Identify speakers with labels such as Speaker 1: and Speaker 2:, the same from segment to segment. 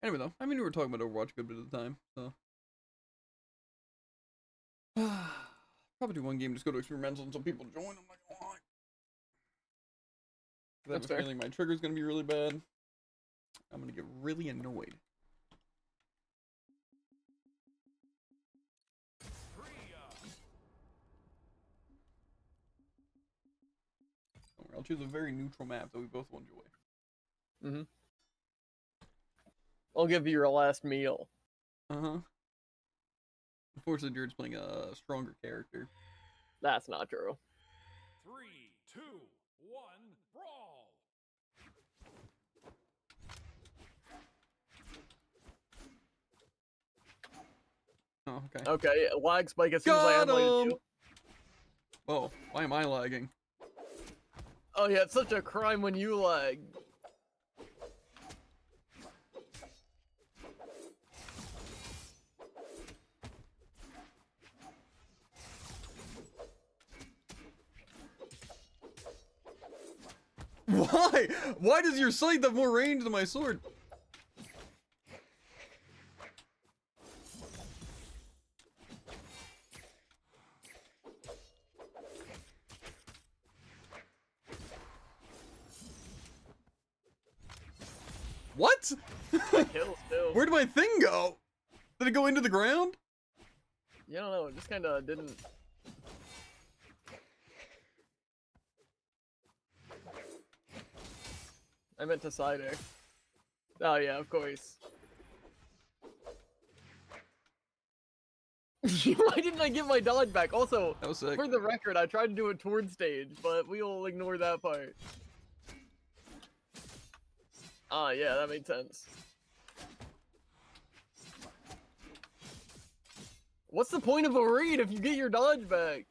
Speaker 1: Anyway, though, I mean, we were talking about Overwatch a good bit of the time, so. Probably do one game, just go to experimental until people join. I'm not gonna lie. I have a feeling my trigger's gonna be really bad. I'm gonna get really annoyed. I'll choose a very neutral map that we both will enjoy.
Speaker 2: Mm-hmm. I'll give you your last meal.
Speaker 1: Uh-huh. Unfortunately, Jared's playing a stronger character.
Speaker 2: That's not true.
Speaker 3: 3, 2, 1, brawl!
Speaker 1: Oh, okay.
Speaker 2: Okay, lag spike as soon as I unloaded you.
Speaker 1: Oh, why am I lagging?
Speaker 2: Oh yeah, it's such a crime when you lag.
Speaker 1: Why? Why does your sight have more range than my sword? What? Where did my thing go? Did it go into the ground?
Speaker 2: Yeah, I don't know, it just kinda didn't. I meant to cider. Oh yeah, of course. Why didn't I get my dodge back? Also,
Speaker 1: that was sick.
Speaker 2: For the record, I tried to do it towards stage, but we'll ignore that part. Ah, yeah, that made sense. What's the point of a read if you get your dodge back?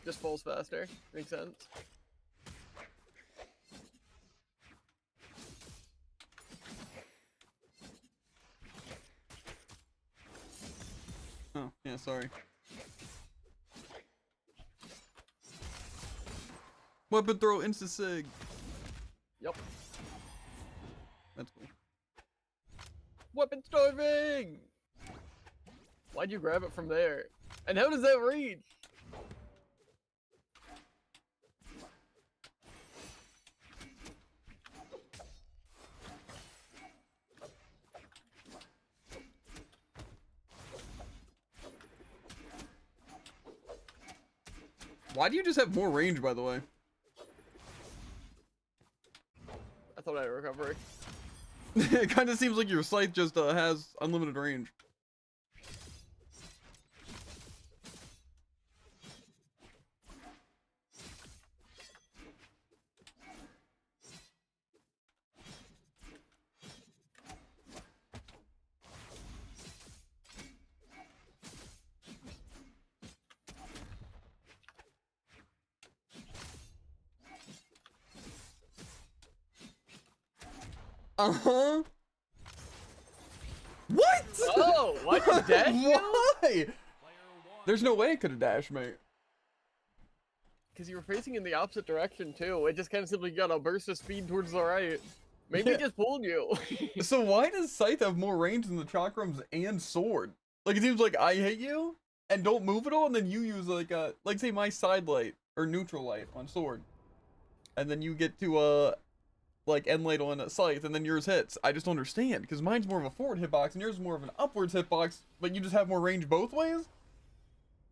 Speaker 2: Just falls faster. Makes sense.
Speaker 1: Oh, yeah, sorry. Weapon throw, insta-sig.
Speaker 2: Yep.
Speaker 1: That's cool.
Speaker 2: Weapon starving! Why'd you grab it from there? And how does that read?
Speaker 1: Why do you just have more range, by the way?
Speaker 2: I thought I had recovery.
Speaker 1: It kind of seems like your sight just has unlimited range. Uh-huh. What?
Speaker 2: Oh, why'd you dash?
Speaker 1: Why? There's no way it could have dashed, mate.
Speaker 2: Because you were facing in the opposite direction, too. It just kind of simply got a burst of speed towards the right. Maybe it just pulled you.
Speaker 1: So why does Scythe have more range than the chakrams and sword? Like, it seems like I hit you and don't move at all, and then you use, like say my side light or neutral light on sword. And then you get to, like end light on a Scythe, and then yours hits. I just don't understand, because mine's more of a forward hitbox, and yours is more of an upwards hitbox, but you just have more range both ways?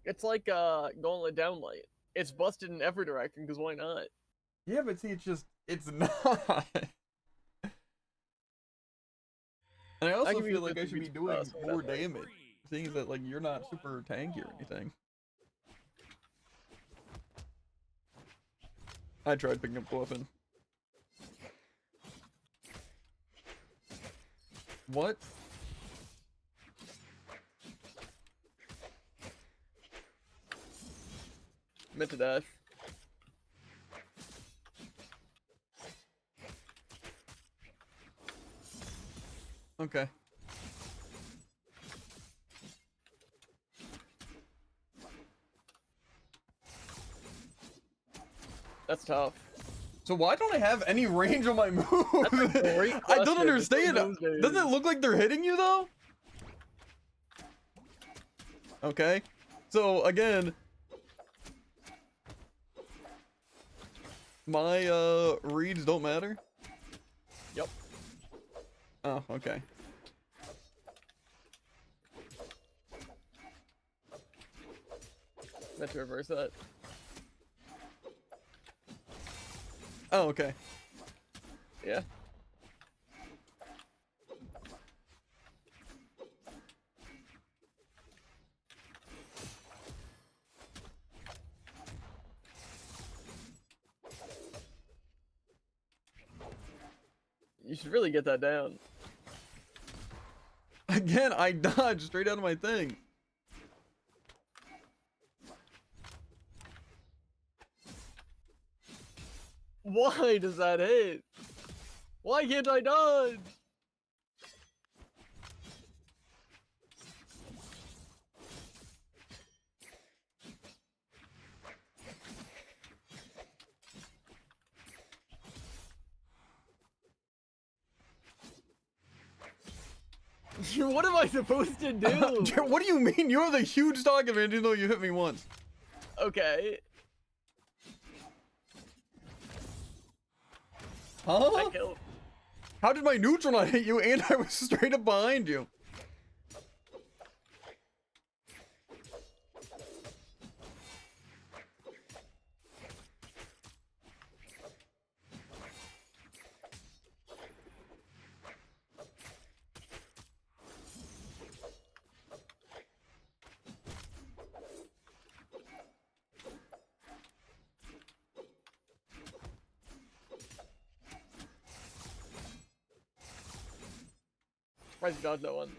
Speaker 2: It's like gauntlet downlight. It's busted in every direction, because why not?
Speaker 1: Yeah, but see, it's not. And I also feel like I should be doing more damage, seeing that, like, you're not super tanky or anything. I tried picking up the weapon. What?
Speaker 2: Meant to dash.
Speaker 1: Okay.
Speaker 2: That's tough.
Speaker 1: So why don't I have any range on my move?
Speaker 2: That's a great
Speaker 1: I don't
Speaker 2: question.
Speaker 1: understand.
Speaker 2: It's one of those
Speaker 1: Doesn't it
Speaker 2: days.
Speaker 1: look like they're hitting you though? Okay. So again, my reads don't matter.
Speaker 2: Yep.
Speaker 1: Oh, okay.
Speaker 2: Meant to reverse that.
Speaker 1: Oh, okay.
Speaker 2: Yeah. You should really get that down.
Speaker 1: Again, I dodged straight out of my thing.
Speaker 2: Why does that hit? Why can't I dodge? What am I supposed to do?
Speaker 1: What do you mean? You have the huge stock advantage even though you hit me once.
Speaker 2: Okay.
Speaker 1: Huh?
Speaker 2: I killed.
Speaker 1: How did my neutral not hit you and I was straight up behind you?
Speaker 2: Surprised you dodged that one.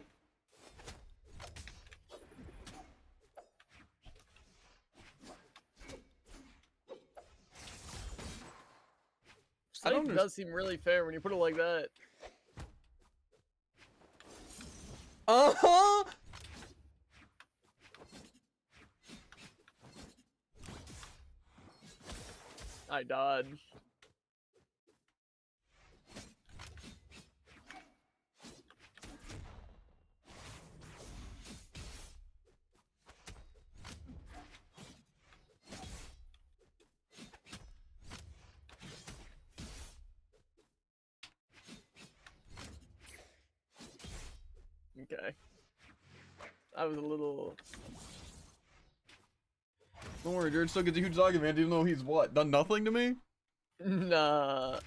Speaker 1: I don't
Speaker 2: It does seem really fair when you put it like that.
Speaker 1: Uh-huh.
Speaker 2: I dodged. Okay. I was a little...
Speaker 1: Don't worry, Jared still gets a huge dog advantage even though he's what? Done nothing to me?
Speaker 2: Nah.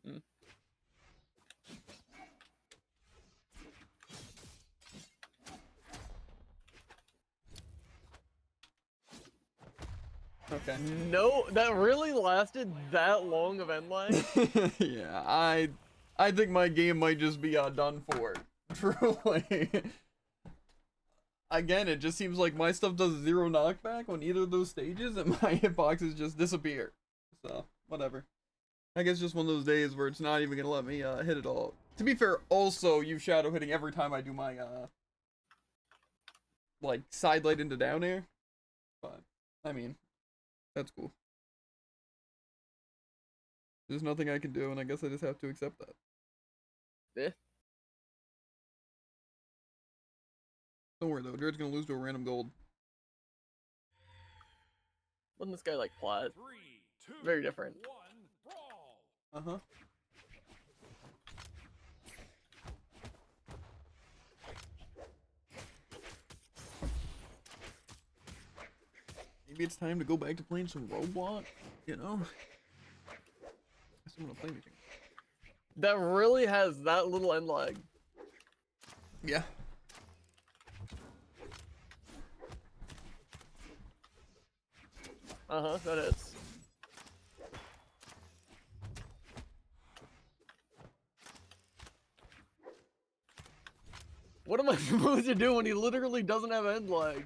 Speaker 2: Hmm.
Speaker 1: Okay.
Speaker 2: No, that really lasted that long of end line?
Speaker 1: Yeah, I think my game might just be done for. Truly. Again, it just seems like my stuff does 0 knockback on either of those stages and my hitboxes just disappear. So, whatever. I guess just one of those days where it's not even gonna let me hit it all. To be fair, also you shadow hitting every time I do my like side light into down air. But I mean, that's cool. There's nothing I can do, and I guess I just have to accept that.
Speaker 2: Yeah.
Speaker 1: Don't worry though, Jared's gonna lose to a random gold.
Speaker 2: Wasn't this guy like plat?
Speaker 3: 3, 2,
Speaker 2: Very different.
Speaker 3: 1, brawl.
Speaker 1: Uh-huh. Maybe it's time to go back to playing some Roblox, you know? I still wanna play anything.
Speaker 2: That really has that little end lag.
Speaker 1: Yeah.
Speaker 2: Uh-huh, that is. What am I supposed to do when he literally doesn't have end lag?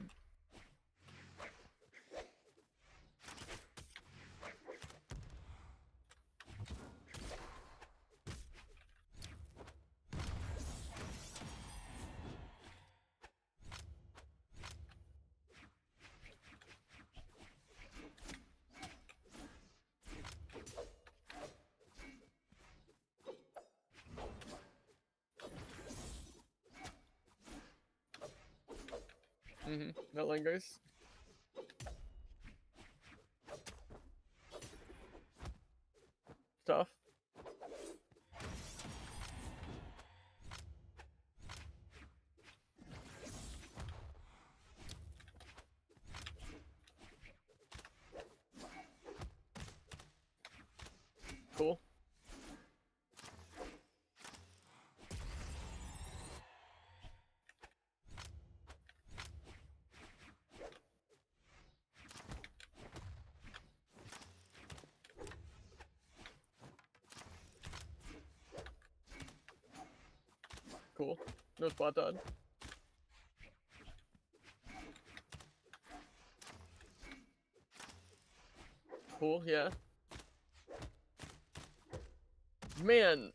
Speaker 2: That lingers. Tough. Cool. Cool. No spot dodge. Cool, yeah. Man,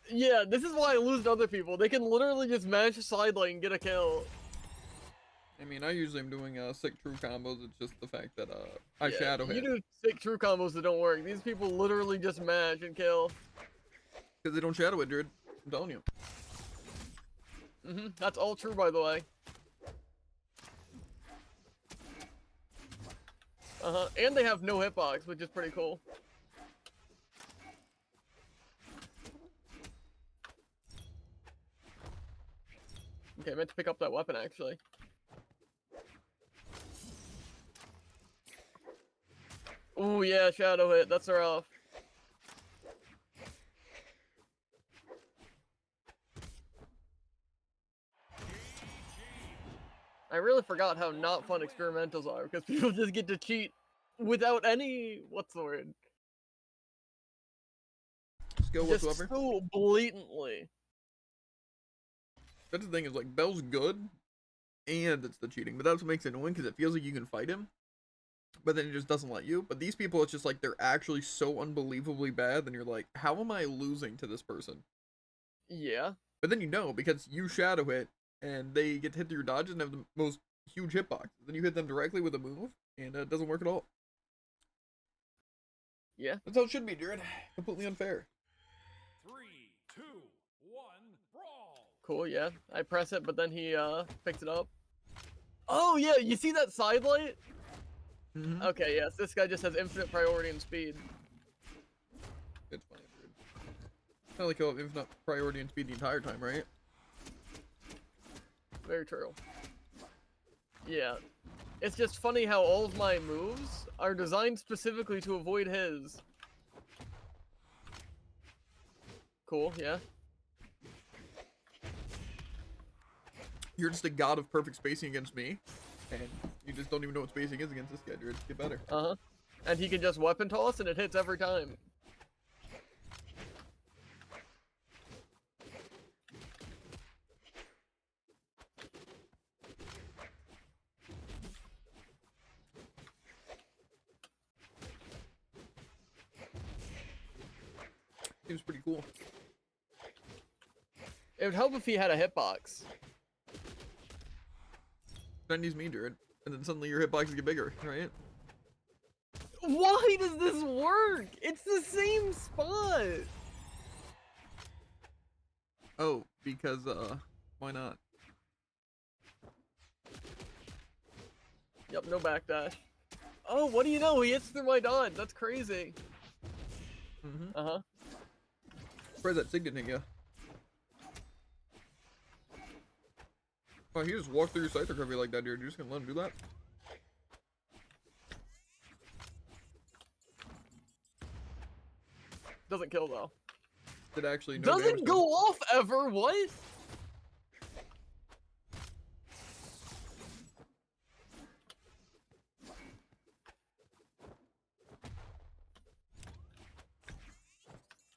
Speaker 2: yeah, this is why I lose to other people. They can literally just mash side lane and get a kill.
Speaker 1: I mean, I usually am doing sick true combos. It's just the fact that I
Speaker 2: Yeah,
Speaker 1: shadow
Speaker 2: you
Speaker 1: hit
Speaker 2: do sick true combos that don't work. These people literally just mash and kill.
Speaker 1: because they don't shadow it, dude. I'm telling you.
Speaker 2: That's all true, by the way. And they have no hitbox, which is pretty cool. Okay, I meant to pick up that weapon, actually. Ooh, yeah, shadow hit. That's rough. I really forgot how not fun experimentals are, because people just get to cheat without any... what's the word?
Speaker 1: Skill
Speaker 2: Just
Speaker 1: whatsoever.
Speaker 2: so blatantly.
Speaker 1: That's the thing is like Bell's good, and it's the cheating, but that's what makes it annoying because it feels like you can fight him, but then it just doesn't let you. But these people, it's just like they're actually so unbelievably bad. Then you're like, how am I losing to this person?
Speaker 2: Yeah.
Speaker 1: But then you know because you shadow hit and they get to hit through your dodges and have the most huge hitbox. Then you hit them directly with a move, and it doesn't work at all.
Speaker 2: Yeah.
Speaker 1: That's how it should be, dude. Completely unfair.
Speaker 3: 3, 2, 1, brawl!
Speaker 2: Cool, yeah. I press it, but then he picks it up. Oh, yeah, you see that side light? Okay, yes, this guy just has infinite priority and speed.
Speaker 1: It's funny, dude. Kind of like he'll have infinite priority and speed the entire time, right?
Speaker 2: Very true. Yeah. It's just funny how all of my moves are designed specifically to avoid his. Cool, yeah.
Speaker 1: You're just a god of perfect spacing against me, and you just don't even know what spacing is against this guy, dude. Get better.
Speaker 2: And he can just weapon toss and it hits every time.
Speaker 1: Seems pretty cool.
Speaker 2: It would help if he had a hitbox.
Speaker 1: That needs me, dude. And then suddenly your hitboxes get bigger, right?
Speaker 2: Why does this work? It's the same spot.
Speaker 1: Oh, because, why not?
Speaker 2: Yep, no backdash. Oh, what do you know? He hits through my dodge. That's crazy.
Speaker 1: Where's that signet hit ya? Oh, he just walked through your sight recovery like that, dude. You're just gonna let him do that?
Speaker 2: Doesn't kill though.
Speaker 1: Did actually no damage
Speaker 2: Doesn't
Speaker 1: to
Speaker 2: go
Speaker 1: him.
Speaker 2: off ever. What?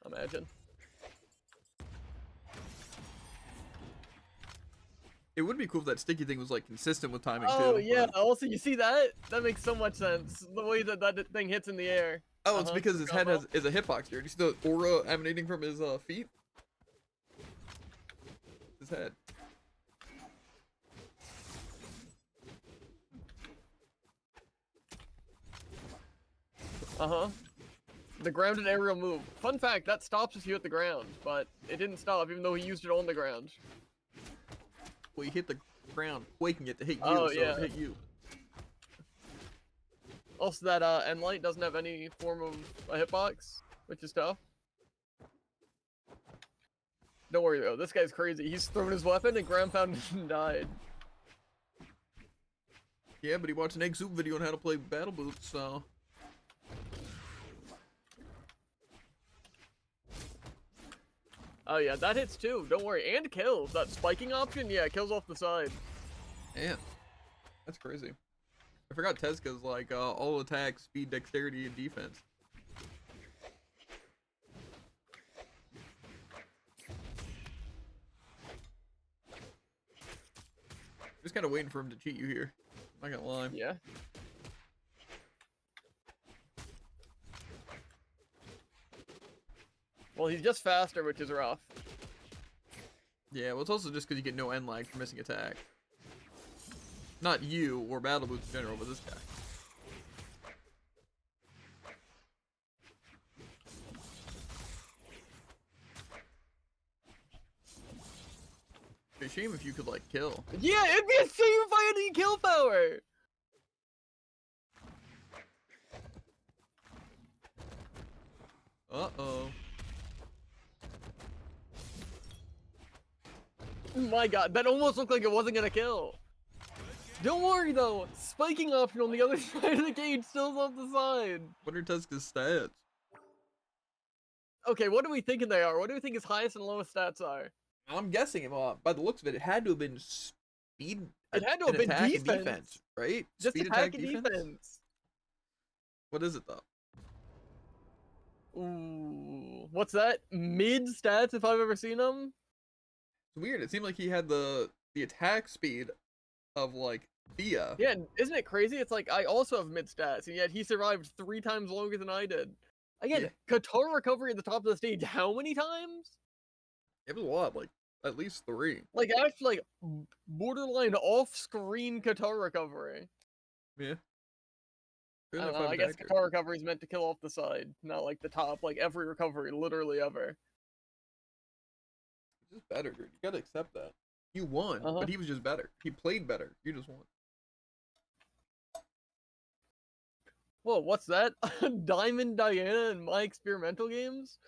Speaker 2: Imagine.
Speaker 1: It would be cool if that sticky thing was like consistent with timing
Speaker 2: Oh
Speaker 1: too.
Speaker 2: yeah.
Speaker 1: but-
Speaker 2: Also, you see that? That makes so much sense. The way that that thing hits in the air.
Speaker 1: Oh, it's because his head
Speaker 2: combo.
Speaker 1: is a hitbox, dude. You see the aura emanating from his feet? His head.
Speaker 2: The grounded aerial move. Fun fact, that stops if you hit the ground, but it didn't stop even though he used it on the ground.
Speaker 1: Well, he hit the ground, quaking it to hit you,
Speaker 2: Oh,
Speaker 1: so
Speaker 2: yeah.
Speaker 1: it hit you.
Speaker 2: Also, that end light doesn't have any form of a hitbox, which is tough. Don't worry though, this guy's crazy. He's thrown his weapon and ground pounded and died.
Speaker 1: Yeah, but he watched an Egg Soup video on how to play Battle Boots, so.
Speaker 2: Oh yeah, that hits too. Don't worry, and kills. That spiking option, yeah, kills off the side.
Speaker 1: Yeah, that's crazy. I forgot Tezuka's like all attack, speed, dexterity, and defense. Just kind of waiting for him to cheat you here. I'm not gonna lie.
Speaker 2: Yeah. Well, he's just faster, which is rough.
Speaker 1: Yeah, well, it's also just because you get no end lag for missing attack. Not you or Battle Boots in general, but this guy. It'd be a shame if you could, like, kill.
Speaker 2: Yeah, it'd be a shame if I had any kill power!
Speaker 1: Uh-oh.
Speaker 2: My god, that almost looked like it wasn't gonna kill. Don't worry though, spiking option on the other side of the cage still's off the side.
Speaker 1: What are Tezuka's stats?
Speaker 2: Okay, what are we thinking they are? What do we think his highest and lowest stats are?
Speaker 1: I'm guessing, by the looks of it, it had to have been speed.
Speaker 2: It had to
Speaker 1: and
Speaker 2: have been
Speaker 1: attack and
Speaker 2: defense.
Speaker 1: right?
Speaker 2: Just
Speaker 1: Speed,
Speaker 2: attack and defense.
Speaker 1: What is it though?
Speaker 2: Ooh, what's that? Mid stats if I've ever seen them?
Speaker 1: It's weird. It seemed like he had the attack speed of like Thea.
Speaker 2: Yeah, isn't it crazy? It's like I also have mid stats, and yet he survived 3 times longer than I did. Again,
Speaker 1: Yeah.
Speaker 2: Katara recovery at the top of the stage, how many times?
Speaker 1: It was a lot, like at least 3.
Speaker 2: Like actually, like borderline off-screen Katara recovery.
Speaker 1: Yeah.
Speaker 2: I don't know, I guess Katara recovery is meant to kill off the side, not like the top, like every recovery, literally ever.
Speaker 1: He's just better, dude. You gotta accept that. You won, but he was just better. He played better. You just won.
Speaker 2: Whoa, what's that? Diamond Diana in My Experimental Games?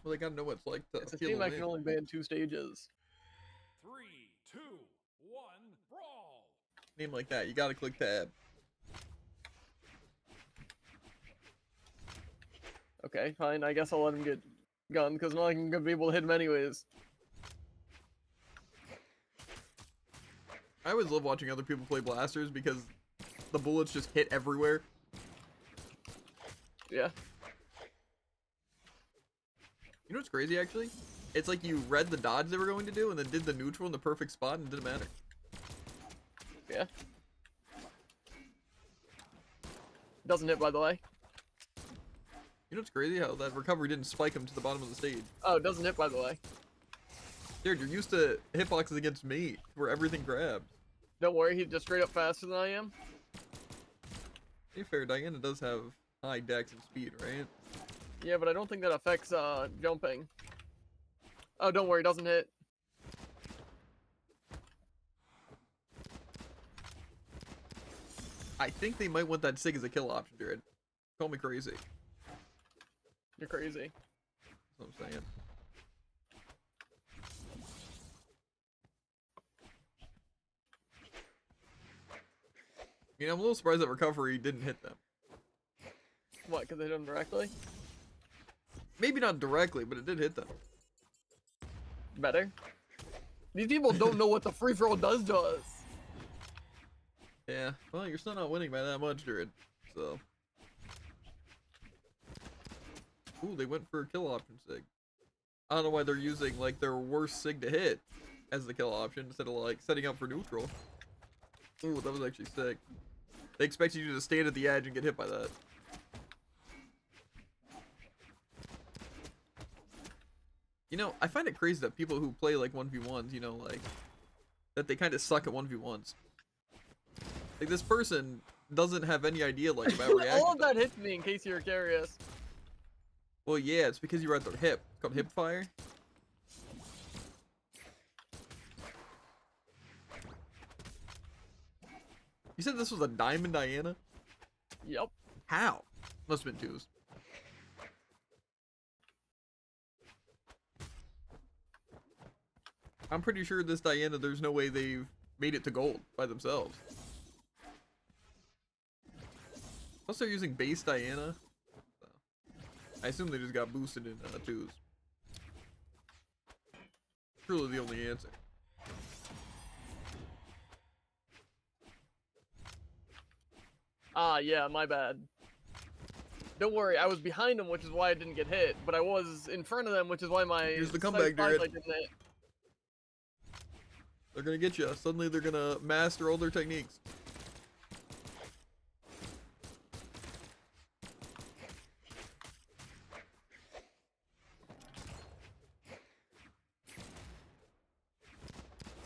Speaker 1: Well, they gotta know what it's like to
Speaker 2: It's a
Speaker 1: heal
Speaker 2: team
Speaker 1: a
Speaker 2: I can
Speaker 1: win.
Speaker 2: only ban 2 stages.
Speaker 3: 3, 2, 1, brawl!
Speaker 1: Name like that, you gotta click tab.
Speaker 2: Okay, fine, I guess I'll let him get gunned, because I'm not gonna be able to hit him anyways.
Speaker 1: I always love watching other people play blasters because the bullets just hit everywhere.
Speaker 2: Yeah.
Speaker 1: You know what's crazy, actually? It's like you read the dodge they were going to do and then did the neutral in the perfect spot and it didn't matter.
Speaker 2: Yeah. Doesn't hit, by the way.
Speaker 1: You know what's crazy? How that recovery didn't spike him to the bottom of the stage.
Speaker 2: Oh, it doesn't hit, by the way.
Speaker 1: Dude, you're used to hitboxes against me, where everything grabs.
Speaker 2: Don't worry, he's just straight up faster than I am.
Speaker 1: To be fair, Diana does have high dex and speed, right?
Speaker 2: Yeah, but I don't think that affects jumping. Oh, don't worry, it doesn't hit.
Speaker 1: I think they might want that SIG as a kill option, dude. Call me crazy.
Speaker 2: You're crazy.
Speaker 1: That's what I'm saying. You know, I'm a little surprised that recovery didn't hit them.
Speaker 2: What, because they hit him directly?
Speaker 1: Maybe not directly, but it did hit them.
Speaker 2: Better. These people don't know what the free-for-all does to us.
Speaker 1: Yeah, well, you're still not winning by that much, Druid, so. Ooh, they went for a kill option SIG. I don't know why they're using, like, their worst SIG to hit as the kill option instead of, like, setting up for neutral. Ooh, that was actually sick. They expected you to stand at the edge and get hit by that. You know, I find it crazy that people who play, like, 1v1s, you know, like, that they kind of suck at 1v1s. Like, this person doesn't have any idea, like, about reacting.
Speaker 2: All of that hits me, in case you're curious.
Speaker 1: Well, yeah, it's because you were at their hip. It's called hip fire. You said this was a Diamond Diana?
Speaker 2: Yep.
Speaker 1: How? Must have been 2s. I'm pretty sure this Diana, there's no way they've made it to gold by themselves. Plus they're using base Diana. I assume they just got boosted in 2s. Truly the only answer.
Speaker 2: Ah, yeah, my bad. Don't worry, I was behind them, which is why I didn't get hit, but I was in front of them, which is why my
Speaker 1: Here's the comeback,
Speaker 2: sidelight
Speaker 1: Jared.
Speaker 2: didn't hit.
Speaker 1: They're gonna get you. Suddenly they're gonna master all their techniques.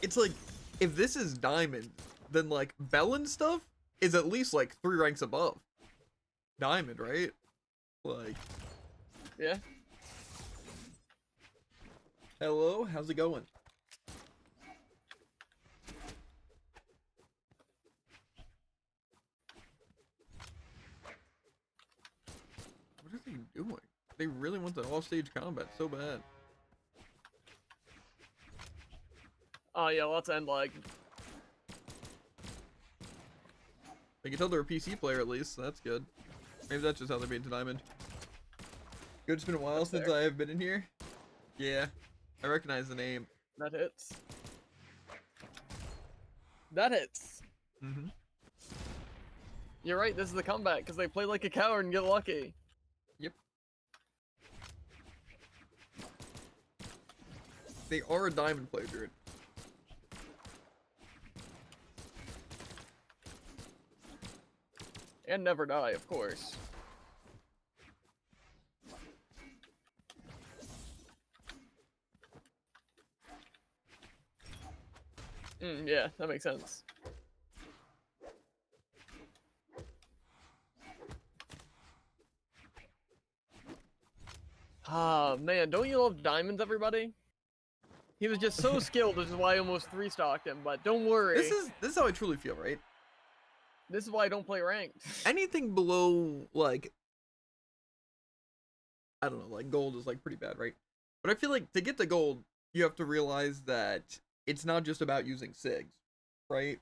Speaker 1: It's like, if this is Diamond, then like Bellin stuff is at least like 3 ranks above Diamond, right? Like,
Speaker 2: Yeah.
Speaker 1: hello, how's it going? What are they doing? They really want the offstage combat so bad.
Speaker 2: Oh, yeah, lots of end lag.
Speaker 1: They can tell they're a PC player at least, so that's good. Maybe that's just how they made it to Diamond. Good, it's been a while
Speaker 2: That's
Speaker 1: since
Speaker 2: fair.
Speaker 1: I have been in here. Yeah, I recognize the name.
Speaker 2: That hits. That hits.
Speaker 1: Mm-hmm.
Speaker 2: You're right, this is the comeback, because they play like a coward and get lucky.
Speaker 1: Yep. They are a Diamond player, dude.
Speaker 2: And never die, of course. Yeah, that makes sense. Ah, man, don't you love diamonds, everybody? He was just so skilled, which is why I almost 3-stocked him, but don't worry.
Speaker 1: This is how I truly feel, right?
Speaker 2: This is why I don't play ranked.
Speaker 1: Anything below, like, I don't know, like gold is like pretty bad, right? But I feel like to get to gold, you have to realize that it's not just about using SIGs, right?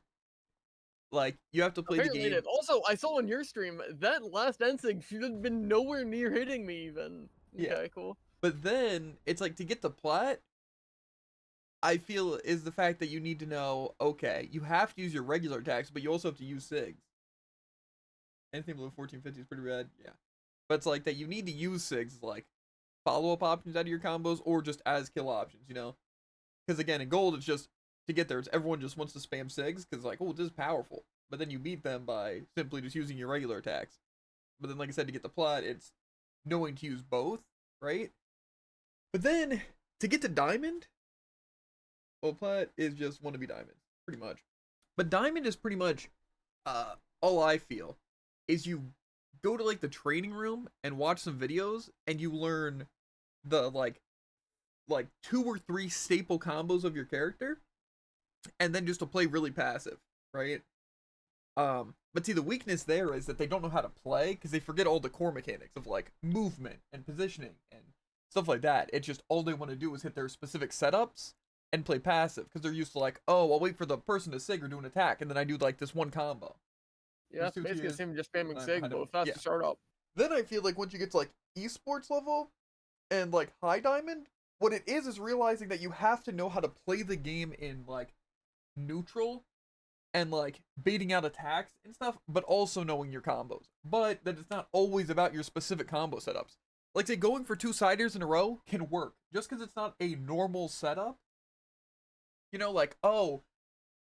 Speaker 1: Like, you have to play
Speaker 2: Apparently
Speaker 1: the
Speaker 2: it
Speaker 1: game.
Speaker 2: is. Also, I saw on your stream, that last NSIG should have been nowhere near hitting me even.
Speaker 1: Yeah.
Speaker 2: Okay, cool.
Speaker 1: But then, it's like, to get the plat, I feel, is the fact that you need to know, okay, you have to use your regular attacks, but you also have to use SIGs. Anything below 1450 is pretty bad, yeah. But it's like that you need to use SIGs, like, follow-up options out of your combos, or just as kill options, you know? Because again, in gold, it's just, to get there, it's everyone just wants to spam SIGs, because like, oh, this is powerful. But then you beat them by simply just using your regular attacks. But then, like I said, to get the plat, it's knowing to use both, right? But then, to get to Diamond, well, plat is just want to be Diamond, pretty much. But Diamond is pretty much, all I feel, is you go to like the training room and watch some videos, and you learn the like 2 or 3 staple combos of your character, and then just to play really passive, right? But see, the weakness there is that they don't know how to play because they forget all the core mechanics of like movement and positioning and stuff like that. It's just all they want to do is hit their specific setups and play passive because they're used to like, oh, I'll wait for the person to SIG or do an attack, and then I do like this one combo.
Speaker 2: Yeah, that's
Speaker 1: There's 2
Speaker 2: basically
Speaker 1: tiers.
Speaker 2: him just spamming
Speaker 1: I
Speaker 2: SIG,
Speaker 1: don't-
Speaker 2: but fast
Speaker 1: yeah.
Speaker 2: to start up.
Speaker 1: Then I feel like once you get to like esports level and like high diamond, what it is realizing that you have to know how to play the game in like neutral and like baiting out attacks and stuff, but also knowing your combos. But that it's not always about your specific combo setups. Like say going for 2-siders in a row can work just because it's not a normal setup. You know, like, oh,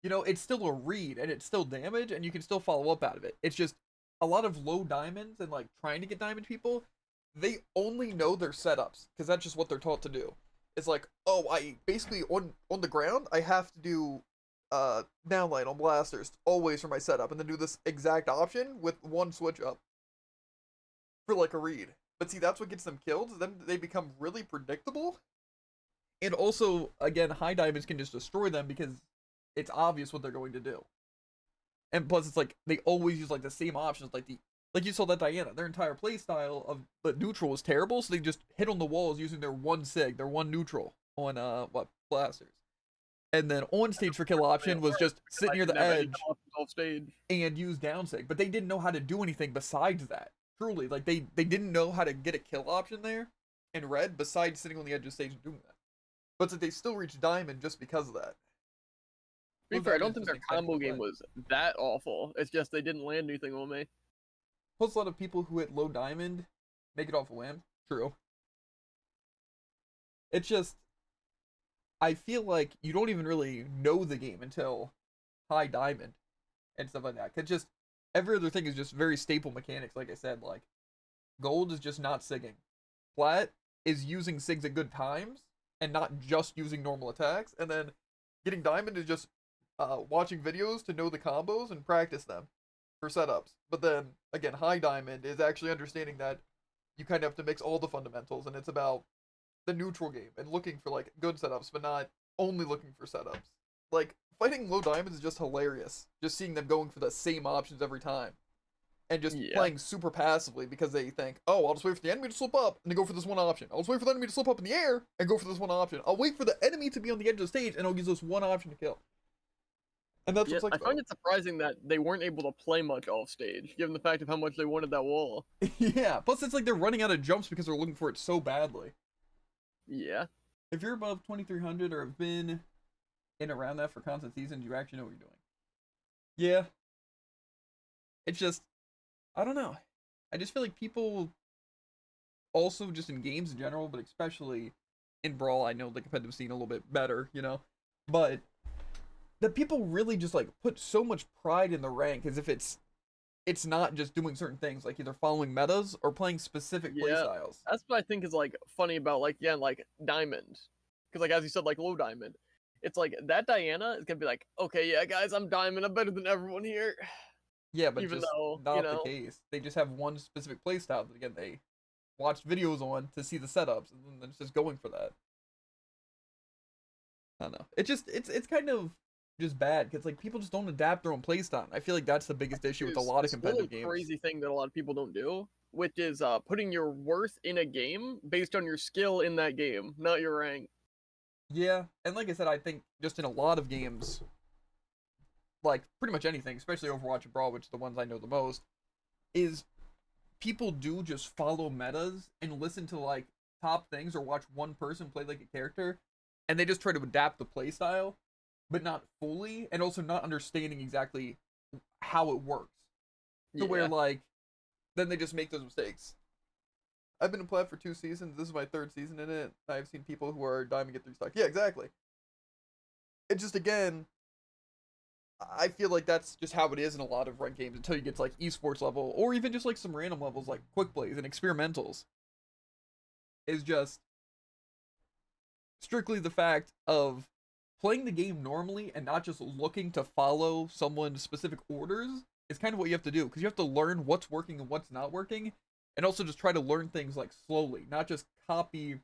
Speaker 1: you know, it's still a read and it's still damage and you can still follow up out of it. It's just a lot of low diamonds and like trying to get diamond people, they only know their setups because that's just what they're taught to do. It's like, oh, I basically on the ground, I have to do downline on blasters always for my setup and then do this exact option with one switch up for like a read. But see, that's what gets them killed. Then they become really predictable. And also, again, high diamonds can just destroy them because it's obvious what they're going to do. And plus, it's like they always use like the same options, like you saw that Diana, their entire play style of the neutral was terrible, so they just hit on the walls using their one sig, their one neutral on blasters. And then on stage for kill option was just sit near the edge
Speaker 2: off stage.
Speaker 1: and use down sig, but they didn't know how to do anything besides that. Truly, like they didn't know how to get a kill option there in red besides sitting on the edge of stage and doing that. But so they still reached diamond just because of that.
Speaker 2: To be fair, I don't think their combo game was that awful. It's just they didn't land anything on me.
Speaker 1: Plus, a lot of people who hit low diamond make it off a wham. True. It's just, I feel like you don't even really know the game until high diamond and stuff like that. Cause just every other thing is just very staple mechanics. Like I said, like gold is just not sigging. Plat is using sigs at good times and not just using normal attacks. And then getting diamond is just watching videos to know the combos and practice them for setups. But then again, high diamond is actually understanding that you kind of have to mix all the fundamentals, and it's about the neutral game and looking for like good setups, but not only looking for setups. Like fighting low diamonds is just hilarious. Just seeing them going for the same options every time, and just playing super passively because they think, oh, I'll just wait for the enemy to slip up and then go for this one option. I'll just wait for the enemy to slip up in the air and go for this one option. I'll wait for the enemy to be on the edge of the stage and I'll use this one option to kill. And that's what's like.
Speaker 2: I find it surprising that they weren't able to play much off stage, given the fact of how much they wanted that wall.
Speaker 1: Yeah. Plus, it's like they're running out of jumps because they're looking for it so badly.
Speaker 2: Yeah.
Speaker 1: If you're above 2,300 or have been in around that for constant seasons, you actually know what you're doing. Yeah. It's just, I don't know. I just feel like people, also just in games in general, but especially in Brawl, I know the competitive scene a little bit better, you know, but that people really just like put so much pride in the rank as if it's not just doing certain things, like either following metas or playing specific playstyles.
Speaker 2: That's what I think is like funny about like like diamond, because like as you said, like low diamond, it's like that Diana is gonna be like, okay, yeah, guys, I'm diamond, I'm better than everyone here.
Speaker 1: Yeah, but
Speaker 2: even
Speaker 1: just
Speaker 2: though,
Speaker 1: not the case. They just have one specific playstyle that again they watched videos on to see the setups, and then it's just going for that. I don't know. It's kind of just bad because like people just don't adapt their own playstyle. I feel like that's the biggest issue with a lot of competitive games.
Speaker 2: Crazy thing that a lot of people don't do, which is putting your worth in a game based on your skill in that game, not your rank.
Speaker 1: Yeah, and like I said, I think just in a lot of games, like pretty much anything, especially Overwatch and Brawl, which are the ones I know the most, is people do just follow metas and listen to like top things or watch one person play like a character, and they just try to adapt the playstyle, but not fully, and also not understanding exactly how it works. To where like, then they just make those mistakes. I've been in Plat for 2 seasons. This is my 3rd season in it. I've seen people who are diamond get 3 stock. Yeah, exactly. It just, again, I feel like that's just how it is in a lot of ranked games until you get to like esports level, or even just like some random levels like quick plays and experimentals. Is just strictly the fact of playing the game normally and not just looking to follow someone's specific orders is kind of what you have to do, because you have to learn what's working and what's not working, and also just try to learn things like slowly, not just copy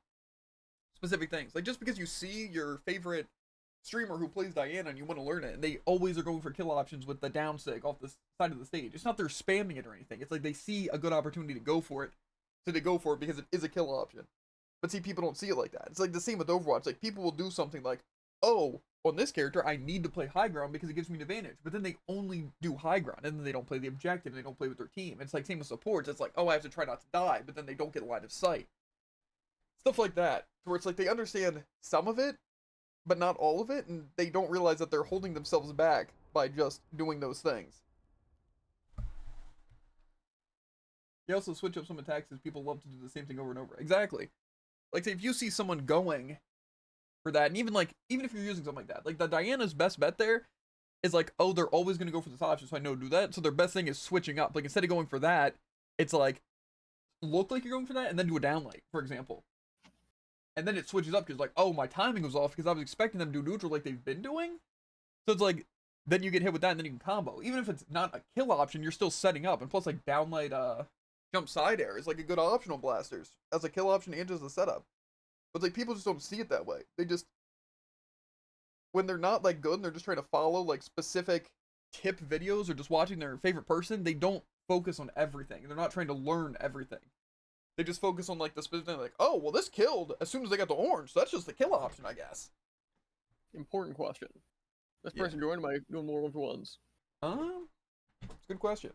Speaker 1: specific things. Like just because you see your favorite streamer who plays Diana and you want to learn it, and they always are going for kill options with the down sig off the side of the stage. It's not they're spamming it or anything. It's like they see a good opportunity to go for it, so they go for it because it is a kill option. But see, people don't see it like that. It's like the same with Overwatch. Like people will do something like, oh, on this character, I need to play high ground because it gives me an advantage. But then they only do high ground, and then they don't play the objective, and they don't play with their team. It's like same with supports. It's like, oh, I have to try not to die, but then they don't get a line of sight. Stuff like that, where it's like they understand some of it, but not all of it, and they don't realize that they're holding themselves back by just doing those things. They also switch up some attacks because people love to do the same thing over and over. Exactly. Like, say, if you see someone going for that, and even if you're using something like that, like the Diana's best bet there is like, oh, they're always gonna go for this option, so I know to do that. So their best thing is switching up. Like instead of going for that, it's like look like you're going for that, and then do a downlight, for example. And then it switches up because like, oh, my timing was off because I was expecting them to do neutral like they've been doing. So it's like, then you get hit with that, and then you can combo. Even if it's not a kill option, you're still setting up. And plus, like downlight, jump side air is like a good option on blasters as a kill option and as a setup. But like people just don't see it that way. They just, when they're not like good and they're just trying to follow like specific tip videos or just watching their favorite person, they don't focus on everything. They're not trying to learn everything. They just focus on like the specific thing, like, oh, well, this killed as soon as they got the orange, so that's just the kill option, I guess.
Speaker 2: Important question. This
Speaker 1: Yeah.
Speaker 2: person joined by doing more 1v1s.
Speaker 1: It's a good question.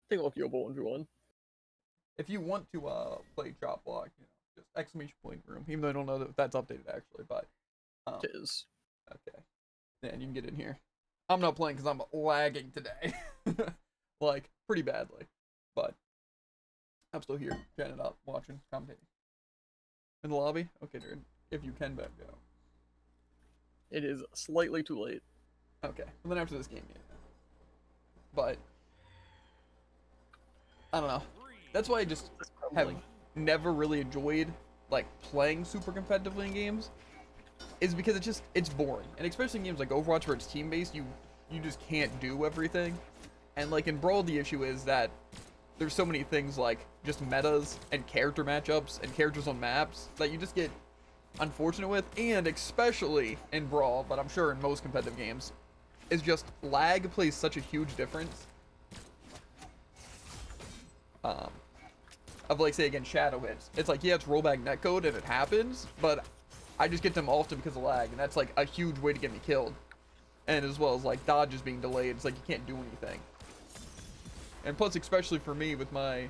Speaker 2: Take a look at your 1v1.
Speaker 1: If you want to play chop block, you know, just exclamation point room. Even though I don't know if that's updated actually, but
Speaker 2: It is.
Speaker 1: okay. Then you can get in here. I'm not playing because I'm lagging today, like pretty badly, but I'm still here, chatting it up, watching, commentating. In the lobby? Okay, dude. If you can back go.
Speaker 2: It is slightly too late.
Speaker 1: Okay. And then after this game, yeah. But I don't know. That's why I just
Speaker 2: It's
Speaker 1: have
Speaker 2: crumbling.
Speaker 1: never really enjoyed like playing super competitively in games. Is because it's boring. And especially in games like Overwatch where it's team based, you just can't do everything. And like in Brawl, the issue is that there's so many things like just metas and character matchups and characters on maps that you just get unfortunate with, and especially in Brawl, but I'm sure in most competitive games, is just lag plays such a huge difference. Of like say again shadow hits. It's like, yeah, it's rollback netcode and it happens, but I just get them often because of lag, and that's like a huge way to get me killed. And as well as like dodges being delayed, it's like you can't do anything. And plus, especially for me with my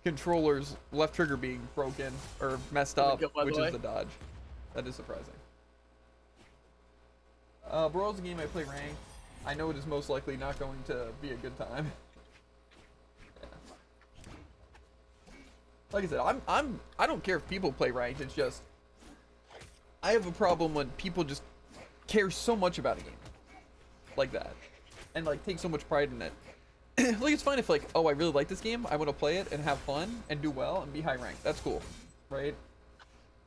Speaker 1: controller's left trigger being broken or messed up,
Speaker 2: By the
Speaker 1: which
Speaker 2: way.
Speaker 1: is the dodge. That is surprising. Brawl's a game I play ranked. I know it is most likely not going to be a good time. Yeah. Like I said, I don't care if people play ranked. It's just I have a problem when people just care so much about a game like that and like take so much pride in it. Like it's fine if like, oh, I really like this game, I want to play it and have fun and do well and be high ranked. That's cool, right?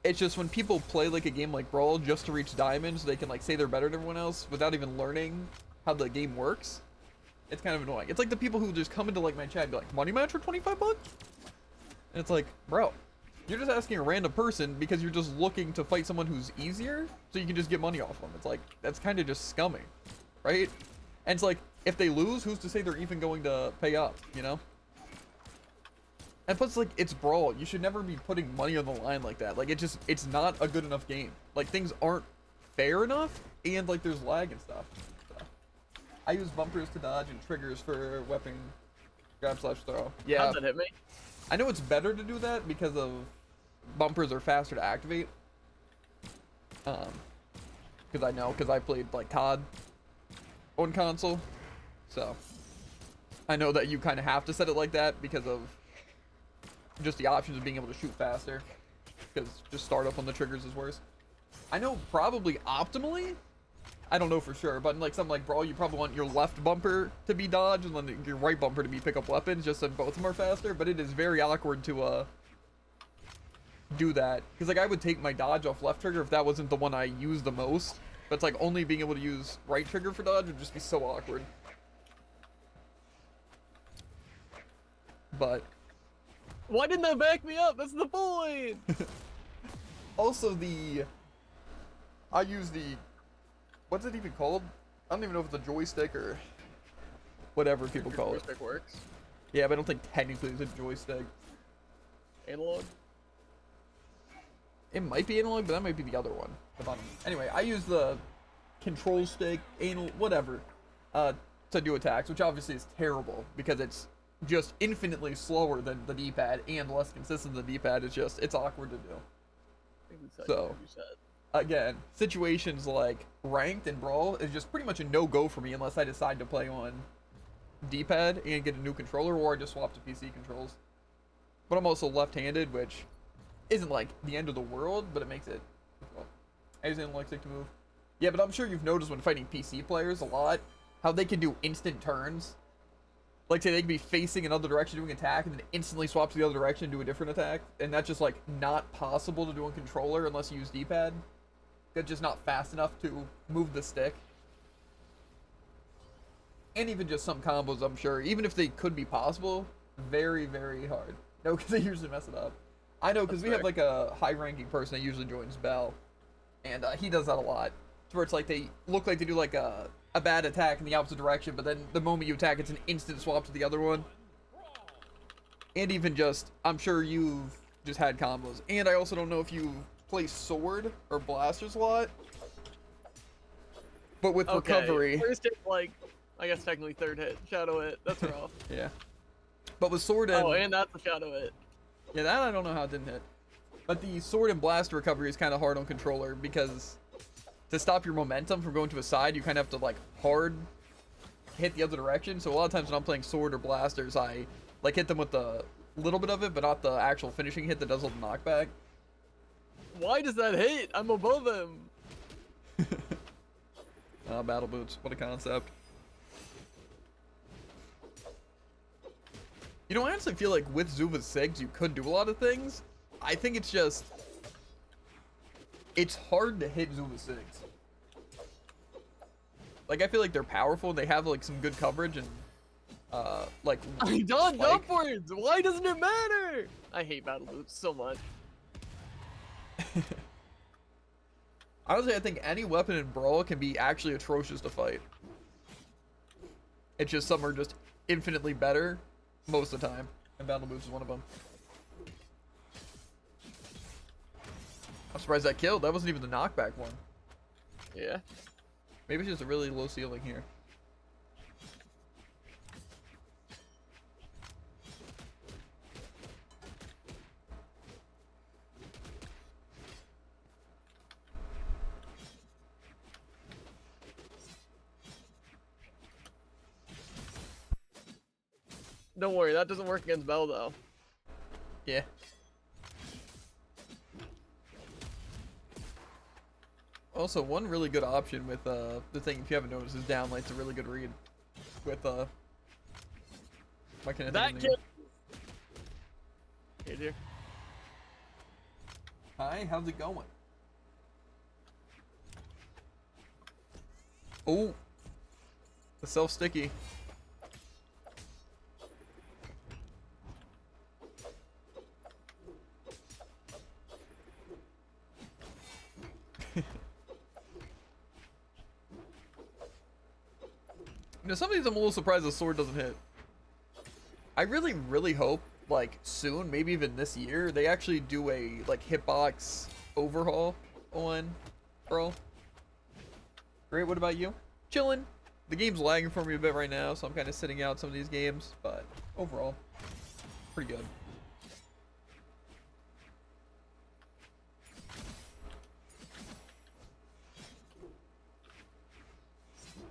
Speaker 1: It's just when people play like a game like Brawl just to reach diamonds, they can like say they're better than everyone else without even learning how the game works. It's kind of annoying. It's like the people who just come into like my chat and be like, money match for 25 bucks? And it's like, bro, you're just asking a random person because you're just looking to fight someone who's easier so you can just get money off them. It's like, that's kind of just scummy, right? And it's like, if they lose, who's to say they're even going to pay up, you know? And plus, like, it's Brawl. You should never be putting money on the line like that. Like, it's not a good enough game. Like, things aren't fair enough, and, like, there's lag and stuff. So, I use bumpers to dodge and triggers for weapon grab/throw. Yeah,
Speaker 2: How'd that hit me?
Speaker 1: I know it's better to do that because of bumpers are faster to activate. Because I played, like, COD on console. So, I know that you kind of have to set it like that because of just the options of being able to shoot faster. Because just start up on the triggers is worse. I know probably optimally, I don't know for sure, but in like something like Brawl, you probably want your left bumper to be dodge and then your right bumper to be pick up weapons, just so both of them are faster. But it is very awkward to do that. Because like I would take my dodge off left trigger if that wasn't the one I use the most. But it's like only being able to use right trigger for dodge would just be so awkward. But
Speaker 2: Why didn't that back me up? That's the point!
Speaker 1: also I use the, what's it even called? I don't even know if it's a joystick or whatever people call it.
Speaker 2: Joystick works.
Speaker 1: Yeah, but I don't think technically it's a joystick.
Speaker 2: Analog?
Speaker 1: It might be analog, but that might be the other one. The bottom. Anyway, I use the control stick, anal, whatever, to do attacks, which obviously is terrible because it's just infinitely slower than the D-pad and less consistent than the D-pad. It's awkward to do.
Speaker 2: I think we said
Speaker 1: So-
Speaker 2: what you said.
Speaker 1: Again, situations like ranked and Brawl is just pretty much a no-go for me unless I decide to play on D-pad and get a new controller, or I just swap to PC controls. But I'm also left-handed, which isn't like the end of the world, but it makes it difficult. I use analog stick to move. Yeah, but I'm sure you've noticed when fighting PC players a lot how they can do instant turns. Like, say they can be facing another direction doing attack and then instantly swap to the other direction and do a different attack. And that's just, like, not possible to do on controller unless you use D-pad. It's just not fast enough to move the stick. And even just some combos, I'm sure, even if they could be possible, very, very hard. No, because they usually mess it up. I know, because we have, like, a high-ranking person that usually joins Bell. And he does that a lot. Where it's like they look like they do, like, a a bad attack in the opposite direction, but then the moment you attack, it's an instant swap to the other one. And even just, I'm sure you've just had combos. And I also don't know if you play sword or blasters a lot. But with recovery...
Speaker 2: First hit, like, I guess technically third hit. Shadow hit. That's rough.
Speaker 1: Yeah. But with sword and...
Speaker 2: Oh, and that's a shadow hit.
Speaker 1: Yeah, that I don't know how it didn't hit. But the sword and blast recovery is kind of hard on controller because to stop your momentum from going to a side, you kind of have to, like, hard hit the other direction. So a lot of times when I'm playing sword or blasters, I, like, hit them with the little bit of it, but not the actual finishing hit that does all the knockback.
Speaker 2: Why does that hit? I'm above him.
Speaker 1: Battle boots. What a concept. You know, I honestly feel like with Zuva Sigs, you could do a lot of things. I think it's just... It's hard to hit Zuva Sigs. Like, I feel like they're powerful. They have, like, some good coverage and, like...
Speaker 2: I dodged upwards! Why doesn't it matter? I hate battle boots so much.
Speaker 1: Honestly, I think any weapon in Brawl can be actually atrocious to fight. It's just some are just infinitely better most of the time, and battle boots is one of them. I'm surprised that killed. That wasn't even the knockback one.
Speaker 2: Yeah.
Speaker 1: Maybe it's just a really low ceiling here.
Speaker 2: Don't worry, that doesn't work against Bell though.
Speaker 1: Yeah. Also, one really good option with the thing, if you haven't noticed, is downlight's a really good read with my kinetic.
Speaker 2: That kid. Hey, dear.
Speaker 1: Hi, how's it going? Oh, the self-sticky. You know, some of these I'm a little surprised the sword doesn't hit. I really, really hope, like, soon, maybe even this year, they actually do a, like, hitbox overhaul on Brawl. Great, what about you? Chilling. The game's lagging for me a bit right now, so I'm kind of sitting out some of these games, but overall, pretty good.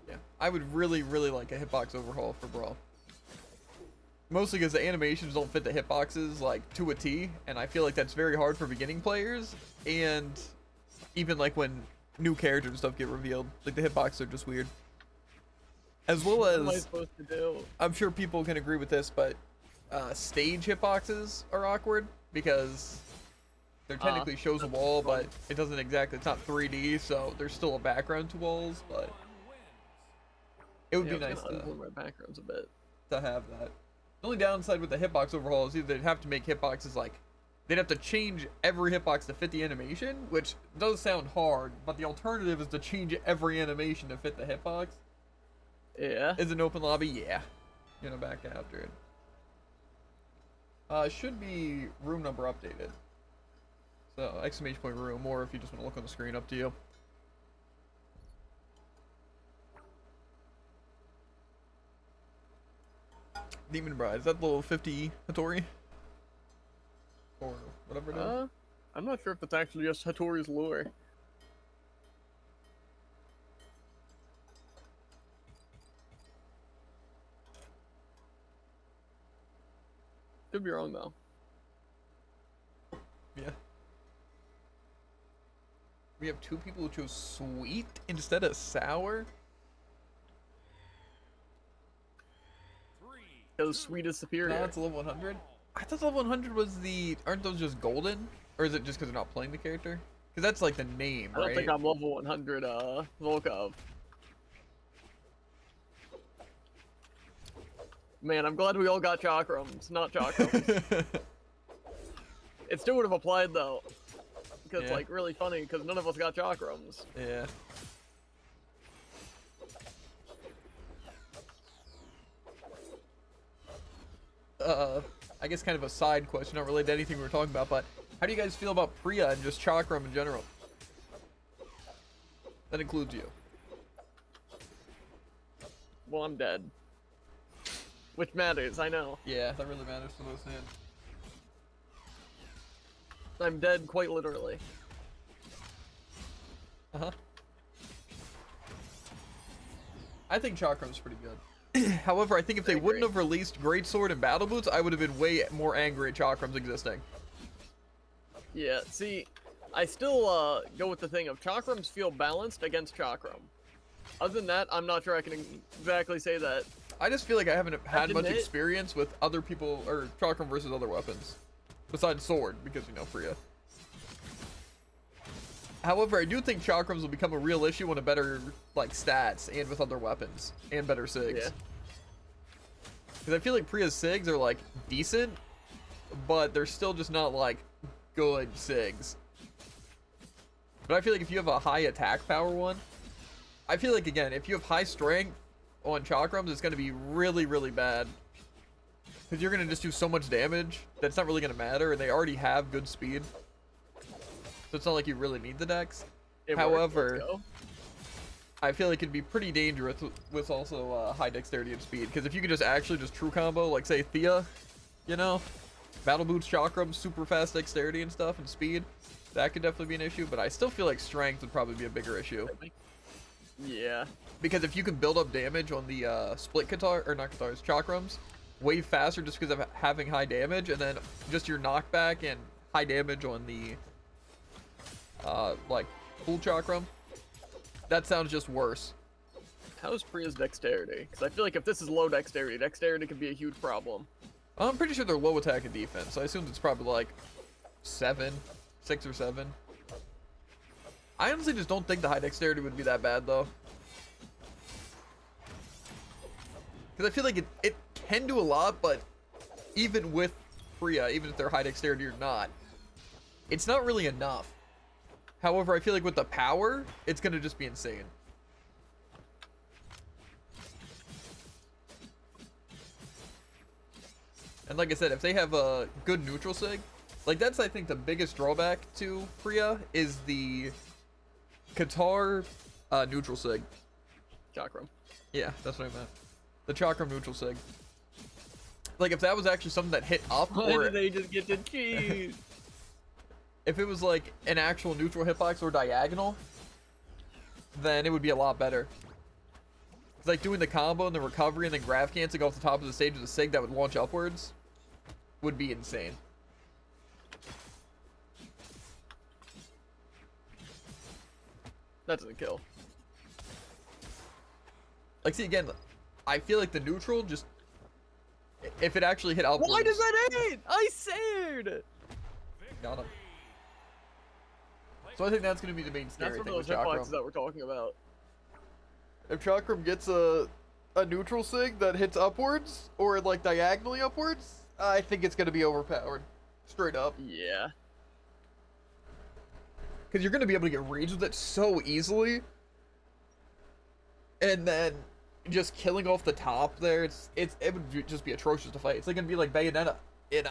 Speaker 1: Yeah, I would really, really like a hitbox overhaul for Brawl. Mostly because the animations don't fit the hitboxes, like, to a T, and I feel like that's very hard for beginning players, and even, like, when new characters and stuff get revealed, like, the hitboxes are just weird. As well as,
Speaker 2: What am I supposed to do?
Speaker 1: I'm sure people can agree with this, but stage hitboxes are awkward, because they're technically shows a wall, but it doesn't exactly, it's not 3D, so there's still a background to walls, but it would be nice to
Speaker 2: my backgrounds a bit.
Speaker 1: have that. The only downside with the hitbox overhaul is either they'd have to make hitboxes like, they'd have to change every hitbox to fit the animation, which does sound hard, but the alternative is to change every animation to fit the hitbox.
Speaker 2: Yeah.
Speaker 1: Is an open lobby? Yeah. You're gonna back after it. Should be room number updated. So, exclamation point room, or if you just want to look on the screen, up to you. Demon Bride, is that the little 50 Hattori? Or whatever it is?
Speaker 2: I'm not sure if that's actually just Hattori's lure. Could be wrong though.
Speaker 1: Yeah. We have two people who chose sweet instead of sour?
Speaker 2: Because sweet is superior.
Speaker 1: No, it's level 100? I thought level 100 was the... Aren't those just golden? Or is it just because they're not playing the character? Because that's like the name, right?
Speaker 2: I don't think I'm level 100 Volkov. Man, I'm glad we all got chakrams, not chakrams. It still would have applied though. Because it's like really funny because none of us got chakrams.
Speaker 1: Yeah. I guess kind of a side question, not related to anything we were talking about, but how do you guys feel about Priya and just Chakram in general? That includes you.
Speaker 2: Well, I'm dead. Which matters, I know.
Speaker 1: Yeah, that really matters to most hands.
Speaker 2: I'm dead quite literally.
Speaker 1: Uh-huh. I think Chakram's pretty good. However, I think if they wouldn't have released Greatsword and Battle Boots, I would have been way more angry at Chakram's existing.
Speaker 2: Yeah, see, I still go with the thing of Chakrams feel balanced against Chakram. Other than that, I'm not sure I can exactly say that.
Speaker 1: I just feel like I haven't had much experience with other people, or Chakram versus other weapons. Besides Sword, because, you know, Priya. However, I do think Chakrams will become a real issue on a better, like, stats, and with other weapons, and better SIGs.
Speaker 2: Yeah.
Speaker 1: Because I feel like Priya's SIGs are, like, decent, but they're still just not, like, good SIGs. But I feel like if you have a high attack power one, I feel like, again, if you have high strength on Chakrams, it's going to be really, really bad. Because you're going to just do so much damage that's not really going to matter, and they already have good speed. So it's not like you really need the dex. However, I feel like it'd be pretty dangerous with also high dexterity and speed. Because if you could just actually just true combo, like say Thea, you know, Battle Boots, Chakram, super fast dexterity and stuff, and speed, that could definitely be an issue. But I still feel like strength would probably be a bigger issue.
Speaker 2: Yeah.
Speaker 1: Because if you can build up damage on the split Katar, or not Katars, Chakrams, way faster just because of having high damage, and then just your knockback and high damage on the like full Chakram, that sounds just worse.
Speaker 2: How's Priya's dexterity? Because I feel like if this is low dexterity, dexterity could be a huge problem.
Speaker 1: I'm pretty sure they're low attack and defense. I assume it's probably like 6 or 7. I honestly just don't think the high dexterity would be that bad though. Because I feel like it can do a lot, but even with Priya, even if they're high dexterity or not, it's not really enough. However, I feel like with the power, it's going to just be insane. And like I said, if they have a good neutral sig, like that's, I think, the biggest drawback to Priya is the Katar neutral sig.
Speaker 2: Chakram.
Speaker 1: Yeah, that's what I meant. The Chakram neutral sig. Like if that was actually something that hit up,
Speaker 2: Why
Speaker 1: or
Speaker 2: did they just get to cheese?
Speaker 1: if it was like an actual neutral hitbox or diagonal, then it would be a lot better. It's like doing the combo and the recovery and then grab canceling off the top of the stage with a sig that would launch upwards would be insane.
Speaker 2: That doesn't kill.
Speaker 1: Like, see, again, I feel like the neutral just, if it actually hit upwards.
Speaker 2: Why does that hit? I said.
Speaker 1: Got him. So I think that's going to be the main scary
Speaker 2: That's
Speaker 1: thing
Speaker 2: one of
Speaker 1: with
Speaker 2: those hitboxes
Speaker 1: Chakram.
Speaker 2: that we're talking about.
Speaker 1: If Chakram gets a neutral sig that hits upwards, or like diagonally upwards, I think it's going to be overpowered. Straight up.
Speaker 2: Yeah.
Speaker 1: Because you're going to be able to get rage with it so easily. And then just killing off the top there, it would just be atrocious to fight. It's like going to be like Bayonetta in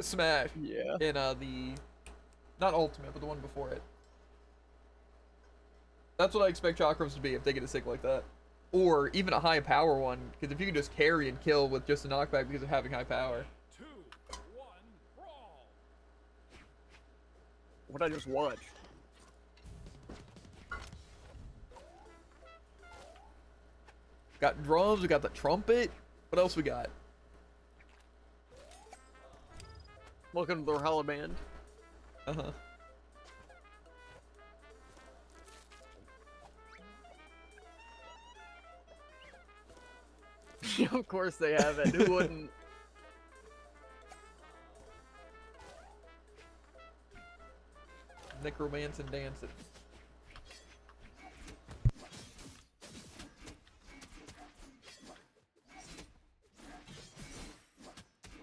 Speaker 1: Smash.
Speaker 2: Yeah.
Speaker 1: In the, not Ultimate, but the one before it. That's what I expect Chakrams to be if they get a sig like that. Or even a high power one, because if you can just carry and kill with just a knockback because of having high power.
Speaker 3: 2, 1, brawl.
Speaker 2: What I just watched.
Speaker 1: Got drums, we got the trumpet. What else we got?
Speaker 2: Welcome to the Brawlhalla band.
Speaker 1: Uh-huh.
Speaker 2: Of course they have it. Who wouldn't?
Speaker 1: Necromance and dancing.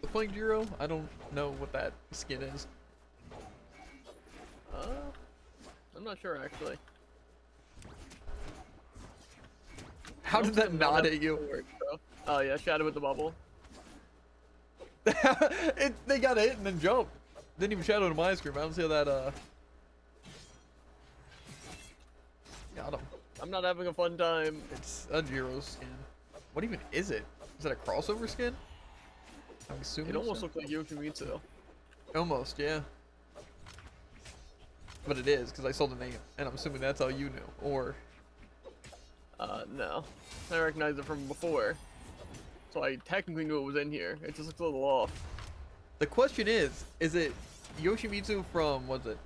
Speaker 1: The Flank Jiro? I don't know what that skin is.
Speaker 2: I'm not sure actually.
Speaker 1: How did that nod at you?
Speaker 2: Oh yeah, Shadow with the bubble.
Speaker 1: They got hit and then jumped. Didn't even shadow to my screen. I don't see how that got him.
Speaker 2: I'm not having a fun time.
Speaker 1: It's a Jiro skin. What even is it? Is that a crossover skin? I'm assuming
Speaker 2: It almost
Speaker 1: so.
Speaker 2: looks like Yoshimitsu.
Speaker 1: Almost, yeah. But it is, because I saw the name, and I'm assuming that's how you knew, or...
Speaker 2: No. I recognized it from before. So I technically knew it was in here. It just looks a little off.
Speaker 1: The question is it Yoshimitsu from, what's it?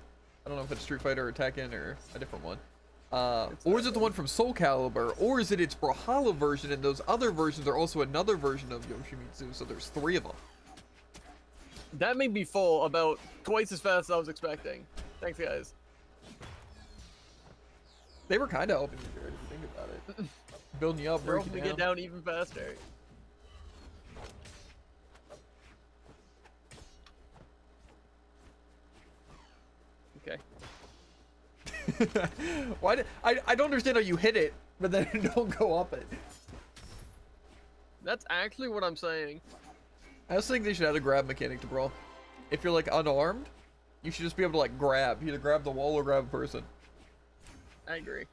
Speaker 1: I don't know if it's Street Fighter or Tekken or a different one. Or is it the one from Soul Calibur, or is it its Brawlhalla version, and those other versions are also another version of Yoshimitsu, so there's 3 of them.
Speaker 2: That made me full about twice as fast as I was expecting. Thanks, guys.
Speaker 1: They were kind of helping you, Jared, if you think about it. Building you up,
Speaker 2: We're
Speaker 1: breaking
Speaker 2: hoping
Speaker 1: you
Speaker 2: to get
Speaker 1: down.
Speaker 2: down even faster. Okay.
Speaker 1: Why did I don't understand how you hit it, but then don't go up it.
Speaker 2: That's actually what I'm saying.
Speaker 1: I also think they should add a grab mechanic to Brawl. If you're like unarmed, you should just be able to like grab. Either grab the wall or grab a person.
Speaker 2: I agree.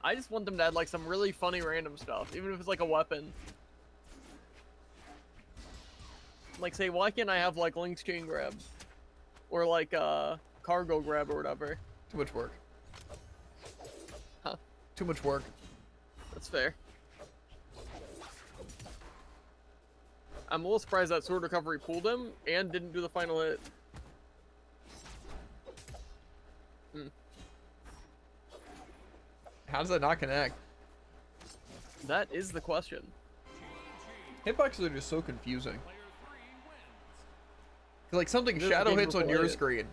Speaker 2: I just want them to add like some really funny random stuff, even if it's like a weapon. Like say, why can't I have like Link's chain grab? Or like cargo grab or whatever.
Speaker 1: Too much work.
Speaker 2: Huh.
Speaker 1: Too much work.
Speaker 2: That's fair. I'm a little surprised that sword recovery pulled him and didn't do the final hit.
Speaker 1: How does that not connect?
Speaker 2: That is the question.
Speaker 1: Hitboxes are just so confusing.
Speaker 3: Player 3 wins.
Speaker 1: 'Cause, like something
Speaker 2: This is
Speaker 1: shadow
Speaker 2: the game
Speaker 1: hits on
Speaker 2: before
Speaker 1: your
Speaker 2: it.
Speaker 1: screen,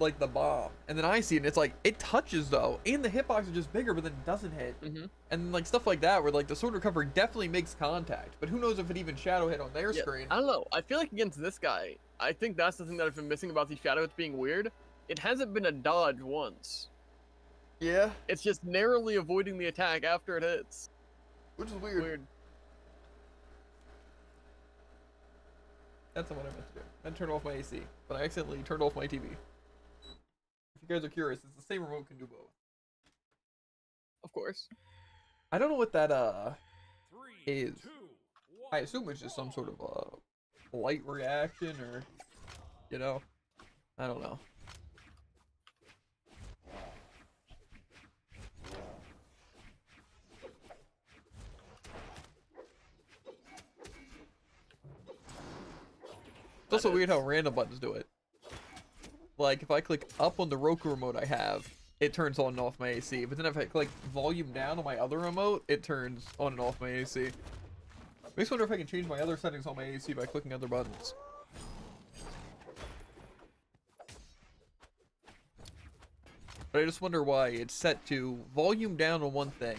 Speaker 1: like the bomb, and then I see it, and it's like it touches though, and the hitbox is just bigger, but then it doesn't hit, and like stuff like that, where like the sword recovery definitely makes contact, but who knows if it even shadow hit on their
Speaker 2: Yeah,
Speaker 1: screen?
Speaker 2: I don't know. I feel like against this guy, I think that's the thing that I've been missing about these shadow hits being weird. It hasn't been a dodge once.
Speaker 1: Yeah,
Speaker 2: It's just narrowly avoiding the attack after it hits.
Speaker 1: which is weird.
Speaker 2: Weird.
Speaker 1: That's not what I meant to do. I meant to turn off my AC, but I accidentally turned off my TV. If you guys are curious, it's the same remote can do both.
Speaker 2: Of course.
Speaker 1: I don't know what that
Speaker 3: 3,
Speaker 1: is.
Speaker 3: 2, 1.
Speaker 1: I assume it's just some sort of light reaction, or you know, I don't know. It's also weird how random buttons do it. Like, if I click up on the Roku remote I have, it turns on and off my AC. But then if I click volume down on my other remote, it turns on and off my AC. Makes me wonder if I can change my other settings on my AC by clicking other buttons. But I just wonder why it's set to volume down on one thing,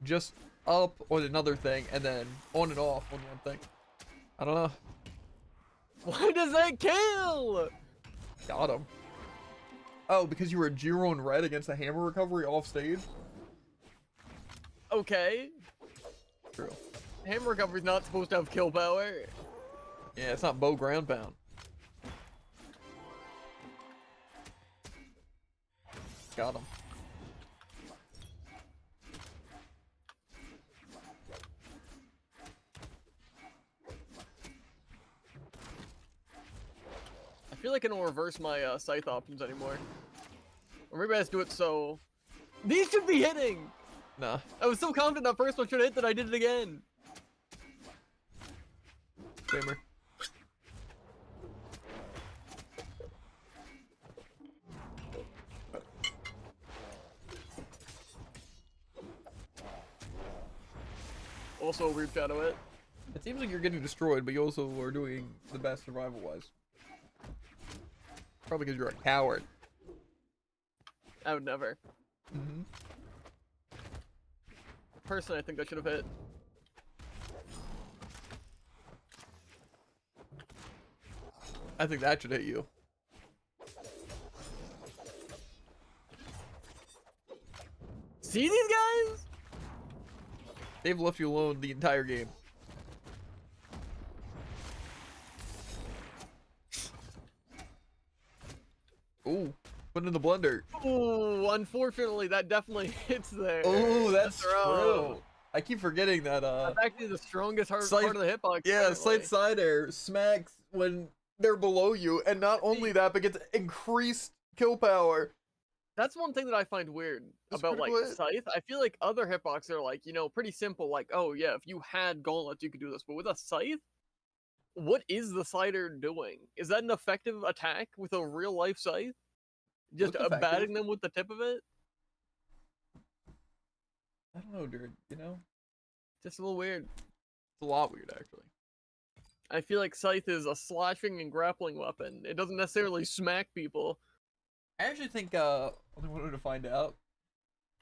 Speaker 1: just up on another thing, and then on and off on one thing. I don't know.
Speaker 2: Why does that kill?
Speaker 1: Got him. Oh, because you were 0 and red against the hammer recovery off stage?
Speaker 2: Okay.
Speaker 1: True.
Speaker 2: Hammer recovery's not supposed to have kill power.
Speaker 1: Yeah, it's not bow ground pound. Got him.
Speaker 2: I feel like I don't reverse my scythe options anymore. Or maybe I just do it so... These should be hitting!
Speaker 1: Nah.
Speaker 2: I was so confident that first one should hit that I did it again.
Speaker 1: Gamer.
Speaker 2: Also a weird shadow hit.
Speaker 1: It seems like you're getting destroyed, but you also are doing the best survival-wise. Probably because you're a coward.
Speaker 2: I would never.
Speaker 1: Mm-hmm.
Speaker 2: Personally, I think I should have hit.
Speaker 1: I think that should hit you.
Speaker 2: See these guys?
Speaker 1: They've left you alone the entire game. Ooh, put it in the blender.
Speaker 2: Ooh, unfortunately, that definitely hits there.
Speaker 1: Ooh, that's
Speaker 2: throw.
Speaker 1: true. I keep forgetting that,
Speaker 2: That's actually the strongest part
Speaker 1: Slight-
Speaker 2: of the hitbox.
Speaker 1: yeah,
Speaker 2: apparently.
Speaker 1: side air smacks when they're below you, and not only that, but gets increased kill power.
Speaker 2: That's one thing that I find weird
Speaker 1: That's
Speaker 2: about like
Speaker 1: critical hit.
Speaker 2: Scythe. I feel like other hitboxes are like, you know, pretty simple. Like, oh yeah, if you had gauntlets, you could do this. But with a Scythe, what is the Scyther doing? Is that an effective attack with a real life Scythe? Just
Speaker 1: Looks effective.
Speaker 2: batting them with the tip of it?
Speaker 1: I don't know, dude. You know,
Speaker 2: Just a little weird.
Speaker 1: it's a lot weird, actually.
Speaker 2: I feel like Scythe is a slashing and grappling weapon. It doesn't necessarily smack people.
Speaker 1: I actually think, only one way to find out.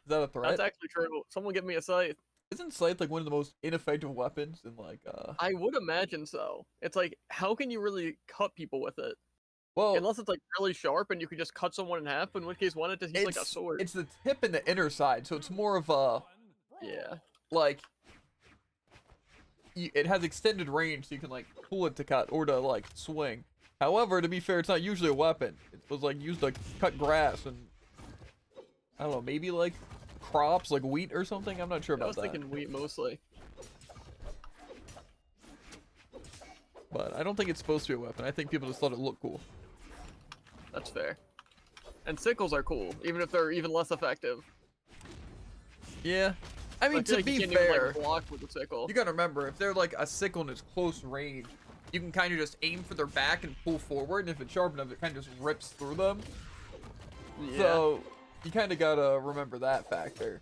Speaker 1: Is that a threat?
Speaker 2: That's actually true. Someone give me a Scythe.
Speaker 1: Isn't Scythe like one of the most ineffective weapons in like,
Speaker 2: I would imagine so. It's like, how can you really cut people with it?
Speaker 1: well,
Speaker 2: Unless it's like really sharp and you could just cut someone in half, in which case why not just use like a sword?
Speaker 1: it's the tip and the inner side, so it's more of a,
Speaker 2: Yeah.
Speaker 1: like, it has extended range, so you can like pull it to cut or to like swing. However, to be fair, it's not usually a weapon. It was like used to cut grass and, I don't know, maybe like crops, like wheat or something. I'm not sure
Speaker 2: I
Speaker 1: about
Speaker 2: was
Speaker 1: that.
Speaker 2: thinking wheat mostly.
Speaker 1: But I don't think it's supposed to be a weapon. I think people just thought it looked cool.
Speaker 2: That's fair. And sickles are cool, even if they're even less effective.
Speaker 1: Yeah. I mean,
Speaker 2: I feel
Speaker 1: to
Speaker 2: like you
Speaker 1: be
Speaker 2: can't even,
Speaker 1: fair,
Speaker 2: like, block with a sickle.
Speaker 1: you gotta remember, if they're like a sickle and it's close range, you can kind of just aim for their back and pull forward, and if it's sharp enough, it kind of just rips through them.
Speaker 2: Yeah.
Speaker 1: So, you kind of gotta remember that factor.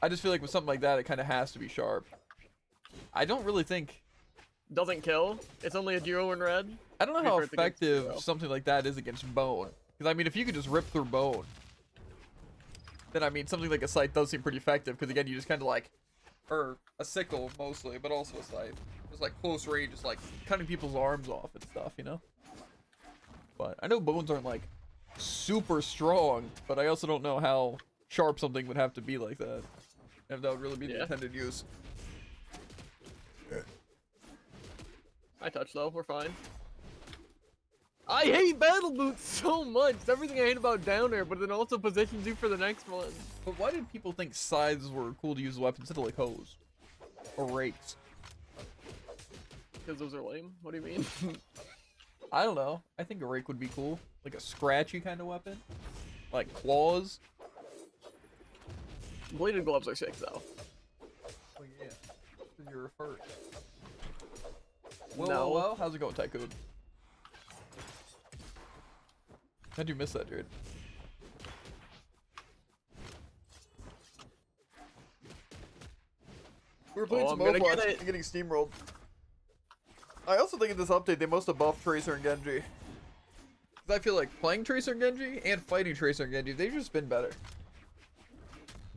Speaker 1: I just feel like with something like that, it kind of has to be sharp. I don't really think...
Speaker 2: Doesn't kill. It's only a 0 in red.
Speaker 1: I don't know how
Speaker 2: Paper, it's against
Speaker 1: effective
Speaker 2: zero.
Speaker 1: something like that is against bone. Because, I mean, if you could just rip through bone, then, I mean, something like a scythe does seem pretty effective. Because, again, you just kind of like... Or a sickle, mostly, but also a scythe. Just, like, close range, just, like, cutting people's arms off and stuff, you know? But I know bones aren't, like, super strong. But I also don't know how sharp something would have to be like that. If that would really be the
Speaker 2: Yeah.
Speaker 1: intended use.
Speaker 2: I touch though, we're fine. I hate battle boots so much. It's everything I hate about down air, but it also positions you for the next one.
Speaker 1: But why did people think scythes were cool to use as weapons instead of like hoes? Or rakes?
Speaker 2: Because those are lame. What do you mean?
Speaker 1: I don't know. I think a rake would be cool. Like a scratchy kind of weapon. Like claws.
Speaker 2: Bladed gloves are sick though.
Speaker 1: Oh yeah. Because you're a first. Whoa,
Speaker 2: No.
Speaker 1: whoa, whoa. How's it going, Tycoon? How'd you miss that, dude? We were playing
Speaker 2: Oh,
Speaker 1: some
Speaker 2: I'm gonna
Speaker 1: Overwatch
Speaker 2: get it.
Speaker 1: and getting steamrolled. I also think in this update they must have buffed Tracer and Genji. Because I feel like playing Tracer and Genji and fighting Tracer and Genji, they've just been better.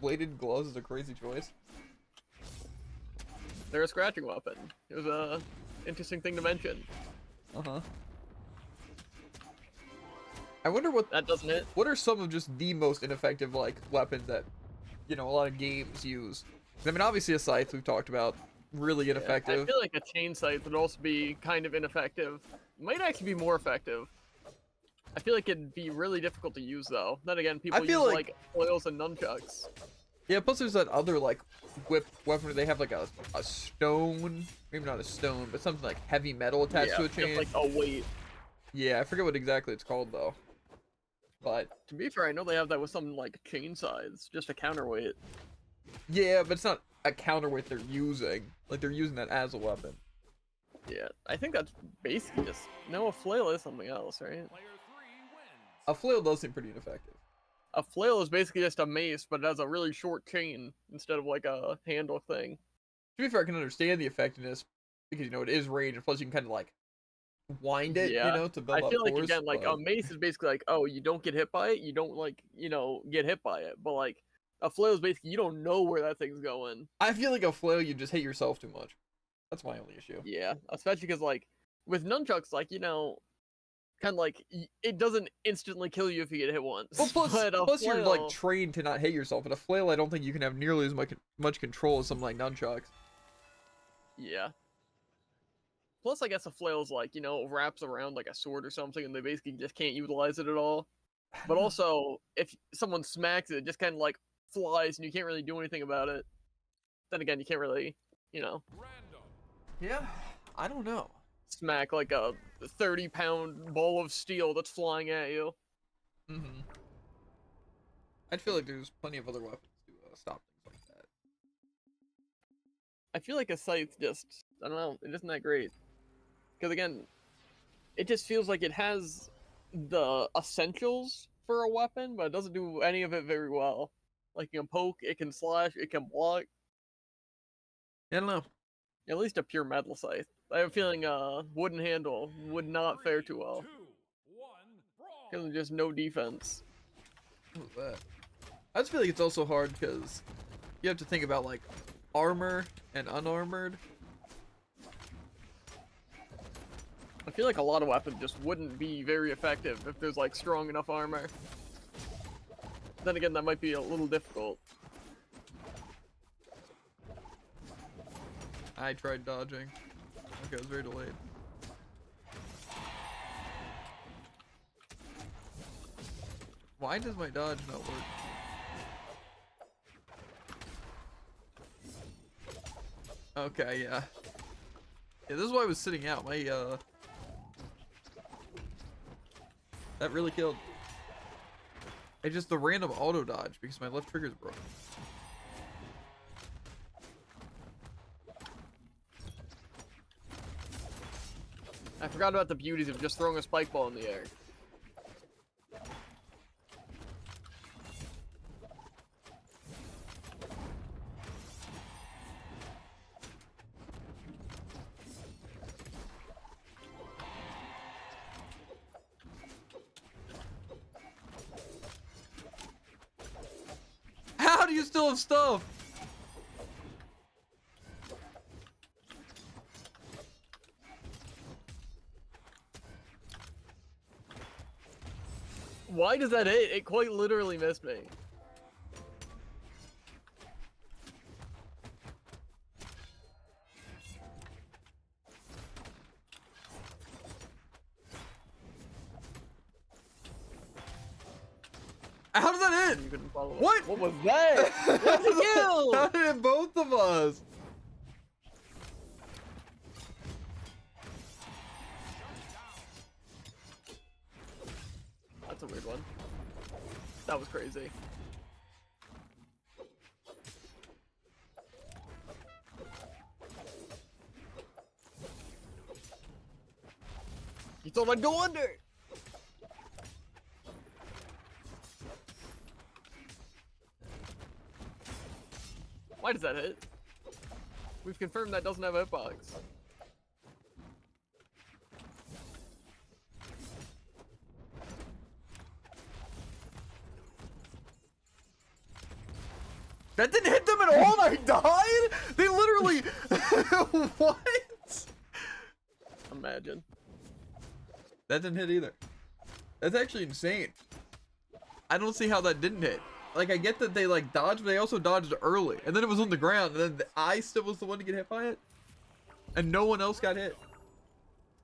Speaker 1: Bladed gloves is a crazy choice.
Speaker 2: They're a scratching weapon. It was a interesting thing to mention.
Speaker 1: Uh-huh. I wonder what
Speaker 2: That doesn't hit.
Speaker 1: what are some of just the most ineffective like weapons that, you know, a lot of games use. I mean, obviously a scythe we've talked about, really
Speaker 2: I
Speaker 1: ineffective.
Speaker 2: feel like a chain scythe would also be kind of ineffective. Might actually be more effective. I feel like it'd be really difficult to use though. Then again, people
Speaker 1: feel
Speaker 2: use
Speaker 1: like-
Speaker 2: like foils and nunchucks.
Speaker 1: Yeah, plus there's that other like whip weapon where they have like a stone, maybe not a stone, but something like heavy metal attached to a
Speaker 2: just
Speaker 1: chain.
Speaker 2: like a weight.
Speaker 1: Yeah, I forget what exactly it's called though. But
Speaker 2: To be fair, I know they have that with some like chain scythes, just a counterweight.
Speaker 1: yeah, but it's not a counterweight they're using. Like they're using that as a weapon.
Speaker 2: Yeah, I think that's basically just no. A flail is something else, right?
Speaker 3: Player 3 wins.
Speaker 1: A flail does seem pretty ineffective.
Speaker 2: A flail is basically just a mace, but it has a really short chain instead of like a handle thing.
Speaker 1: To be fair, I can understand the effectiveness because you know it is range, and plus you can kind of like wind it,
Speaker 2: Yeah,
Speaker 1: you know, to build
Speaker 2: I
Speaker 1: up
Speaker 2: feel like
Speaker 1: force.
Speaker 2: again, like
Speaker 1: but-
Speaker 2: a mace is basically like, oh, you don't get hit by it, you don't like, you know, get hit by it. But like a flail is basically you don't know where that thing's going.
Speaker 1: I feel like a flail you just hit yourself too much. That's my only issue.
Speaker 2: Yeah, especially because like with nunchucks, like you know, kind of like it doesn't instantly kill you if you get hit once.
Speaker 1: Well, plus,
Speaker 2: but a
Speaker 1: plus you're like
Speaker 2: flail-
Speaker 1: trained to not hit yourself. But a flail, I don't think you can have nearly as much control as something like nunchucks.
Speaker 2: Yeah. Plus, I guess a flail is like, you know, wraps around like a sword or something, and they basically just can't utilize it at all. But also, if someone smacks it, it just kind of like flies, and you can't really do anything about it. Then again, you can't really, you know,
Speaker 3: Random.
Speaker 1: Yeah, I don't know.
Speaker 2: smack like a 30-pound ball of steel that's flying at you.
Speaker 1: Mm-hmm. I'd feel like there's plenty of other weapons to stop things like that.
Speaker 2: I feel like a scythe just, I don't know, it isn't that great. Because again, it just feels like it has the essentials for a weapon, but it doesn't do any of it very well. Like, it can poke, it can slash, it can block.
Speaker 1: I don't know.
Speaker 2: At least a pure metal scythe. I have a feeling wooden handle would not fare too well.
Speaker 3: 3, 2, 1, brawl.
Speaker 2: Because there's just no defense.
Speaker 1: What was that? I just feel like it's also hard because you have to think about like armor and unarmored.
Speaker 2: I feel like a lot of weapons just wouldn't be very effective if there's like strong enough armor. Then again, that might be a little difficult.
Speaker 1: I tried dodging. Okay, I was very delayed. Why does my dodge not work? Okay, yeah. Yeah, this is why I was sitting out. My, that really killed. I just the random auto dodge because my left trigger's broken.
Speaker 2: I forgot about the beauties of just throwing a spike ball in the air.
Speaker 1: How do you still have stuff?
Speaker 2: Why does that hit? It quite literally missed me.
Speaker 1: How did that hit?
Speaker 2: You couldn't follow it.
Speaker 1: What?
Speaker 2: What was that? What's a kill?
Speaker 1: How did it hit both of us?
Speaker 2: That's a weird one. That was crazy. You thought I'd go under! Why does that hit? We've confirmed that doesn't have a hitbox.
Speaker 1: That didn't hit them at all and I died? They literally... What?
Speaker 2: Imagine.
Speaker 1: That didn't hit either. That's actually insane. I don't see how that didn't hit. Like, I get that they, like, dodged, but they also dodged early. And then it was on the ground, and then I still was the one to get hit by it. And no one else got hit.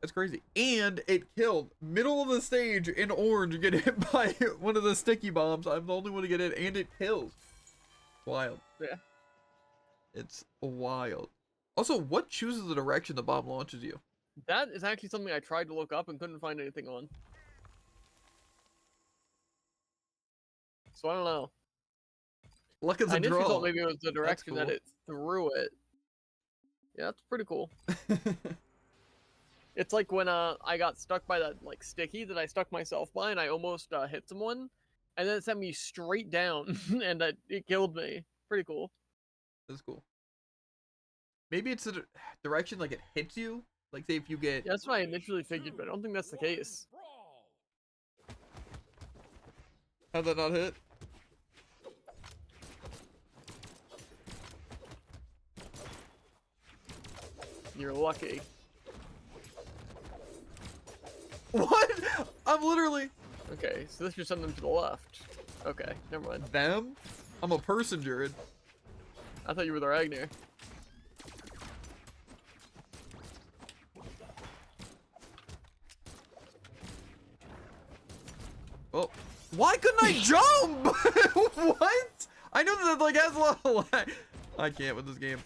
Speaker 1: That's crazy. And it killed. Middle of the stage in orange, get hit by one of the sticky bombs. I'm the only one to get hit, and it kills. Wild.
Speaker 2: Yeah.
Speaker 1: It's wild. Also, what chooses the direction the bomb launches you?
Speaker 2: That is actually something I tried to look up and couldn't find anything on. So I don't know.
Speaker 1: Luck of the
Speaker 2: I initially
Speaker 1: draw.
Speaker 2: thought maybe it was the direction that
Speaker 1: cool.
Speaker 2: it threw it. Yeah, that's pretty cool. It's like when I got stuck by that like sticky that I stuck myself by and I almost hit someone, and then it sent me straight down and it killed me. Pretty cool.
Speaker 1: That's cool. Maybe it's the direction like it hits you. Like say if you get.
Speaker 2: Yeah, that's what I initially figured, but I don't think that's the case.
Speaker 3: Brawl.
Speaker 1: How'd that not hit?
Speaker 2: You're lucky.
Speaker 1: What? I'm literally...
Speaker 2: Okay, so this should send them to the left. Okay, never mind.
Speaker 1: Them? I'm a person, Jared.
Speaker 2: I thought you were the Ragnar.
Speaker 1: Well, why couldn't I jump? What? I know that like has a lot of lag. I can't with this game.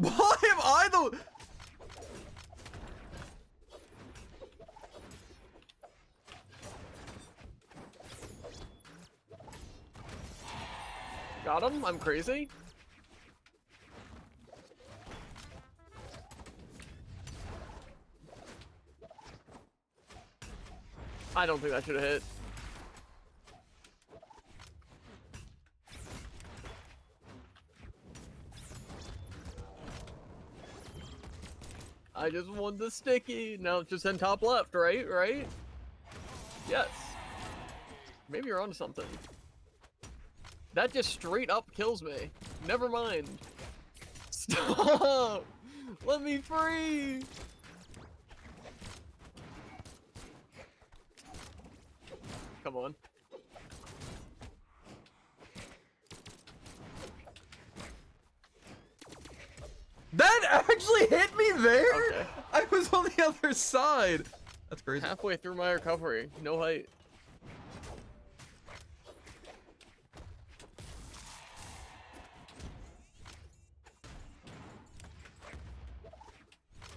Speaker 1: Why am I the...
Speaker 2: Got him? I'm crazy? I don't think that should have hit. I just want the sticky. Now just in top left, right? Right? Yes. Maybe you're onto something. That just straight up kills me. Never mind. Stop! Let me free! Come on.
Speaker 1: That actually hit me there?
Speaker 2: Okay.
Speaker 1: I was on the other side. That's crazy.
Speaker 2: Halfway through my recovery. No height.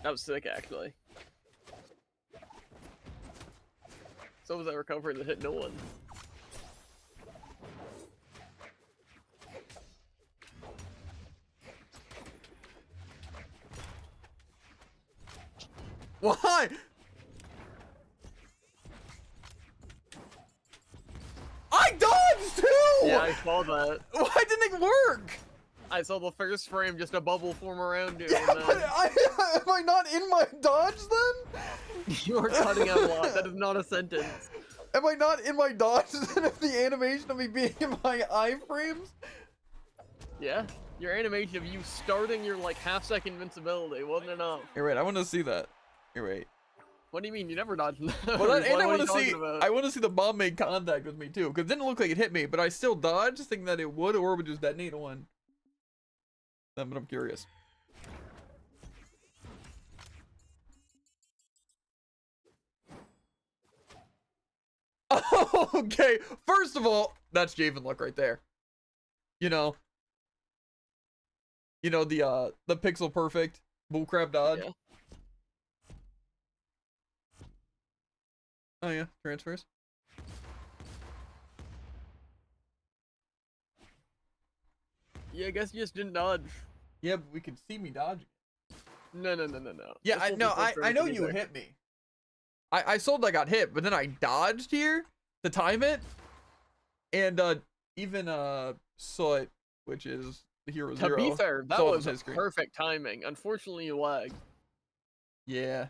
Speaker 2: That was sick, actually. So was that recovery that hit no one.
Speaker 1: Why? I dodged too!
Speaker 2: Yeah, I saw that.
Speaker 1: Why didn't it work?
Speaker 2: I saw the first frame, just a bubble form around you.
Speaker 1: Yeah,
Speaker 2: And
Speaker 1: but
Speaker 2: then...
Speaker 1: am I not in my dodge then?
Speaker 2: You are cutting out a lot. That is not a sentence.
Speaker 1: Am I not in my dodge then if the animation of me being in my iframes?
Speaker 2: Yeah, your animation of you starting your like half-second invincibility wasn't enough.
Speaker 1: You're right, I want to see that. You're right.
Speaker 2: What do you mean you never dodged that?
Speaker 1: Well, and I
Speaker 2: What are
Speaker 1: want
Speaker 2: you
Speaker 1: to see.
Speaker 2: talking about?
Speaker 1: I want to see the bomb make contact with me too, because it didn't look like it hit me, but I still dodged, thinking that it would, or would just detonate one. But I'm curious. Oh, okay. First of all, that's Javen luck right there. You know the pixel perfect bullcrap dodge.
Speaker 2: Yeah.
Speaker 1: Oh yeah, transfers.
Speaker 2: Yeah, I guess you just didn't dodge.
Speaker 1: Yeah, but we could see me dodging.
Speaker 2: No.
Speaker 1: Yeah,
Speaker 2: This will be
Speaker 1: I
Speaker 2: frustrating
Speaker 1: know
Speaker 2: to me
Speaker 1: you
Speaker 2: there.
Speaker 1: hit me. I sold I got hit, but then I dodged here to time it. And even Soot, which is the hero
Speaker 2: To
Speaker 1: zero.
Speaker 2: be fair, that
Speaker 1: saw it on
Speaker 2: was
Speaker 1: his screen.
Speaker 2: perfect timing. Unfortunately, you lagged.
Speaker 1: Yeah.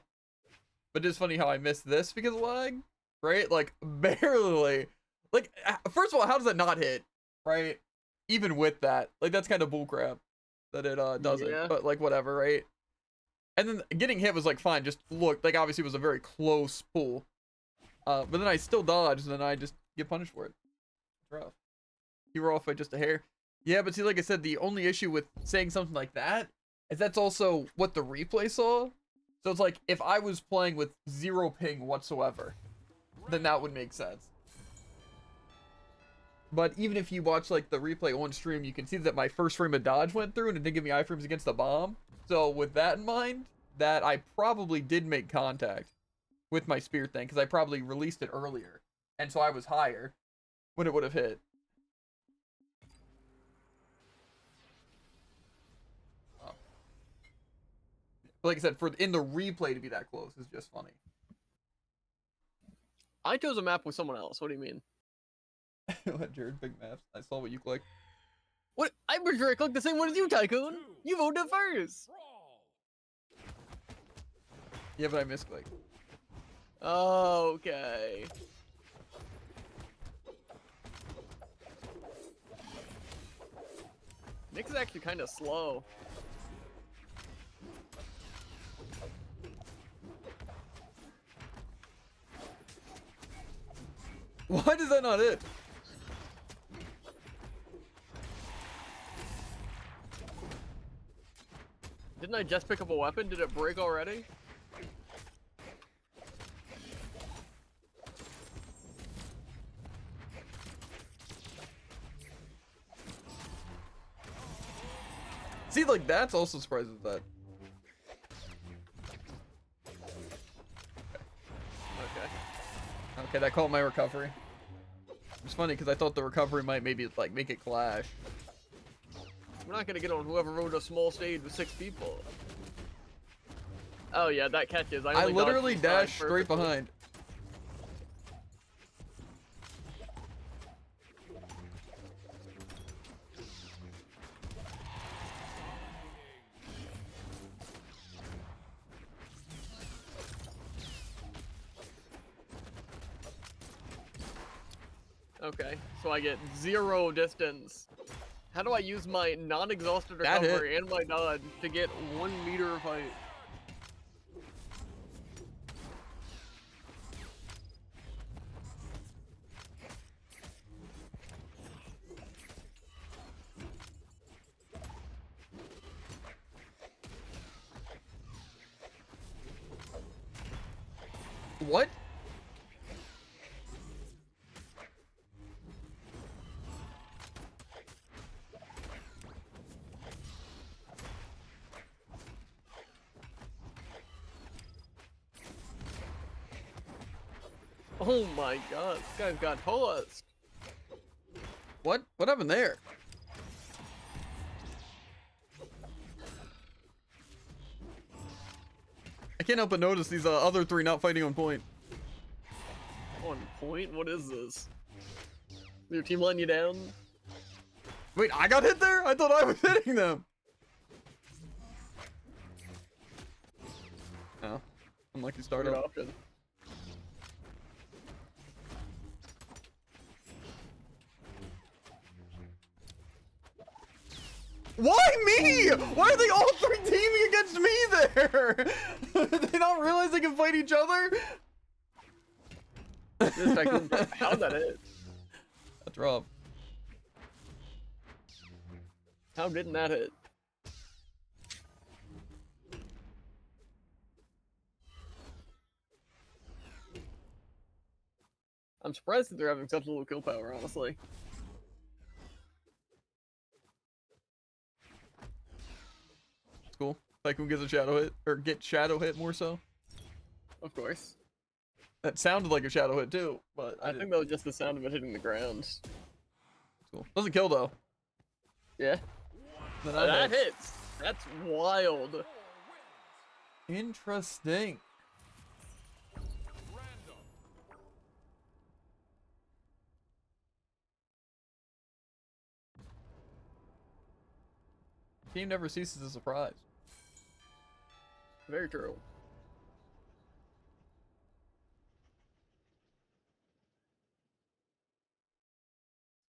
Speaker 1: But it's funny how I missed this because of lag, right? Like barely. Like first of all, how does that not hit, right? Even with that, like that's kind of bullcrap that it doesn't.
Speaker 2: Yeah.
Speaker 1: But like whatever, right? And then getting hit was like fine. Just look, like obviously it was a very close pull. But then I still dodged, and then I just get punished for it. It's rough. You were off by just a hair. Yeah, but see, like I said, the only issue with saying something like that is that's also what the replay saw. So it's like, if I was playing with 0 ping whatsoever, then that would make sense. But even if you watch like the replay on stream, you can see that my first frame of dodge went through and it didn't give me iframes against the bomb. So with that in mind, that I probably did make contact with my spear thing, because I probably released it earlier. And so I was higher when it would have hit. But like I said, in the replay to be that close is just funny.
Speaker 2: I chose a map with someone else. What do you mean?
Speaker 1: What, Jared? Big maps. I saw what you clicked.
Speaker 2: What? I'm pretty sure I clicked the same one as you, Tycoon. You voted first.
Speaker 3: Brawl.
Speaker 1: Yeah, but I misclicked.
Speaker 2: Okay. Nick's is actually kind of slow.
Speaker 1: Why does that not hit?
Speaker 2: Didn't I just pick up a weapon? Did it break already?
Speaker 1: See, like, that's also surprising that.
Speaker 2: Okay.
Speaker 1: Okay, that caught my recovery. It's funny because I thought the recovery might maybe like make it clash.
Speaker 2: We're not gonna get on whoever rode a small stage with 6 people. Oh yeah, that catches.
Speaker 1: I
Speaker 2: only dodged
Speaker 1: literally
Speaker 2: the side
Speaker 1: dashed straight
Speaker 2: perfectly.
Speaker 1: behind.
Speaker 2: Okay, so I get 0 distance. How do I use my non-exhausted
Speaker 1: That hit.
Speaker 2: recovery and my dodge to get 1 meter of height?
Speaker 1: What?
Speaker 2: Oh my god, this guy's got tossed.
Speaker 1: What? What happened there? I can't help but notice these other 3 not fighting on point.
Speaker 2: On point? What is this? Your team letting you down?
Speaker 1: Wait, I got hit there? I thought I was hitting them. Oh, unlucky
Speaker 2: Good
Speaker 1: startup.
Speaker 2: option.
Speaker 1: Why me? Why are they all 3 teaming against me there? Do they not realize they can fight each other?
Speaker 2: How'd that hit?
Speaker 1: That's rough.
Speaker 2: How didn't that hit? I'm surprised that they're having such little kill power, honestly.
Speaker 1: It's cool. Tycoon gets a shadow hit, or get shadow hit more so.
Speaker 2: Of course.
Speaker 1: That sounded like a shadow hit too, but
Speaker 2: I think that was just the sound of it hitting the ground.
Speaker 1: it's cool. Doesn't kill though.
Speaker 2: Yeah.
Speaker 1: Then
Speaker 2: Oh, that
Speaker 1: hit.
Speaker 2: hits. That's wild.
Speaker 1: Interesting.
Speaker 3: Random.
Speaker 1: Team never ceases to surprise.
Speaker 2: Very true.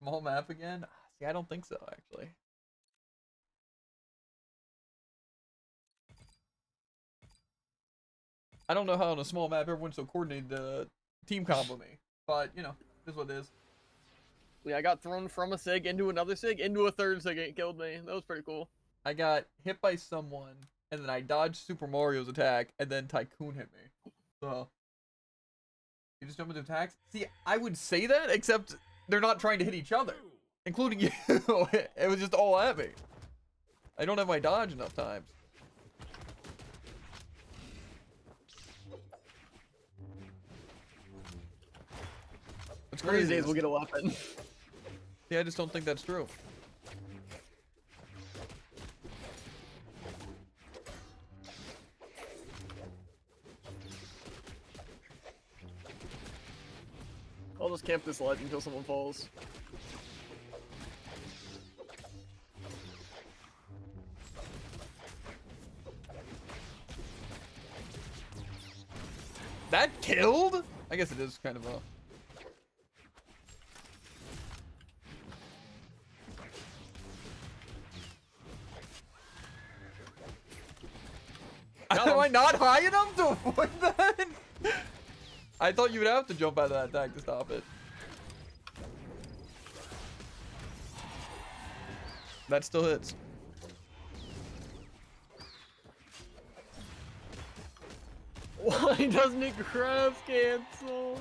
Speaker 1: Small map again? See, I don't think so, actually. I don't know how on a small map everyone's so coordinated to team combo me. But, you know, this is what it is.
Speaker 2: Yeah, I got thrown from a SIG into another SIG into a third SIG and it killed me. That was pretty cool.
Speaker 1: I got hit by someone, and then I dodged Super Mario's attack, and then Tycoon hit me. So, you just jump into attacks? See, I would say that, except they're not trying to hit each other. Including you. It was just all at me. I don't have my dodge enough times. It's
Speaker 2: One of these
Speaker 1: crazy.
Speaker 2: days we'll get a weapon.
Speaker 1: Yeah, I just don't think that's true.
Speaker 2: I'll just camp this ledge until someone falls.
Speaker 1: That killed? I guess it is kind of a... Am I not high enough to avoid that? I thought you would have to jump out of that attack to stop it. That still hits.
Speaker 2: Why doesn't it grab cancel?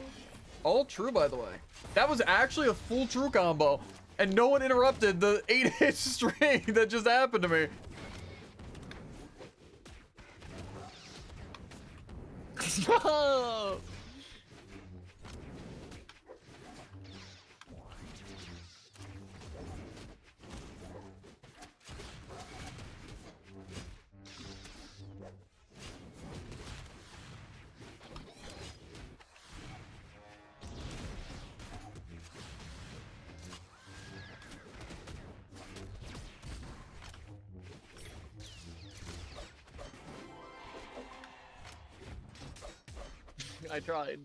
Speaker 1: All true, by the way. That was actually a full true combo. And no one interrupted the 8-hit string that just happened to me.
Speaker 2: Stop! I tried.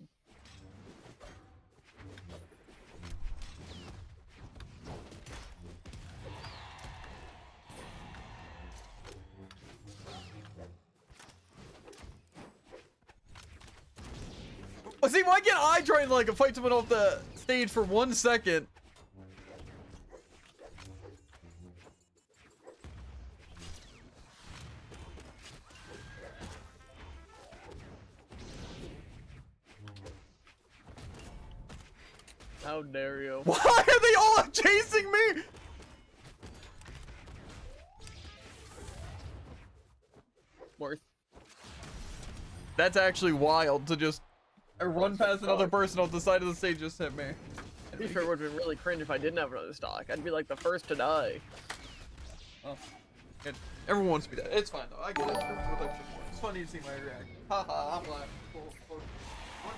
Speaker 1: Well, see, why can't I try and like fight someone off the stage for 1 second?
Speaker 2: How dare you?
Speaker 1: Why are they all chasing me?
Speaker 2: Worth.
Speaker 1: That's actually wild to just run past another person off the side of the stage just hit me.
Speaker 2: To be fair, it would have been really cringe if I didn't have another stock. I'd be like the first to die.
Speaker 1: Oh. Everyone wants to be dead. It's fine though. I get it. It's funny to see my reaction. Haha, I'm laughing. One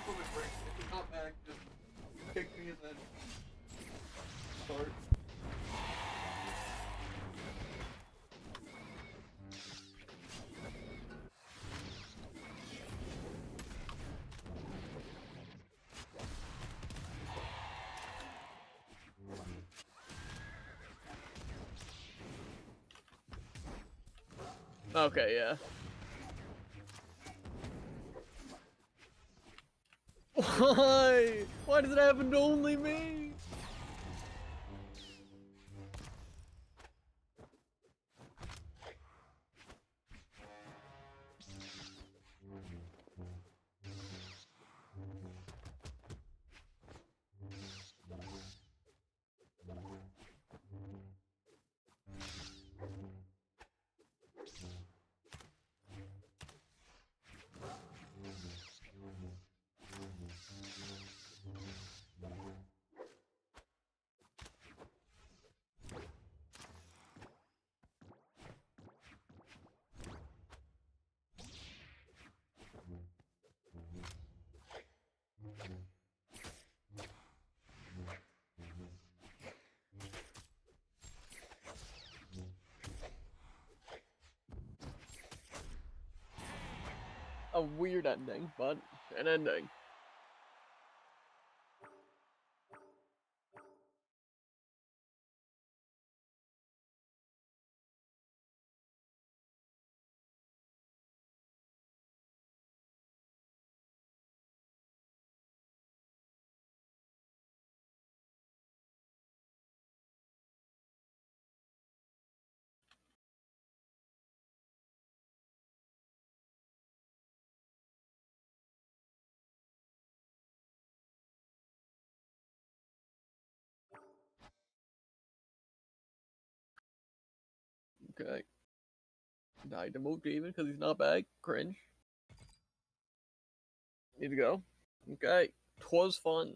Speaker 1: quick break. If you're not back, just kick me and then start.
Speaker 2: Okay, yeah. Why? Why does it happen to only me? A weird ending, but an ending. Okay. Died to move even because he's not back. Cringe. Need to go. Okay. 'Twas fun.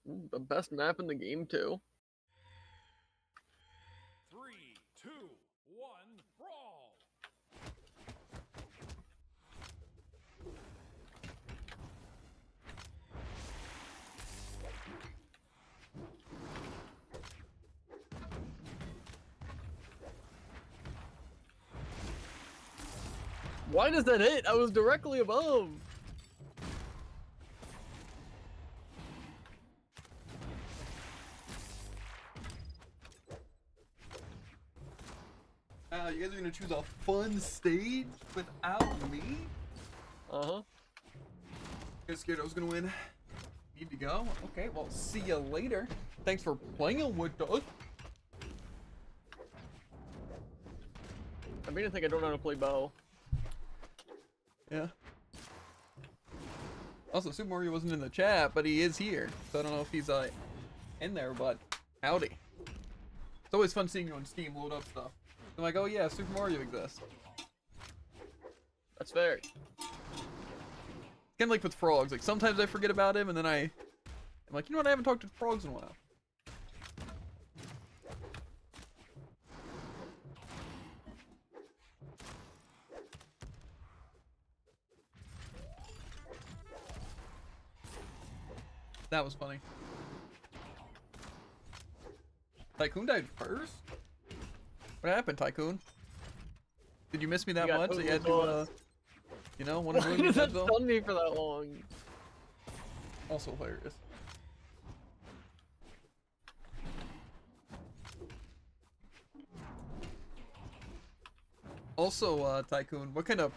Speaker 2: The best map in the game, too.
Speaker 3: 3, 2, 1, brawl!
Speaker 2: Why does that hit? I was directly above.
Speaker 1: You guys are gonna choose a fun stage without me?
Speaker 2: Uh-huh.
Speaker 1: You guys scared I was gonna win? Need to go? Okay, well, see you later. Thanks for playing with us.
Speaker 2: I mean, I think I don't know how to play bow.
Speaker 1: Yeah. Also, Super Mario wasn't in the chat, but he is here. So I don't know if he's in there, but howdy. It's always fun seeing you on Steam load up stuff. I'm like, oh yeah, Super Mario exists.
Speaker 2: That's fair.
Speaker 1: Kind of like with frogs. Like sometimes I forget about him, and then I'm like, you know what? I haven't talked to frogs in a while. That was funny. Tycoon died first? What happened, Tycoon? Did you miss me that much that you had to, you know, want to
Speaker 2: Why
Speaker 1: ruin your
Speaker 2: did that
Speaker 1: dead zone?
Speaker 2: stun me for that long?
Speaker 1: Also hilarious. Also, Tycoon, what kind of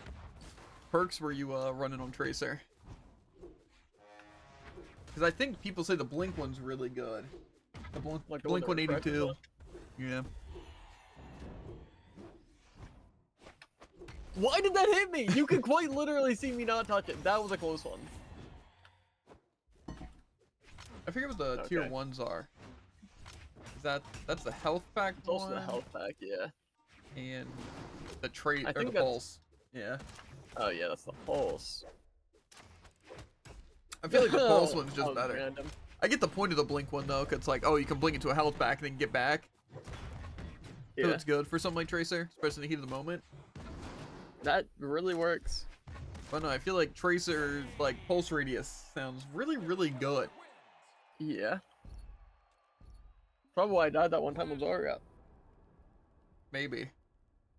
Speaker 1: perks were you running on Tracer? Because I think people say the Blink one's really good. The
Speaker 2: Like the
Speaker 1: Blink
Speaker 2: one that
Speaker 1: 182. Yeah.
Speaker 2: Why did that hit me? You could quite literally see me not touch it. That was a close one.
Speaker 1: I forget what the tier 1s are. Is that's the health pack
Speaker 2: It's also
Speaker 1: one?
Speaker 2: the health pack, yeah.
Speaker 1: And the trait
Speaker 2: I
Speaker 1: or
Speaker 2: think
Speaker 1: the pulse. Yeah.
Speaker 2: Oh yeah, that's the pulse.
Speaker 1: I feel like the pulse one's
Speaker 2: That
Speaker 1: just
Speaker 2: was
Speaker 1: better.
Speaker 2: random.
Speaker 1: I get the point of the Blink one though, 'cause it's like, oh, you can blink into a health pack and then get back. So
Speaker 2: Yeah,
Speaker 1: it's good for something like Tracer, especially in the heat of the moment.
Speaker 2: that really works.
Speaker 1: But no, I feel like Tracer, like pulse radius, sounds really, really good.
Speaker 2: Yeah. Probably why I died that one time with Zarya.
Speaker 1: Maybe.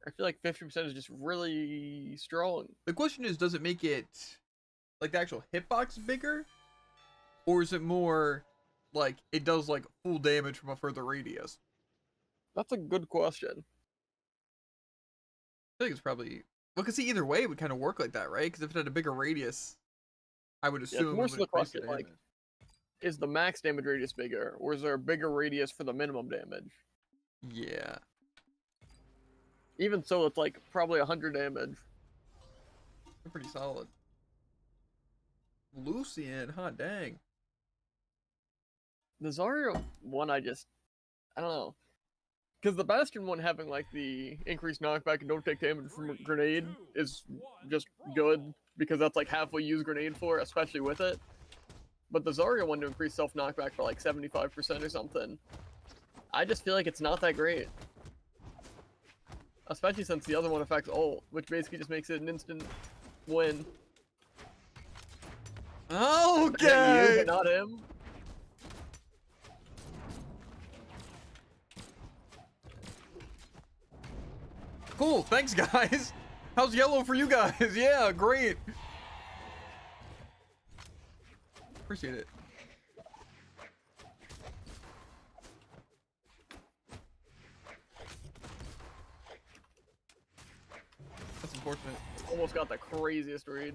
Speaker 2: I feel like 50% is just really strong.
Speaker 1: The question is, does it make it like the actual hitbox bigger, or is it more like it does like full damage from a further radius?
Speaker 2: That's a good question.
Speaker 1: I think it's probably well, cause see, either way it would kind of work like that, right? Because if it had a bigger radius, I would
Speaker 2: Yeah,
Speaker 1: assume
Speaker 2: more
Speaker 1: it
Speaker 2: so
Speaker 1: would
Speaker 2: the
Speaker 1: increase the
Speaker 2: question, like,
Speaker 1: damage.
Speaker 2: is the max damage radius bigger, or is there a bigger radius for the minimum damage?
Speaker 1: Yeah.
Speaker 2: Even so, it's like probably 100 damage.
Speaker 1: They're pretty solid. Lucian, hot dang.
Speaker 2: The Zarya one, I don't know. Because the Bastion one having like the increased knockback and don't take damage from a grenade is just good, because that's like half what you use grenade for, especially with it. But the Zarya one to increase self knockback for like 75% or something, I just feel like it's not that great. Especially since the other one affects ult, which basically just makes it an instant win.
Speaker 1: Okay.
Speaker 2: You, but not him.
Speaker 1: Cool, thanks guys. How's yellow for you guys? Yeah, great. Appreciate it. That's unfortunate.
Speaker 2: Almost got the craziest read.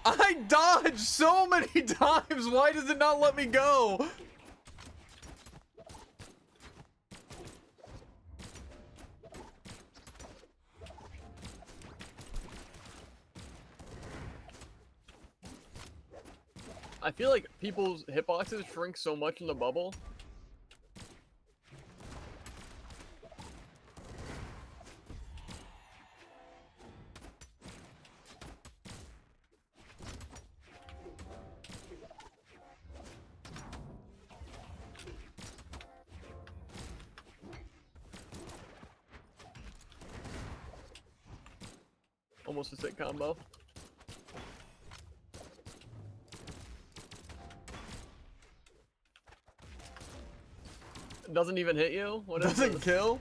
Speaker 1: I dodged so many times. Why does it not let me go?
Speaker 2: I feel like people's hitboxes shrink so much in the bubble. Almost a sick combo. Doesn't even hit you? What is
Speaker 1: Doesn't
Speaker 2: this?
Speaker 1: kill?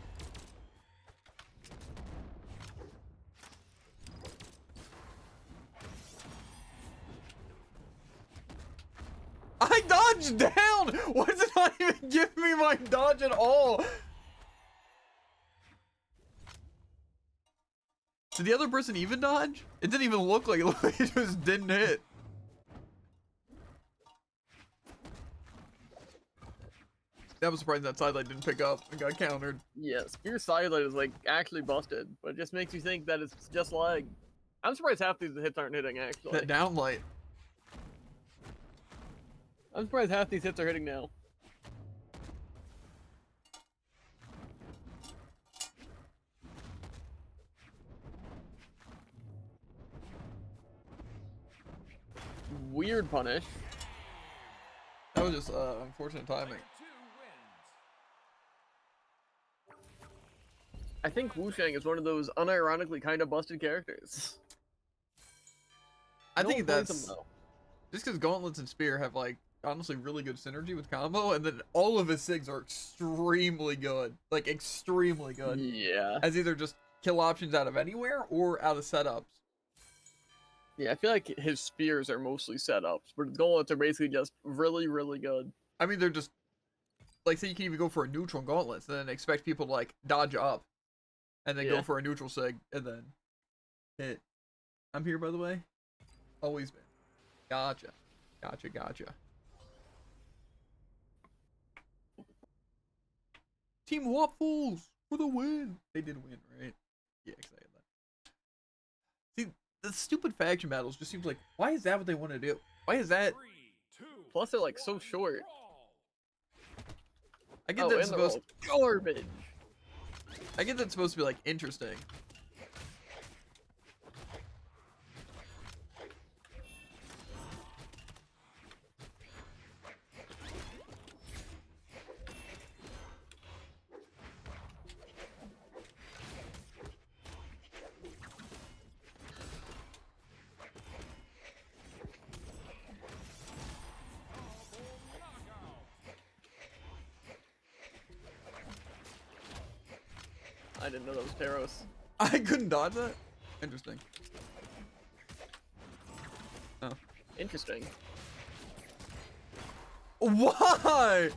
Speaker 1: I dodged down! Why does it not even give me my dodge at all? Did the other person even dodge? It didn't even look like it. Looked like it just didn't hit. That was surprising that sidelight didn't pick up and got countered.
Speaker 2: Yeah, Spear Sidelight is like actually busted, but it just makes you think that it's just lag. I'm surprised half these hits aren't hitting actually.
Speaker 1: That downlight.
Speaker 2: I'm surprised half these hits are hitting now. Weird punish.
Speaker 1: That was just unfortunate timing.
Speaker 2: I think Wushang is one of those unironically kind of busted characters.
Speaker 1: I
Speaker 2: No
Speaker 1: think
Speaker 2: one plays
Speaker 1: that's
Speaker 2: him, though.
Speaker 1: just because Gauntlets and Spear have like honestly really good synergy with combo, and then all of his SIGs are extremely good, like extremely good,
Speaker 2: Yeah.
Speaker 1: as either just kill options out of anywhere or out of setups.
Speaker 2: Yeah, I feel like his spears are mostly setups, but his gauntlets are basically just really, really good.
Speaker 1: I mean, they're just like, say you can even go for a neutral Gauntlets, and then expect people to like dodge up, and then
Speaker 2: Yeah.
Speaker 1: go for a neutral SIG, and then hit. I'm here, by the way. Always been. Gotcha. Gotcha. Gotcha. Team Waffles for the win. They did win, right? Yeah, excited that. See, the stupid faction battles just seems like, why is that what they want to do? Why is that?
Speaker 3: 3, 2,
Speaker 2: Plus, they're like so short.
Speaker 3: brawl.
Speaker 1: I get
Speaker 2: Oh,
Speaker 1: that
Speaker 2: and
Speaker 1: it's
Speaker 2: they're
Speaker 1: supposed.
Speaker 2: all garbage.
Speaker 1: I get that's supposed to be like interesting.
Speaker 2: I didn't know that was Taros.
Speaker 1: I couldn't dodge that. Interesting. Oh.
Speaker 2: Interesting.
Speaker 1: Why?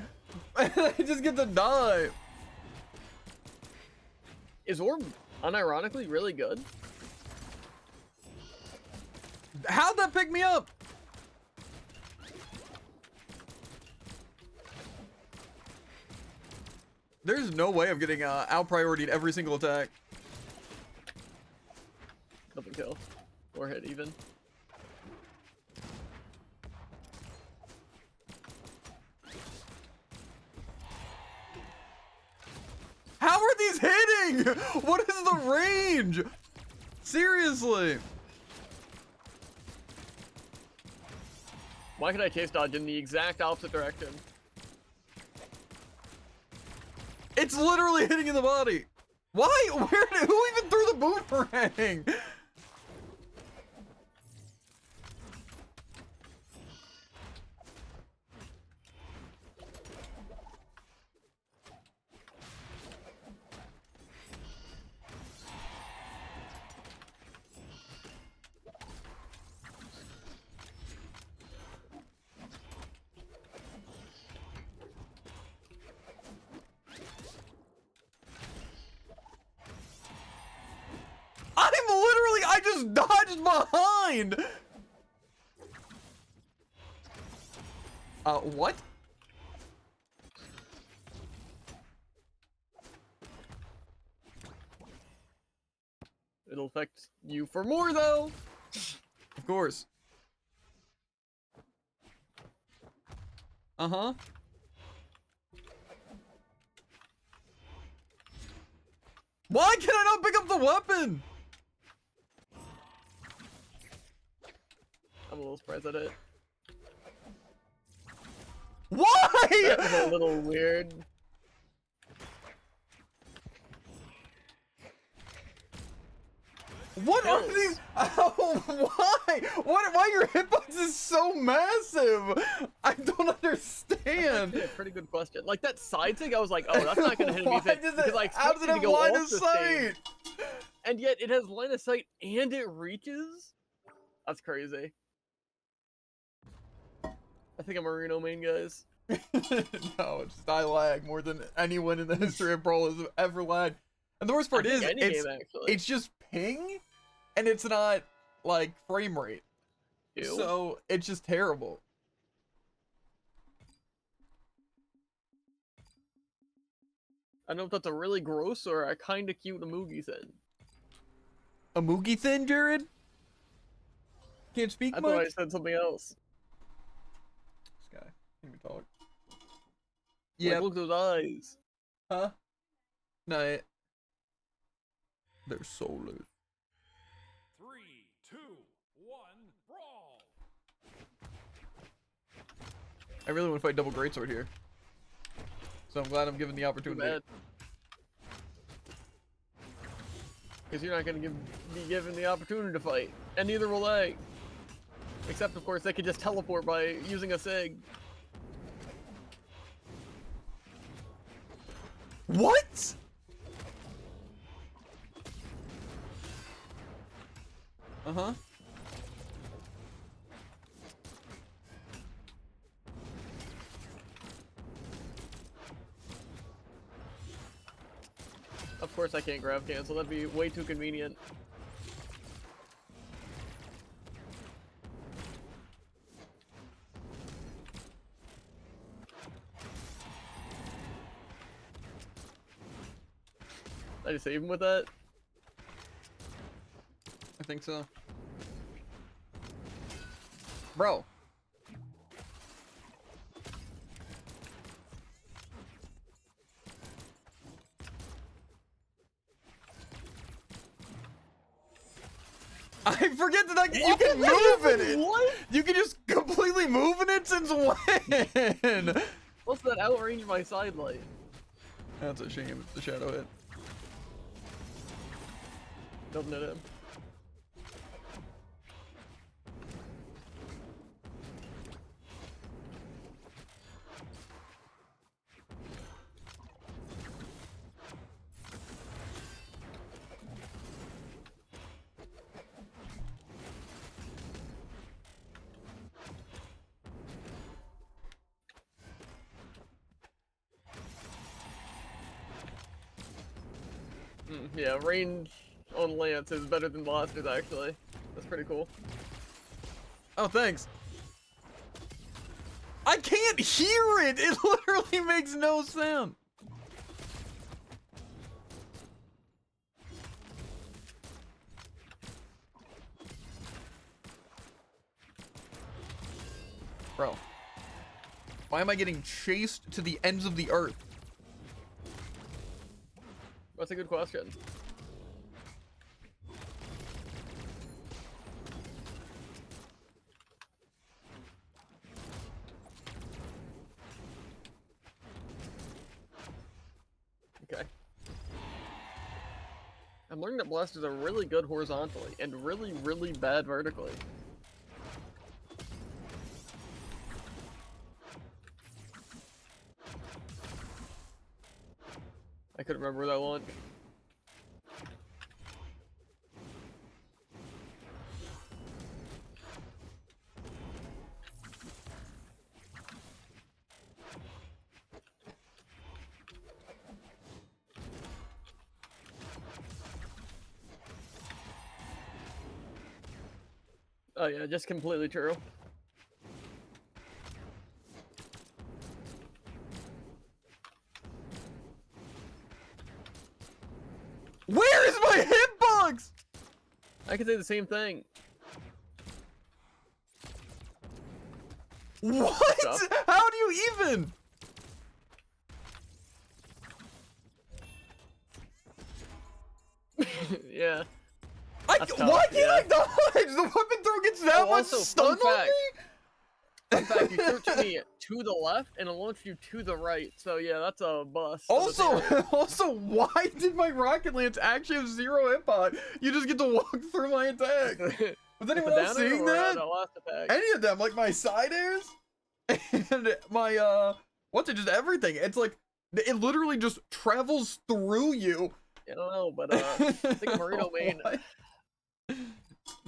Speaker 1: I just get to die.
Speaker 2: Is Orb unironically really good?
Speaker 1: How'd that pick me up? There's no way I'm getting out prioritied every single attack.
Speaker 2: Doesn't kill. Or hit even.
Speaker 1: How are these hitting? What is the range? Seriously.
Speaker 2: Why could I chase dodge in the exact opposite direction?
Speaker 1: It's literally hitting in the body. Why? Who even threw the boomerang? I just dodged behind. What?
Speaker 2: It'll affect you for more though.
Speaker 1: Of course. Uh-huh. Why can I not pick up the weapon?
Speaker 2: I'm a little surprised at it.
Speaker 1: Why?
Speaker 2: That was a little weird.
Speaker 1: What are
Speaker 2: Kills.
Speaker 1: these? Oh, why? Why your hitbox is so massive? I don't understand.
Speaker 2: Yeah, pretty good question. Like that side thing, I was like, oh, that's not gonna hit
Speaker 1: Why
Speaker 2: anything
Speaker 1: does
Speaker 2: because I
Speaker 1: how does
Speaker 2: expected
Speaker 1: it
Speaker 2: to
Speaker 1: have
Speaker 2: go
Speaker 1: line
Speaker 2: off
Speaker 1: of
Speaker 2: the
Speaker 1: sight?
Speaker 2: stage, and yet it has line of sight and it reaches. That's crazy. I think I'm a Reno main, guys.
Speaker 1: No, it's just I lag more than anyone in the history of Brawl has ever lagged. And the worst part
Speaker 2: I think
Speaker 1: is,
Speaker 2: any game actually.
Speaker 1: it's just ping, and it's not like frame rate.
Speaker 2: Ew.
Speaker 1: So it's just terrible.
Speaker 2: I don't know if that's a really gross or a kind of cute Moogie thing.
Speaker 1: A Moogie thin, Jared? Can't speak
Speaker 2: I thought I
Speaker 1: much?
Speaker 2: said something else.
Speaker 1: This guy can't even talk.
Speaker 2: Yeah.
Speaker 1: Yeah.
Speaker 2: Like, look at those eyes.
Speaker 1: Huh? No. They're soulless.
Speaker 3: 3, 2, 1, brawl!
Speaker 1: I really want to fight double greatsword here. So I'm glad I'm given the
Speaker 2: Too
Speaker 1: opportunity.
Speaker 2: bad. Because you're not going to be given the opportunity to fight. And neither will they. Except, of course, they could just teleport by using a SIG.
Speaker 1: What? Uh-huh.
Speaker 2: Of course I can't grab cancel. That'd be way too convenient. Did I just save him with that?
Speaker 1: I think so. Bro. I forget that you can move in it.
Speaker 2: What?
Speaker 1: You can just completely move in it since when?
Speaker 2: What's that outrange my side light?
Speaker 1: That's a shame. It's the shadow hit.
Speaker 2: Doesn't hit him. Yeah, range on Lance is better than Monsters, actually. That's pretty cool.
Speaker 1: Oh, thanks. I can't hear it. It literally makes no sound. Bro. Why am I getting chased to the ends of the earth?
Speaker 2: That's a good question. Okay. I'm learning that blasters are really good horizontally and really, really bad vertically. I couldn't remember that one. Oh yeah, just completely true.
Speaker 1: Where is my hitbox?
Speaker 2: I could say the same thing.
Speaker 1: What?
Speaker 2: Stuff.
Speaker 1: How do you even?
Speaker 2: Yeah. That's tough,
Speaker 1: Why can't I
Speaker 2: yeah.
Speaker 1: dodge? The weapon throw gets that
Speaker 2: Oh,
Speaker 1: much
Speaker 2: also,
Speaker 1: stun
Speaker 2: fun
Speaker 1: on
Speaker 2: fact.
Speaker 1: me?
Speaker 2: In fact, you search me to the left and it launched you to the right. So yeah, that's a bust.
Speaker 1: Also, also, why did my rocket lance actually have 0 hitbox? You just get to walk through my attack. Was anyone else seeing that? Any of them, like my side airs and my what's it? Just everything. It's like it literally just travels through you.
Speaker 2: I don't know, but I think Marino main.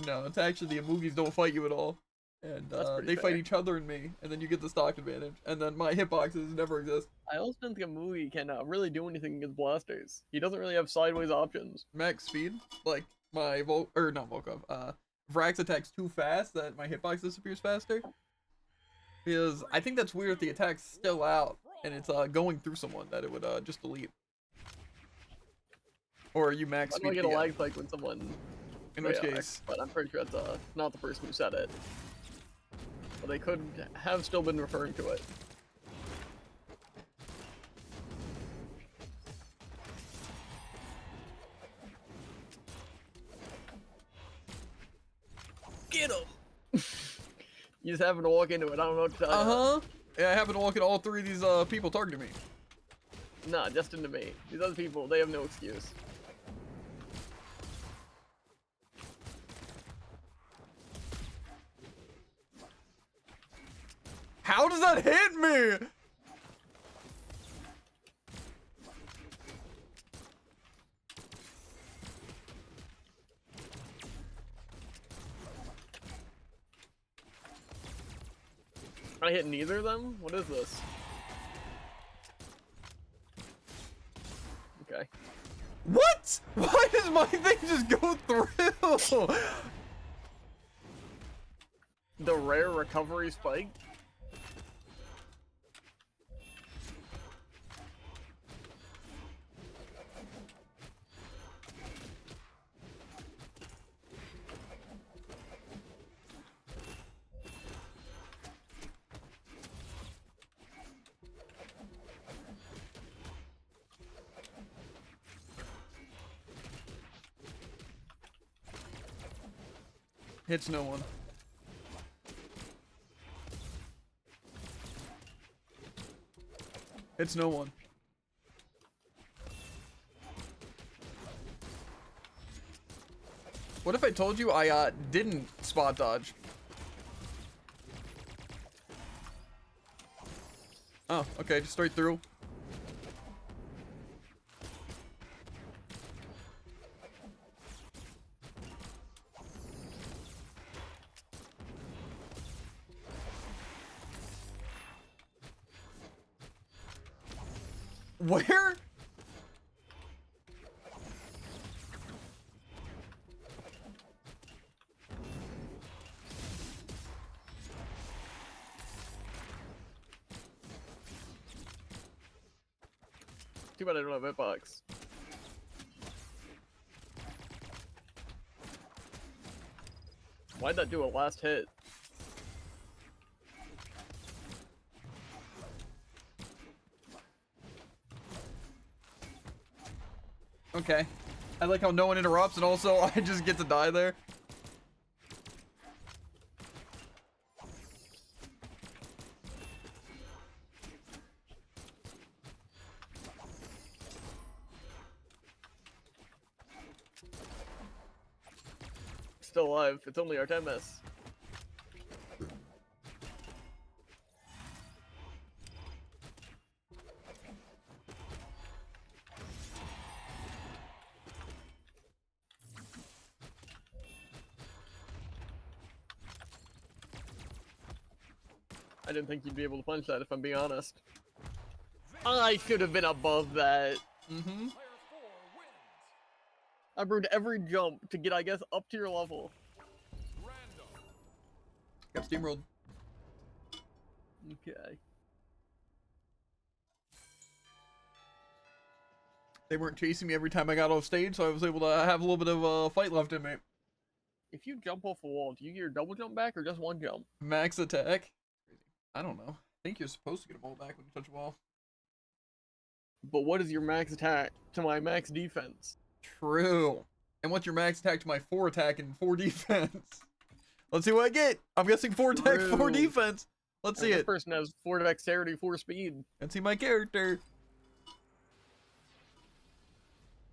Speaker 1: No, it's actually the movies don't fight you at all, and they fight each other and me, and then you get the stock advantage, and then my hitboxes never exist.
Speaker 2: I also don't think a movie can really do anything against blasters. He doesn't really have sideways options.
Speaker 1: Max speed, like my not Volkov, Vrax attacks too fast that my hitbox disappears faster. Because I think that's weird if the attack's still out and it's going through someone that it would just delete. Or you max speed.
Speaker 2: I don't get a lag spike when someone.
Speaker 1: In which case,
Speaker 2: but I'm pretty sure that's not the person who said it. But they could have still been referring to it. Get him! You just happen to walk into it. I don't know what to tell you.
Speaker 1: Yeah, I happen to walk into all 3 of these people targeting me.
Speaker 2: Nah, just into me. These other people, they have no excuse.
Speaker 1: How does that hit me?
Speaker 2: I hit neither of them? What is this? Okay.
Speaker 1: What? Why does my thing just go through?
Speaker 2: The rare recovery spike?
Speaker 1: Hits no one. It's no one. What if I told you I didn't spot dodge? Oh, okay, just straight through. Where?
Speaker 2: Too bad I don't have hitbox. Why'd that do a last hit?
Speaker 1: Okay. I like how no one interrupts and also I just get to die there.
Speaker 2: Still alive. It's only Artemis. I didn't think you'd be able to punch that, if I'm being honest. I should have been above that.
Speaker 1: Mm-hmm.
Speaker 2: I brewed every jump to get, I guess, up to your level.
Speaker 1: Got steamrolled.
Speaker 2: Okay.
Speaker 1: They weren't chasing me every time I got off stage, so I was able to have a little bit of a fight left in me.
Speaker 2: If you jump off a wall, do you get your double jump back or just one jump?
Speaker 1: Max attack. I don't know. I think you're supposed to get a ball back when you touch a wall.
Speaker 2: But what is your max attack to my max defense?
Speaker 1: True. And what's your max attack to my 4 attack and 4 defense? Let's see what I get. I'm guessing 4 attack, 4 defense. Let's
Speaker 2: I mean,
Speaker 1: see
Speaker 2: this
Speaker 1: it.
Speaker 2: person has 4 dexterity, 4 speed.
Speaker 1: Let's see my character.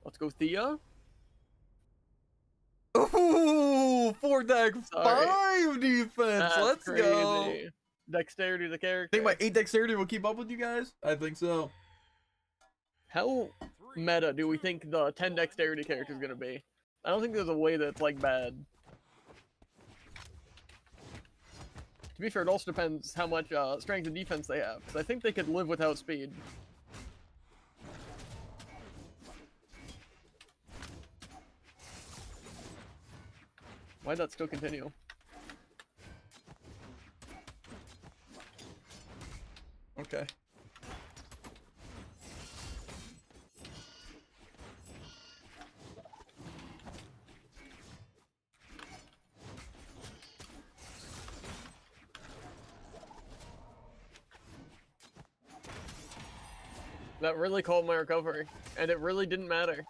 Speaker 2: Let's go Thea.
Speaker 1: Ooh, 4 deck,
Speaker 2: Sorry.
Speaker 1: 5 defense.
Speaker 2: That's
Speaker 1: Let's
Speaker 2: crazy.
Speaker 1: go.
Speaker 2: Dexterity the character.
Speaker 1: Think my 8 dexterity will keep up with you guys? I think so.
Speaker 2: How meta do we think the 10 dexterity character is gonna be? I don't think there's a way that's like bad. To be fair, it also depends how much strength and defense they have, because I think they could live without speed. Why'd that still continue?
Speaker 1: Okay.
Speaker 2: That really called my recovery, and it really didn't matter.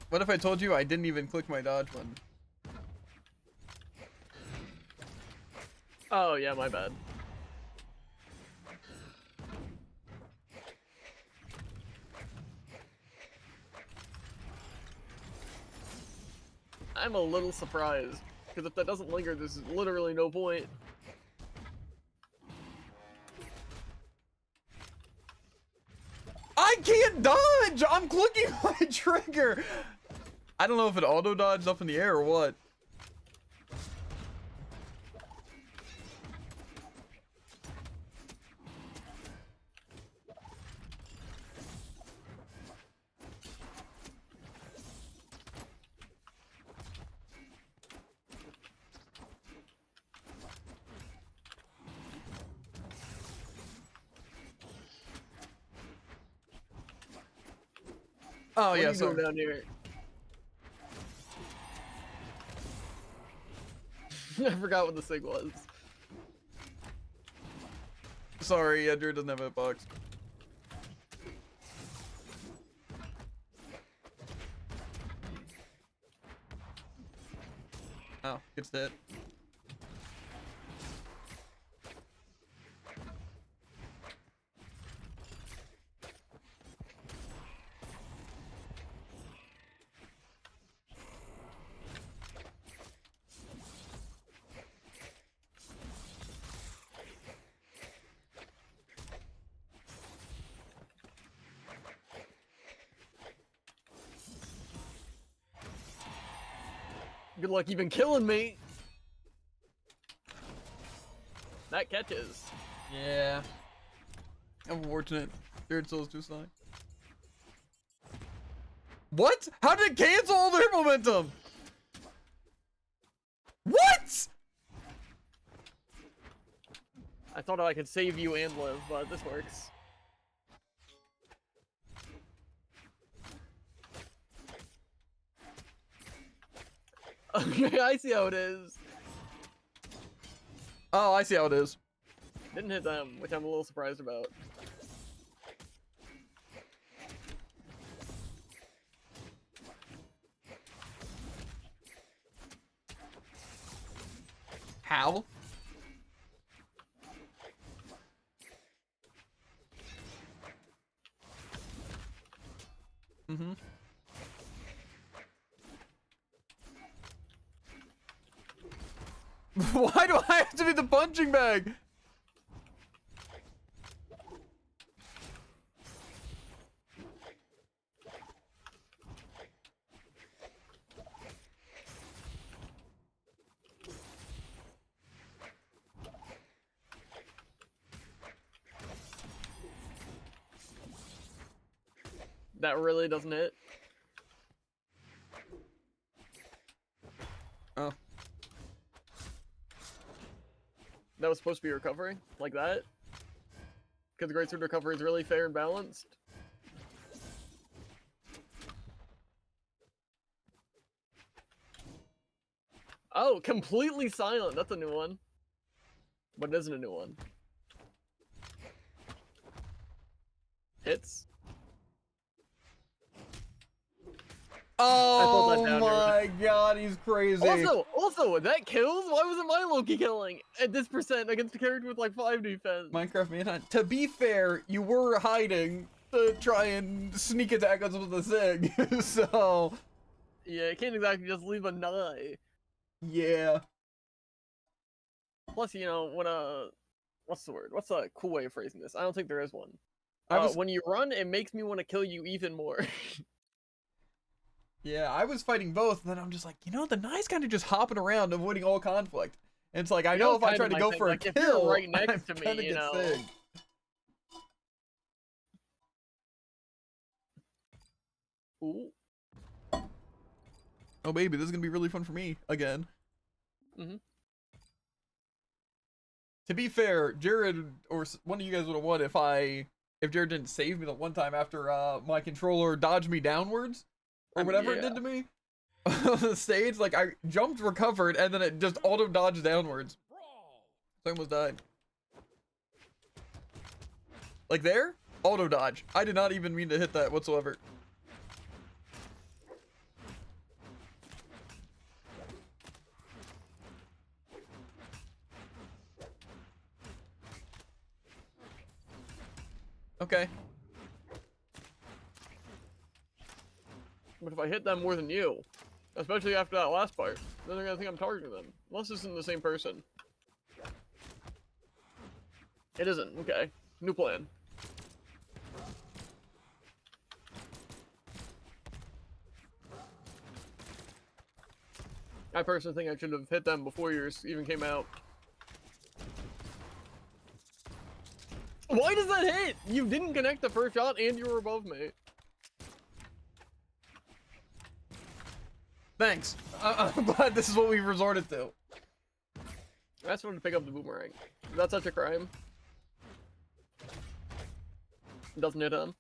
Speaker 1: What if I told you I didn't even click my dodge button?
Speaker 2: Oh yeah, my bad. I'm a little surprised, because if that doesn't linger, there's literally no point.
Speaker 1: I can't dodge! I'm clicking my trigger! I don't know if it auto dodged up in the air or what. Oh
Speaker 2: What
Speaker 1: yeah,
Speaker 2: are you doing
Speaker 1: sorry.
Speaker 2: down here? I forgot what the thing was.
Speaker 1: Sorry, Andrew doesn't have a box. Oh, gets hit.
Speaker 2: Good luck even killing me. That catches.
Speaker 1: Yeah. Unfortunate. Jared Soul's too slow. What? How did it cancel all their momentum? What?
Speaker 2: I thought I could save you and live, but this works. Okay, I see how it is.
Speaker 1: Oh, I see how it is.
Speaker 2: Didn't hit them, which I'm a little surprised about.
Speaker 1: How? Mm-hmm. Why do I have to be the punching bag?
Speaker 2: That really doesn't hit.
Speaker 1: Oh.
Speaker 2: That was supposed to be recovery? Like that? Because the Greatsword recovery is really fair and balanced. Oh, completely silent. That's a new one. But it isn't a new one. Hits.
Speaker 1: Oh
Speaker 2: down,
Speaker 1: my god, he's crazy.
Speaker 2: Also, that kills? Why wasn't my Loki killing at this percent against a character with like 5 defense?
Speaker 1: Minecraft Manhunt. To be fair, you were hiding to try and sneak attack us with the Zig, so...
Speaker 2: Yeah, you can't exactly just leave a nigh.
Speaker 1: Yeah.
Speaker 2: Plus, you know, when what's the word? What's a cool way of phrasing this? I don't think there is one. When you run, it makes me want to kill you even more.
Speaker 1: Yeah, I was fighting both, and then I'm just like, you know, the Nye's kind of just hopping around, avoiding all conflict. And it's like, I know if I try to go for a
Speaker 2: if
Speaker 1: kill,
Speaker 2: you're right next
Speaker 1: I'm
Speaker 2: to me,
Speaker 1: gonna
Speaker 2: you
Speaker 1: get
Speaker 2: know.
Speaker 1: sick.
Speaker 2: Ooh.
Speaker 1: Oh baby, this is gonna be really fun for me again. To be fair, Jared or one of you guys would have won if Jared didn't save me the one time after my controller dodged me downwards or whatever it did to me on the stage. Like I jumped, recovered, and then it just auto dodged downwards. So I almost died. Like there, auto dodge. I did not even mean to hit that whatsoever. Okay.
Speaker 2: But if I hit them more than you, especially after that last part, then they're gonna think I'm targeting them. Unless this isn't the same person. It isn't. Okay. New plan. I personally think I should have hit them before yours even came out. Why does that hit? You didn't connect the first shot and you were above me.
Speaker 1: Thanks. I'm glad this is what we resorted to.
Speaker 2: I just wanted to pick up the boomerang. Is that such a crime? Doesn't hit him.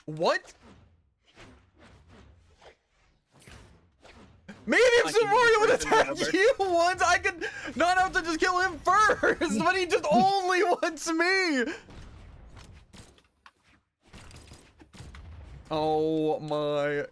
Speaker 1: What? Maybe if Super Mario would attack you once, I could not have to just kill him first, but he just only wants me. Oh my.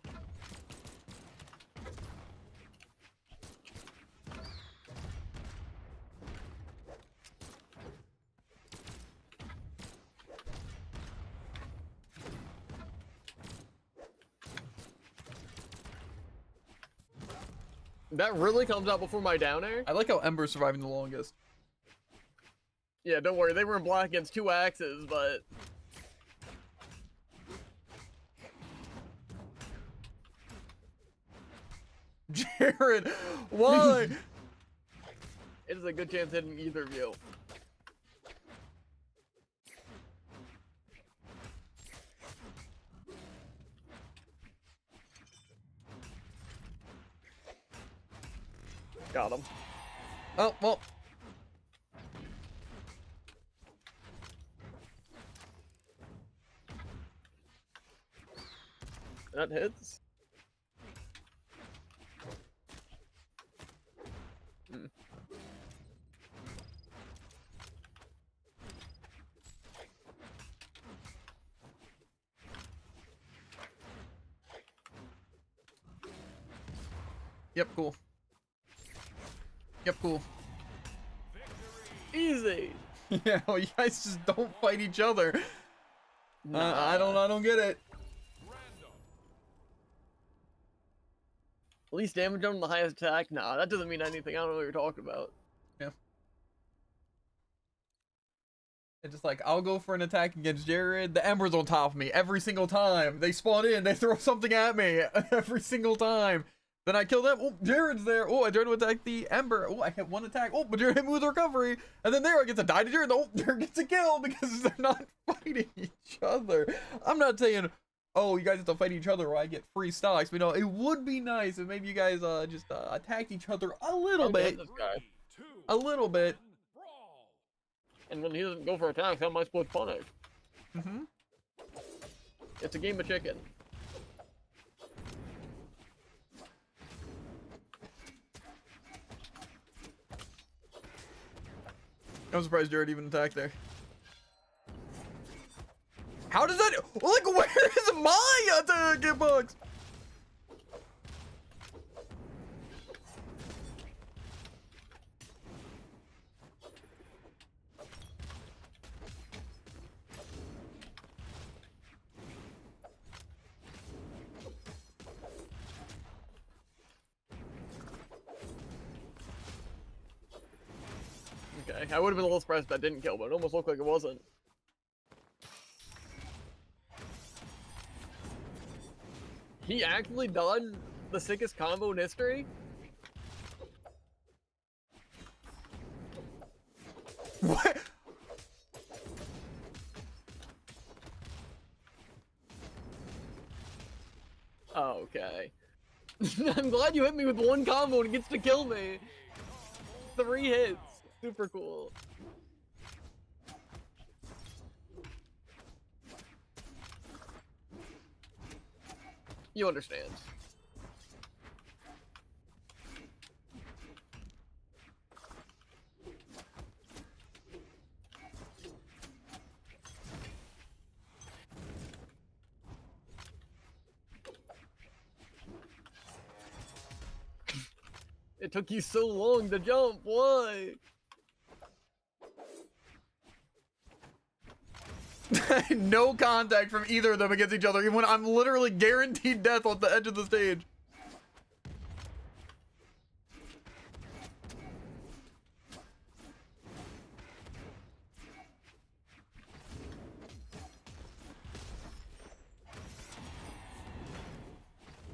Speaker 2: That really comes out before my down air?
Speaker 1: I like how Ember's surviving the longest.
Speaker 2: Yeah, don't worry, they were in black against 2 axes, but...
Speaker 1: Jared, why?
Speaker 2: It is a good chance hitting either of you. Got him.
Speaker 1: Oh, well.
Speaker 2: That hits.
Speaker 1: Yep, cool. Yep, cool.
Speaker 2: Easy.
Speaker 1: Yeah, well, you guys just don't fight each other.
Speaker 2: Nah.
Speaker 1: I don't get it.
Speaker 2: Least damage on the highest attack? Nah, that doesn't mean anything. I don't know what you're talking about.
Speaker 1: Yeah. It's just like, I'll go for an attack against Jared. The Ember's on top of me every single time. They spawn in, they throw something at me every single time. Then I kill them. Oh, Jared's there. Oh, I try to attack the Ember. Oh, I hit one attack. Oh, but Jared hit me with recovery. And then there I get to die to Jared. Oh, Jared gets a kill because they're not fighting each other. I'm not saying oh, you guys have to fight each other or I get free stocks. But no, it would be nice if maybe you guys just attacked each other a little bit.
Speaker 2: This guy.
Speaker 1: A little bit.
Speaker 3: Brawl.
Speaker 2: And when he doesn't go for attacks, how am I supposed to punish?
Speaker 1: Mm-hmm.
Speaker 2: It's a game of chicken.
Speaker 1: I'm surprised Jared even attacked there. How does that? Like, where is my attack hitbox?
Speaker 2: Okay, I would have been a little surprised if that didn't kill, but it almost looked like it wasn't. He actually done the sickest combo in history?
Speaker 1: What?
Speaker 2: Okay. I'm glad you hit me with one combo and it gets to kill me. 3 hits. Super cool. You understand. It took you so long to jump, why?
Speaker 1: No contact from either of them against each other, even when I'm literally guaranteed death on the edge of the stage.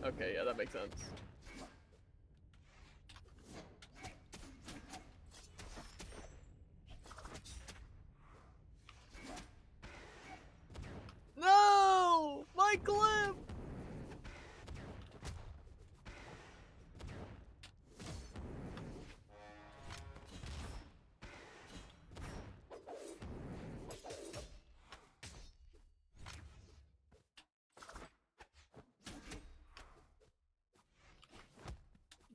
Speaker 2: Okay, yeah, that makes sense. No! My clip!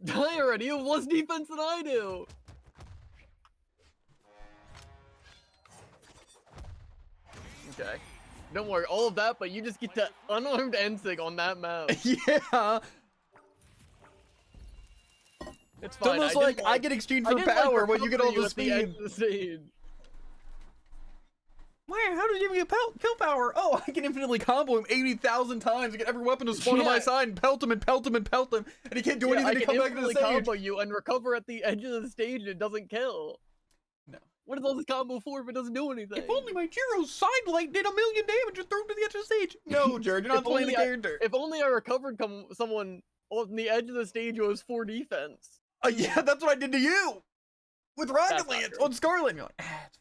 Speaker 2: Die already! You have less defense than I do! Okay. Don't worry, all of that, but you just get to unarmed NSIG on that map.
Speaker 1: Yeah.
Speaker 2: It's
Speaker 1: It's
Speaker 2: fine.
Speaker 1: almost like I get exchanged
Speaker 2: I
Speaker 1: for
Speaker 2: didn't
Speaker 1: power,
Speaker 2: like
Speaker 1: but you get all
Speaker 2: recover
Speaker 1: the
Speaker 2: at the edge
Speaker 1: speed.
Speaker 2: of the stage.
Speaker 1: Where? How did you even get kill power? Oh, I can infinitely combo him 80,000 times and get every weapon to spawn on my
Speaker 2: Yeah.
Speaker 1: side and pelt him and pelt him and pelt him, and he can't do
Speaker 2: Yeah, I
Speaker 1: anything to
Speaker 2: can
Speaker 1: come back to the
Speaker 2: instantly
Speaker 1: stage.
Speaker 2: combo you and recover at the edge of the stage and it doesn't kill.
Speaker 1: No.
Speaker 2: What is all this combo for if it doesn't do anything?
Speaker 1: If only my Jiro's side light did 1,000,000 damage and threw him to the edge of the stage. No, Jared, you're not
Speaker 2: If
Speaker 1: playing the
Speaker 2: only
Speaker 1: character.
Speaker 2: If only I recovered someone on the edge of the stage who has 4 defense.
Speaker 1: Yeah, that's what I did to you. With
Speaker 2: That's
Speaker 1: Rocket
Speaker 2: not
Speaker 1: Lance
Speaker 2: true.
Speaker 1: on Scarlet. And you're like, it's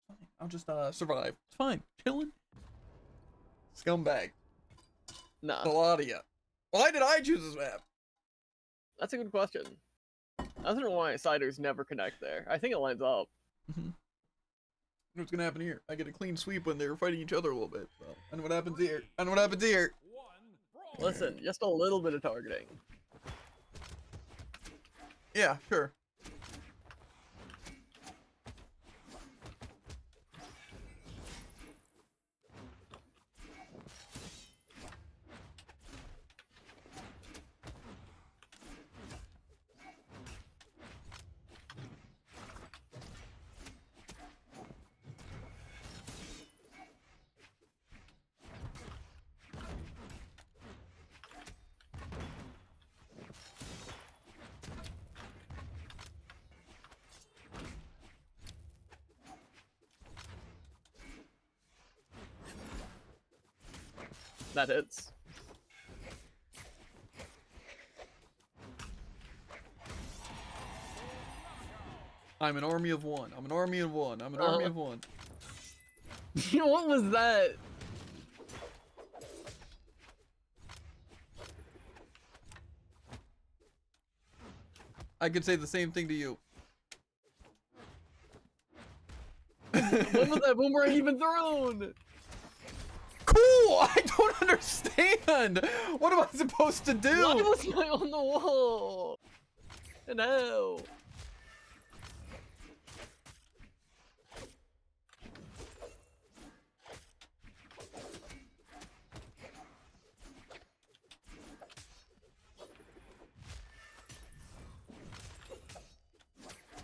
Speaker 1: fine. I'll just survive. It's fine. Chilling. Scumbag.
Speaker 2: Nah,
Speaker 1: A lot of ya. Why did I choose this map?
Speaker 2: that's a good question. I don't know why siders never connect there. I think it lines up.
Speaker 1: What's gonna happen here? I get a clean sweep when they're fighting each other a little bit. So, and what happens here? And what happens here?
Speaker 3: Brawl.
Speaker 2: Listen, just a little bit of targeting.
Speaker 1: Yeah, sure.
Speaker 2: That hits.
Speaker 1: I'm an army of one. I'm an army of one. I'm an army of one.
Speaker 2: What was that?
Speaker 1: I could say the same thing to you.
Speaker 2: When was that boomerang even thrown?
Speaker 1: Cool! I don't understand! What am I supposed to do?
Speaker 2: Why was I on the wall? No.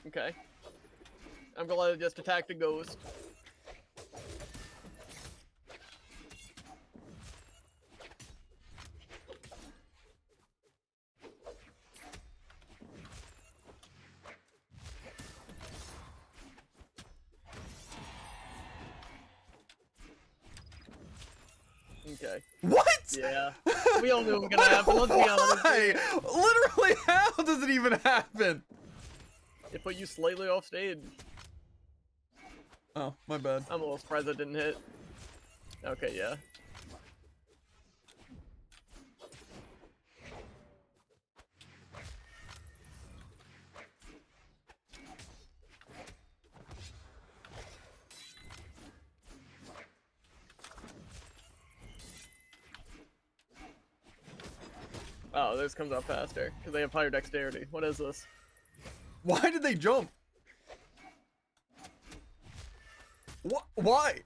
Speaker 2: Okay. I'm glad I just attacked a ghost. Okay.
Speaker 1: What?
Speaker 2: Yeah. We all knew it was gonna happen, let's be honest.
Speaker 1: Why? Literally, how does it even happen?
Speaker 2: It put you slightly off stage.
Speaker 1: Oh, my bad.
Speaker 2: I'm a little surprised that didn't hit. Okay, yeah. Oh, this comes out faster because they have higher dexterity. What is this?
Speaker 1: Why did they jump? What? Why?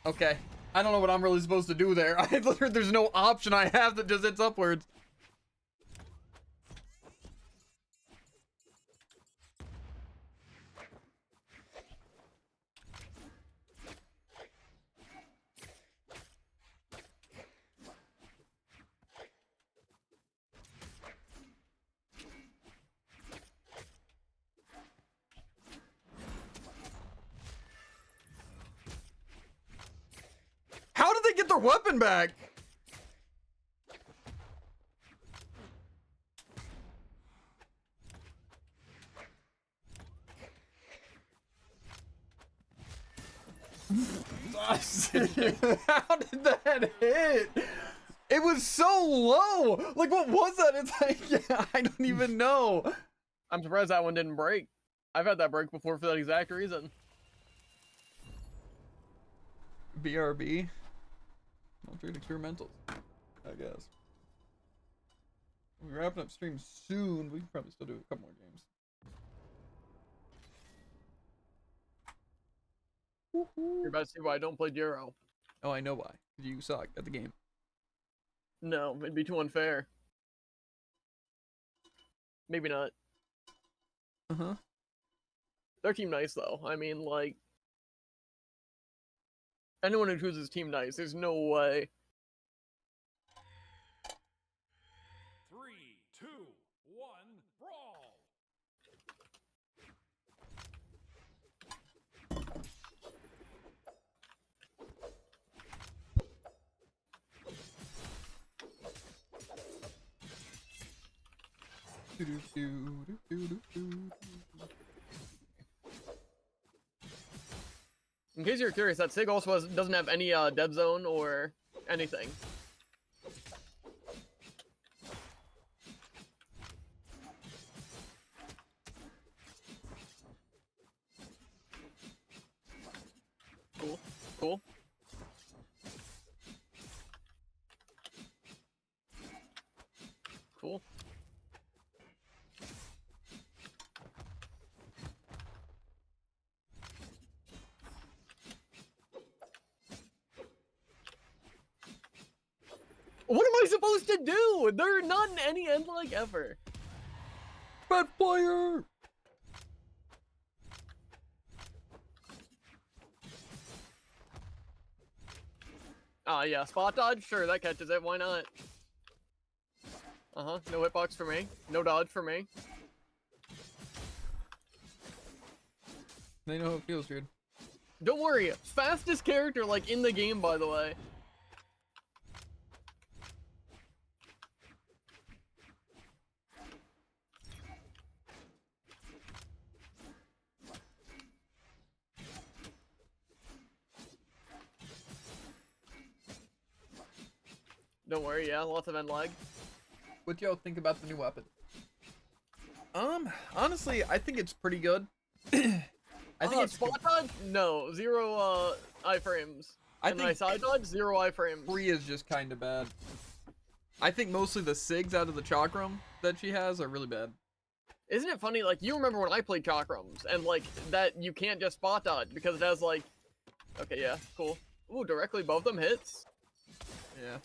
Speaker 1: Okay. I don't know what I'm really supposed to do there. I literally, there's no option I have that just hits upwards. How did they get their weapon back? How did that hit? It was so low. Like, what was that? It's like, yeah, I don't even know.
Speaker 2: I'm surprised that one didn't break. I've had that break before for that exact reason.
Speaker 1: BRB. Altered experimentals, I guess. We're wrapping up stream soon. We can probably still do a couple more games.
Speaker 2: You're about to see why I don't play Jiro.
Speaker 1: Oh, I know why. You suck at the game.
Speaker 2: No, it'd be too unfair. Maybe not.
Speaker 1: Uh-huh.
Speaker 2: Their team nice though. I mean, like, anyone who chooses team nice, there's no way.
Speaker 3: 3, 2, 1, brawl!
Speaker 2: In case you're curious, that Sig also doesn't have any dead zone or anything. Cool. Cool. Cool. What am I supposed to do? They're not in any end like ever.
Speaker 1: Red fire!
Speaker 2: Ah, yeah, spot dodge? Sure, that catches it. Why not? Uh-huh. No hitbox for me. No dodge for me.
Speaker 1: They know how it feels, dude.
Speaker 2: Don't worry. Fastest character, like, in the game, by the way. Don't worry, yeah, lots of end lag.
Speaker 1: What y'all think about the new weapon? Honestly, I think it's pretty good. I think it's
Speaker 2: spot dodge? No, 0 iframes.
Speaker 1: I
Speaker 2: And
Speaker 1: think
Speaker 2: my side dodge, 0 iframes.
Speaker 1: free is just kind of bad. I think mostly the SIGs out of the chakram that she has are really bad.
Speaker 2: Isn't it funny, like, you remember when I played chakrams, and, like, that you can't just spot dodge, because it has, like... Okay, yeah, cool. Ooh, directly above them hits?
Speaker 1: Yeah.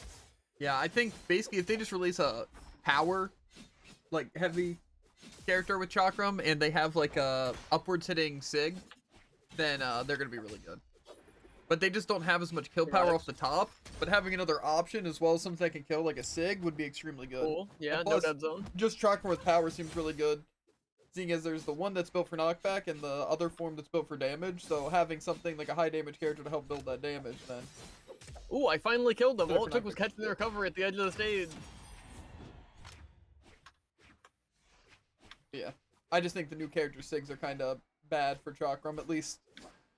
Speaker 1: Yeah, I think basically if they just release a power, like, heavy character with chakram, and they have, like, a upwards hitting SIG, then they're gonna be really good. But they just don't have as much kill power off the top, but having another option as well as something that can kill, like a SIG, would be extremely good.
Speaker 2: Cool, yeah,
Speaker 1: And
Speaker 2: no
Speaker 1: plus,
Speaker 2: dead zone.
Speaker 1: just chakram with power seems really good. Seeing as there's the one that's built for knockback and the other form that's built for damage, so having something like a high damage character to help build that damage, then...
Speaker 2: Ooh, I finally killed them.
Speaker 1: Better
Speaker 2: All
Speaker 1: for
Speaker 2: it took was
Speaker 1: knockback.
Speaker 2: catching the recovery at the edge of the stage.
Speaker 1: Yeah. I just think the new character SIGs are kind of bad for chakram, at least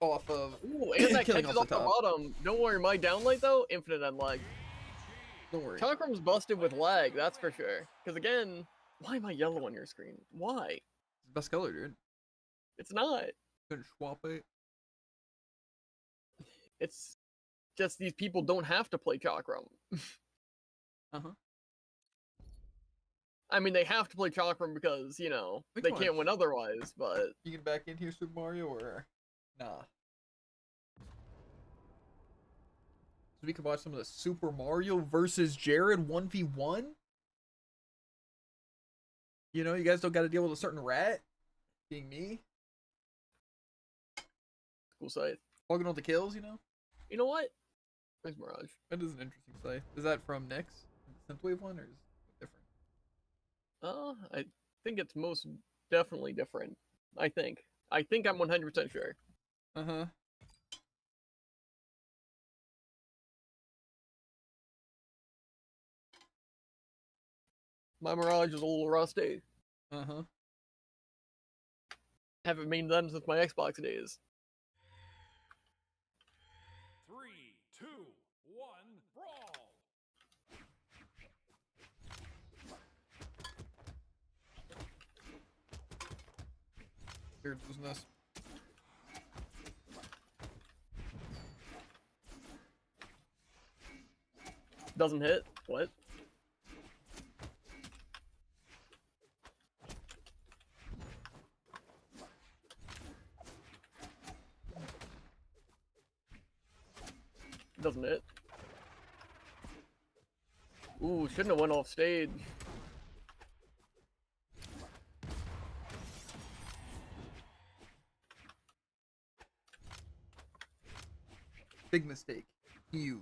Speaker 1: off of...
Speaker 2: Ooh, and that
Speaker 1: killing
Speaker 2: catches
Speaker 1: off
Speaker 2: off
Speaker 1: the
Speaker 2: the
Speaker 1: top.
Speaker 2: bottom. Don't worry, my downlight though, infinite end lag.
Speaker 1: Don't worry.
Speaker 2: Chakram's busted with lag, that's for sure. Because again, why am I yellow on your screen? Why?
Speaker 1: It's the best color, dude.
Speaker 2: It's not.
Speaker 1: Couldn't swap it.
Speaker 2: It's just these people don't have to play Chakram.
Speaker 1: Uh-huh.
Speaker 2: I mean, they have to play Chakram because, you know,
Speaker 1: Which
Speaker 2: they
Speaker 1: one?
Speaker 2: can't win otherwise, but...
Speaker 1: You get back in here, Super Mario, or... Nah. So we can watch some of the Super Mario versus Jared 1v1? You know, you guys don't gotta deal with a certain rat. Being me.
Speaker 2: Cool site.
Speaker 1: Hogging all the kills, you know?
Speaker 2: You know what? There's Mirage.
Speaker 1: That is an interesting site. Is that from Nyx? The Synthwave one, or is it different?
Speaker 2: I think it's most definitely different. I think. I'm 100% sure.
Speaker 1: Uh-huh.
Speaker 2: My Mirage is a little rusty.
Speaker 1: Uh-huh.
Speaker 2: Haven't made them since my Xbox days.
Speaker 3: 3, 2, 1, brawl!
Speaker 1: Jared's losing this.
Speaker 2: Doesn't hit? What? Doesn't hit? Ooh, shouldn't have went off stage.
Speaker 1: Big mistake. Huge.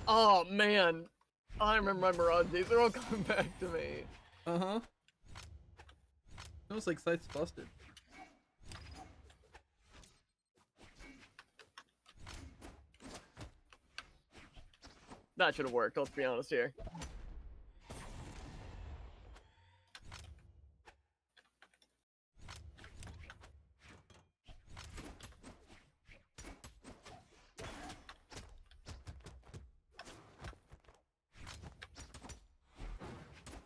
Speaker 2: Oh man, I remember my Mirage days. They're all coming back to me.
Speaker 1: Uh-huh. Almost like site's busted.
Speaker 2: That should have worked. Let's be honest here.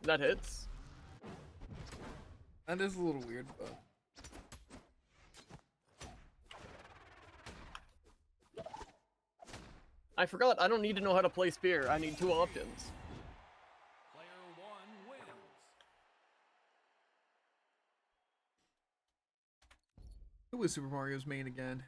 Speaker 2: That hits.
Speaker 1: That is a little weird, but...
Speaker 2: I forgot. I don't need to know how to play Spear. I need 2 options.
Speaker 3: Player 1 wins.
Speaker 1: Who was Super Mario's main again?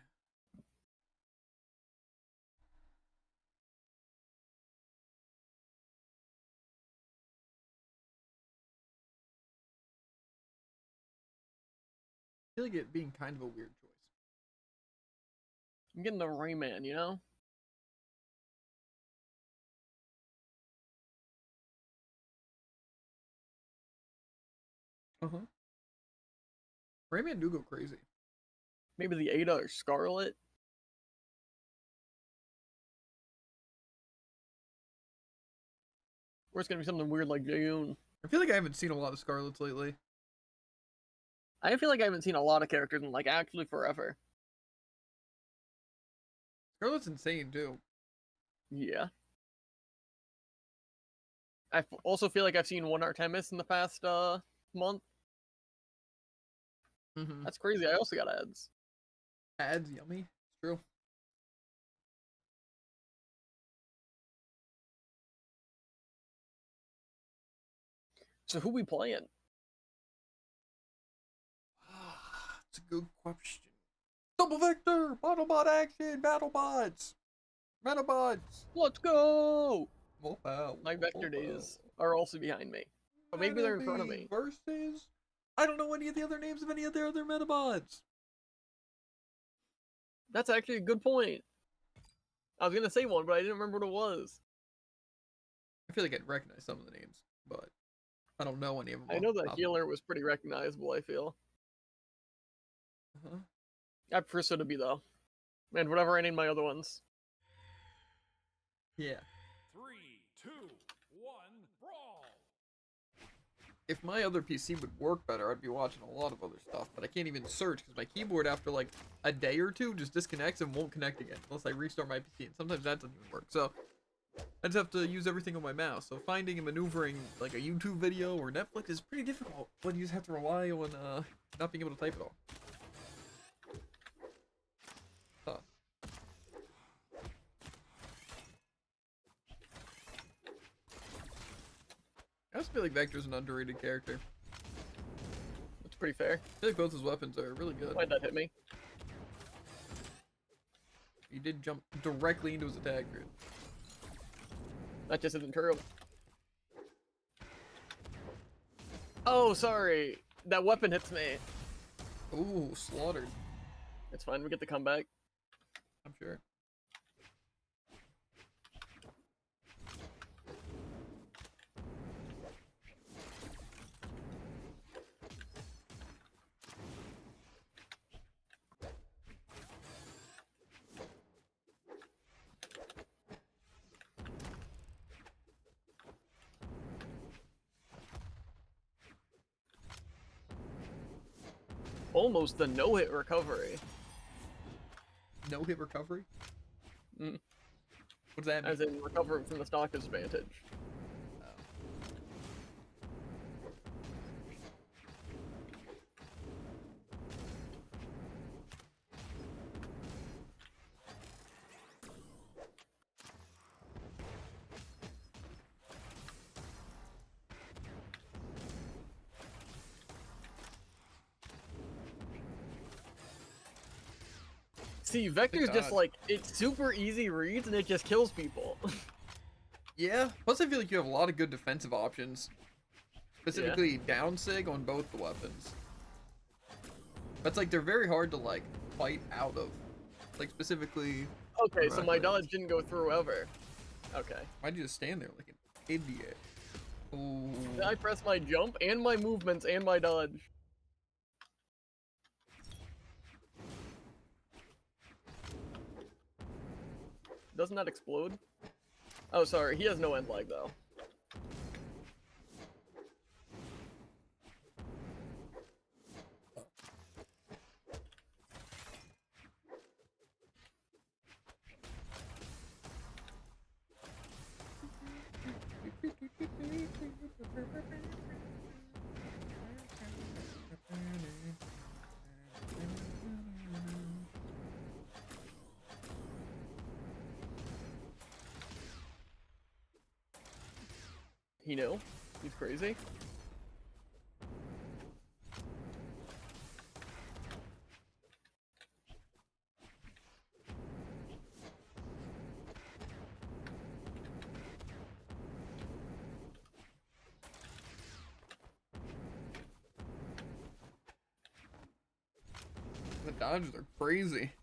Speaker 1: I feel like it being kind of a weird choice.
Speaker 2: I'm getting the Rayman, you know?
Speaker 1: Uh-huh. Rayman do go crazy.
Speaker 2: Maybe the Ada or Scarlet? Or it's gonna be something weird like Jayoon.
Speaker 1: I feel like I haven't seen a lot of Scarlets lately.
Speaker 2: I feel like I haven't seen a lot of characters in like actually forever.
Speaker 1: Scarlet's insane too.
Speaker 2: Yeah. I also feel like I've seen one Artemis in the past month.
Speaker 1: Mm-hmm.
Speaker 2: That's crazy. I also got ads.
Speaker 1: Ads, yummy. It's true.
Speaker 2: So who we playing?
Speaker 1: It's a good question. Double Vector! Autobot action! BattleBots! Metabots!
Speaker 2: Let's go!
Speaker 1: Wow.
Speaker 2: My vector days are also behind me. But maybe they're in front of me.
Speaker 1: Versus... I don't know any of the other names of any of their other Metabots.
Speaker 2: That's actually a good point. I was gonna say one, but I didn't remember what it was.
Speaker 1: I feel like I'd recognize some of the names, but I don't know any of them.
Speaker 2: I know the healer was pretty recognizable, I feel.
Speaker 1: Uh-huh.
Speaker 2: I prefer to be though. And whatever I named my other ones.
Speaker 1: Yeah.
Speaker 3: 3, 2, 1, brawl!
Speaker 1: If my other PC would work better, I'd be watching a lot of other stuff, but I can't even search because my keyboard after like a day or two just disconnects and won't connect again unless I restart my PC, and sometimes that doesn't even work. So I just have to use everything on my mouse. So finding and maneuvering like a YouTube video or Netflix is pretty difficult when you just have to rely on not being able to type it all. Huh. I also feel like Vector's an underrated character.
Speaker 2: That's pretty fair.
Speaker 1: I feel like both his weapons are really good.
Speaker 2: Why'd that hit me?
Speaker 1: He did jump directly into his attack grid.
Speaker 2: That just isn't true. Oh, sorry. That weapon hits me.
Speaker 1: Ooh, slaughtered.
Speaker 2: It's fine, we get the comeback.
Speaker 1: I'm sure.
Speaker 2: Almost the no-hit recovery.
Speaker 1: No hit recovery?
Speaker 2: Mm.
Speaker 1: What does that mean?
Speaker 2: As in recovering from the stock disadvantage. See, Vector's just
Speaker 1: God.
Speaker 2: like, it's super easy reads and it just kills people.
Speaker 1: Yeah. Plus, I feel like you have a lot of good defensive options. Specifically, down sig on both the weapons. But it's like they're very hard to like fight out of. Like specifically.
Speaker 2: Okay, so my
Speaker 1: Right.
Speaker 2: dodge didn't go through ever. Okay.
Speaker 1: Why'd you just stand there like an idiot? Ooh.
Speaker 2: I press my jump and my movements and my dodge. Doesn't that explode? Oh, sorry, he has no end lag though. He knew. He's crazy.
Speaker 1: The dodges are crazy.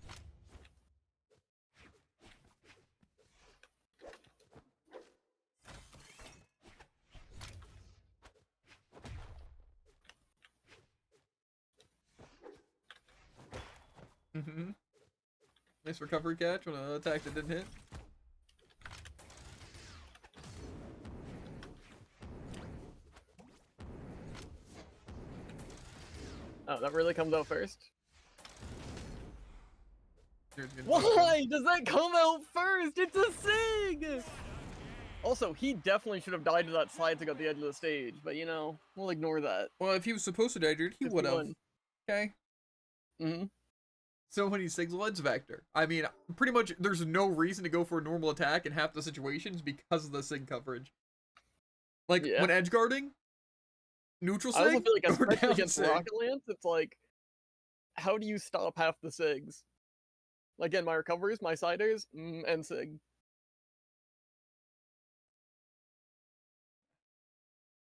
Speaker 1: Mm-hmm. Nice recovery catch on an attack that didn't hit.
Speaker 2: Oh, that really comes out first?
Speaker 1: Here's gonna be-
Speaker 2: Why does that come out first? It's a SIG! Also, he definitely should have died to that side to at the edge of the stage, but you know, we'll ignore that.
Speaker 1: Well, if he was supposed to die, dude, he
Speaker 2: If
Speaker 1: would have.
Speaker 2: won.
Speaker 1: Okay.
Speaker 2: Mm-hmm.
Speaker 1: So many SIGs lens vector. I mean, pretty much there's no reason to go for a normal attack in half the situations because of the SIG coverage. Like
Speaker 2: Yeah.
Speaker 1: when edge guarding, neutral
Speaker 2: I also
Speaker 1: SIG,
Speaker 2: feel like,
Speaker 1: or
Speaker 2: especially
Speaker 1: down
Speaker 2: against
Speaker 1: SIG.
Speaker 2: Rocket Lance, it's like, how do you stop half the SIGs? Like, again, my recoveries, my siders, and SIG.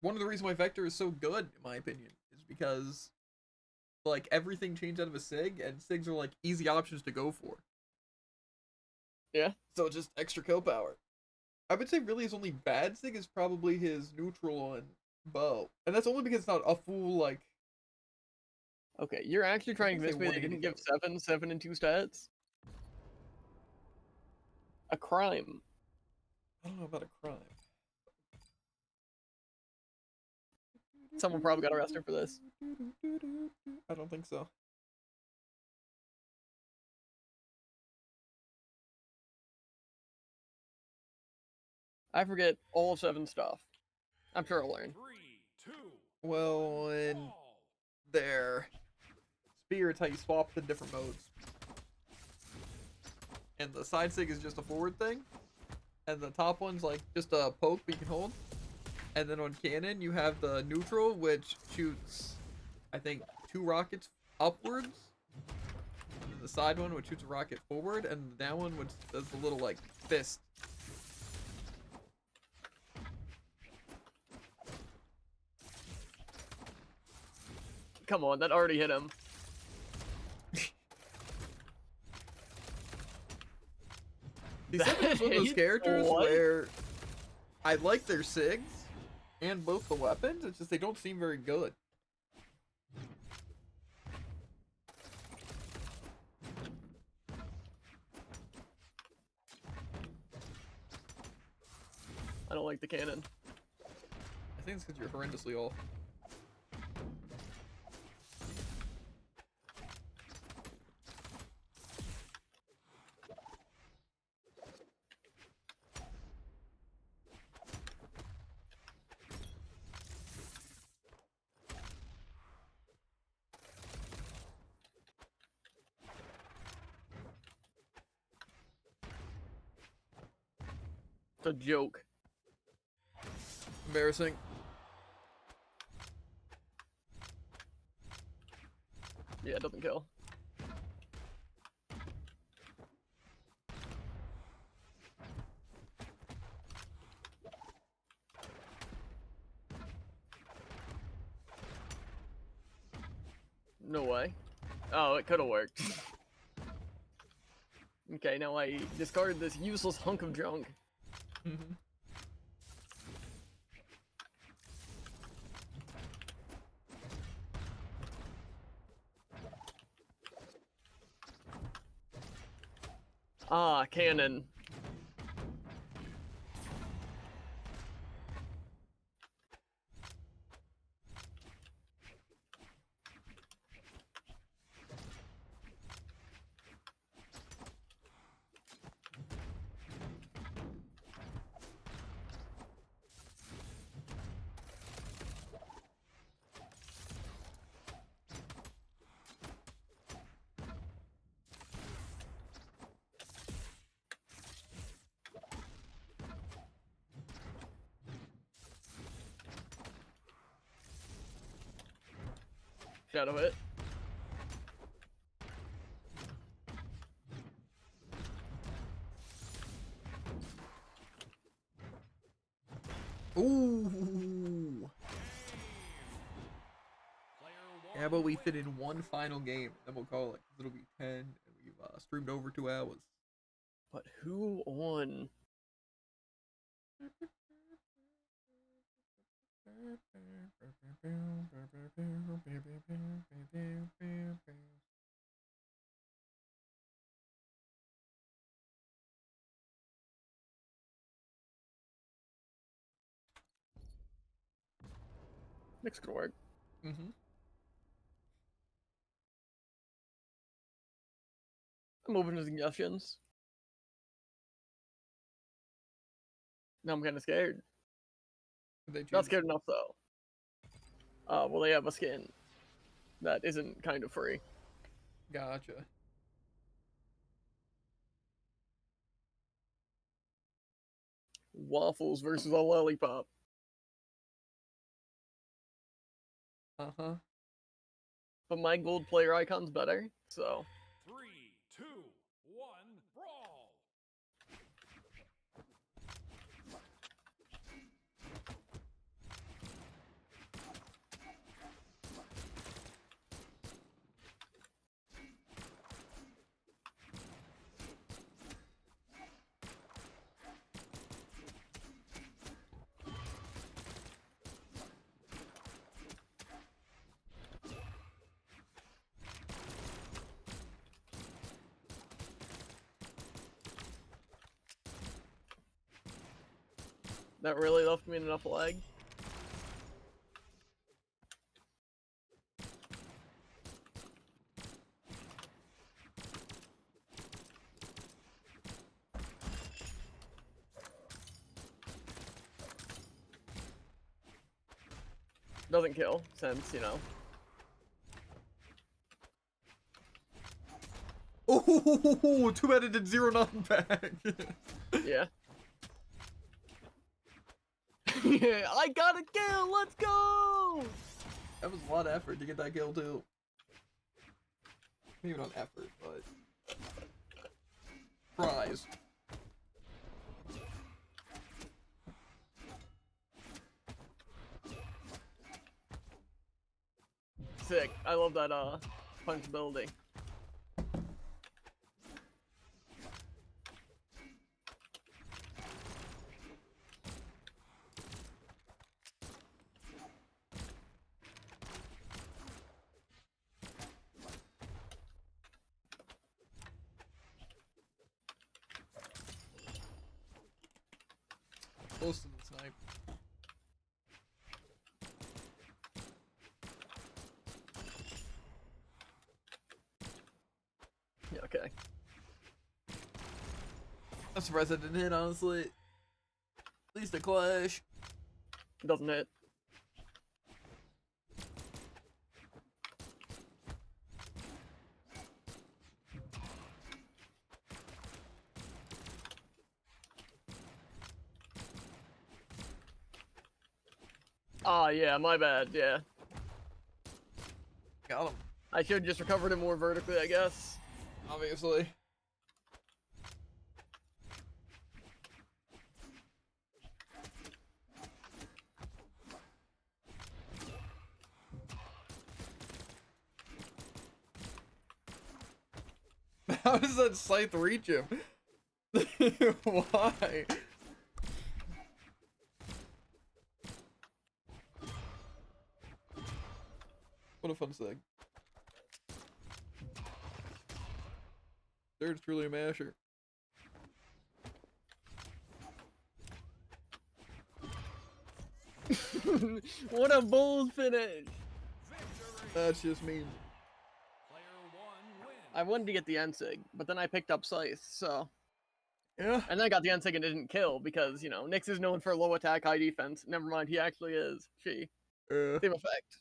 Speaker 1: One of the reasons why Vector is so good, in my opinion, is because like everything changed out of a SIG, and SIGs are like easy options to go for.
Speaker 2: Yeah.
Speaker 1: So just extra kill power. I would say really his only bad SIG is probably his neutral on bow, and that's only because it's not a full like.
Speaker 2: Okay, you're actually trying to
Speaker 1: think
Speaker 2: convince
Speaker 1: they
Speaker 2: me they didn't give
Speaker 1: wanted
Speaker 2: 7 and 2 stats? A crime.
Speaker 1: I don't know about a crime.
Speaker 2: Someone probably got arrested for this.
Speaker 1: I don't think so.
Speaker 2: I forget all 7 stuff. I'm sure I'll learn.
Speaker 3: 3, 2,
Speaker 2: Oh,
Speaker 1: Well, in
Speaker 3: brawl.
Speaker 1: their spear, it's how you swap the different modes. And the side SIG is just a forward thing. And the top one's like just a poke but you can hold. And then on cannon, you have the neutral, which shoots, I think, 2 rockets upwards. And then the side one, which shoots a rocket forward. And the down one, which does the little, like, fist.
Speaker 2: come on, that already hit him.
Speaker 1: The Seven is one of those
Speaker 2: That's
Speaker 1: characters
Speaker 2: what?
Speaker 1: where I like their SIGs and both the weapons, it's just they don't seem very good.
Speaker 2: I don't like the cannon.
Speaker 1: I think it's because you're horrendously off.
Speaker 2: It's a joke.
Speaker 1: Embarrassing.
Speaker 2: Yeah, it doesn't kill. No way. Oh, it could have worked. Okay, now I discard this useless hunk of junk.
Speaker 1: Mm-hmm.
Speaker 2: Ah, cannon. Shadow hit.
Speaker 1: Ooh.
Speaker 3: Player
Speaker 1: Yeah,
Speaker 3: 1
Speaker 1: but we fit
Speaker 3: wins.
Speaker 1: in one final game, then we'll call it. It'll be 10, and we've streamed over 2 hours.
Speaker 2: But who won? Mix could work.
Speaker 1: Mm-hmm.
Speaker 2: I'm open to suggestions. Now I'm kind of scared.
Speaker 1: They
Speaker 2: Not
Speaker 1: choose.
Speaker 2: scared enough though. Well, they have a skin that isn't kind of free.
Speaker 1: Gotcha.
Speaker 2: Waffles versus a lollipop.
Speaker 1: Uh-huh.
Speaker 2: But my gold player icon's better, so.
Speaker 3: 3, 2, 1, brawl!
Speaker 2: That really left me enough lag. Doesn't kill, since, you know.
Speaker 1: Oh, too bad it did 0 knockback.
Speaker 2: Yeah. Yeah, I got a kill, let's go!
Speaker 1: That was a lot of effort to get that kill too. Maybe not effort, but prize.
Speaker 2: Sick, I love that, punchability.
Speaker 1: Close to the snipe.
Speaker 2: Yeah, okay.
Speaker 1: I'm surprised I didn't hit, honestly. At least a clash.
Speaker 2: Doesn't hit. Ah, yeah, my bad, yeah.
Speaker 1: Got him.
Speaker 2: I should have just recovered it more vertically, I guess.
Speaker 1: Obviously. How does that scythe reach him? Why? What a fun seg. There's truly a masher.
Speaker 2: What a bold finish!
Speaker 3: Victory!
Speaker 1: That's just mean.
Speaker 3: Player 1 wins.
Speaker 2: I wanted to get the Ensig, but then I picked up Scythe, so.
Speaker 1: Yeah.
Speaker 2: And then I got the Ensig and it didn't kill because, you know, Nyx is known for low attack, high defense. Never mind, he actually is. She. Same effect.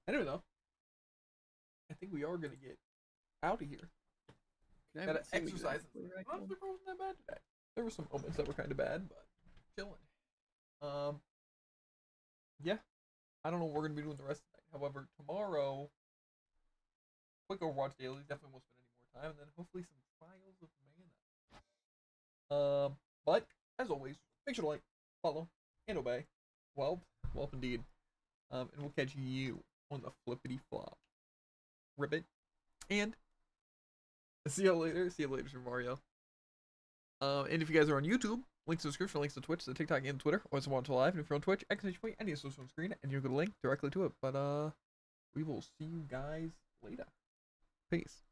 Speaker 1: Anyway, though, I think we are gonna get out of here.
Speaker 2: Can I
Speaker 1: Gotta
Speaker 2: have it see
Speaker 1: exercise.
Speaker 2: exactly where I
Speaker 1: Well,
Speaker 2: can?
Speaker 1: the girl wasn't that bad today. There were some moments that were kind of bad, but chilling. Yeah. I don't know what we're gonna be doing the rest of the night. However, tomorrow, quick Overwatch daily. Definitely won't spend any more time, and then hopefully some Trials of Mana. But as always, make sure to like, follow, and obey. Well indeed. And we'll catch you on the flippity flop. Ribbit. And see you later. See you later, Super Mario. And if you guys are on YouTube, links to the description, links to Twitch, the TikTok, and Twitter. Always watch live. And if you're on Twitch, exclamation any social on screen, and you can link directly to it. But we will see you guys later. Peace.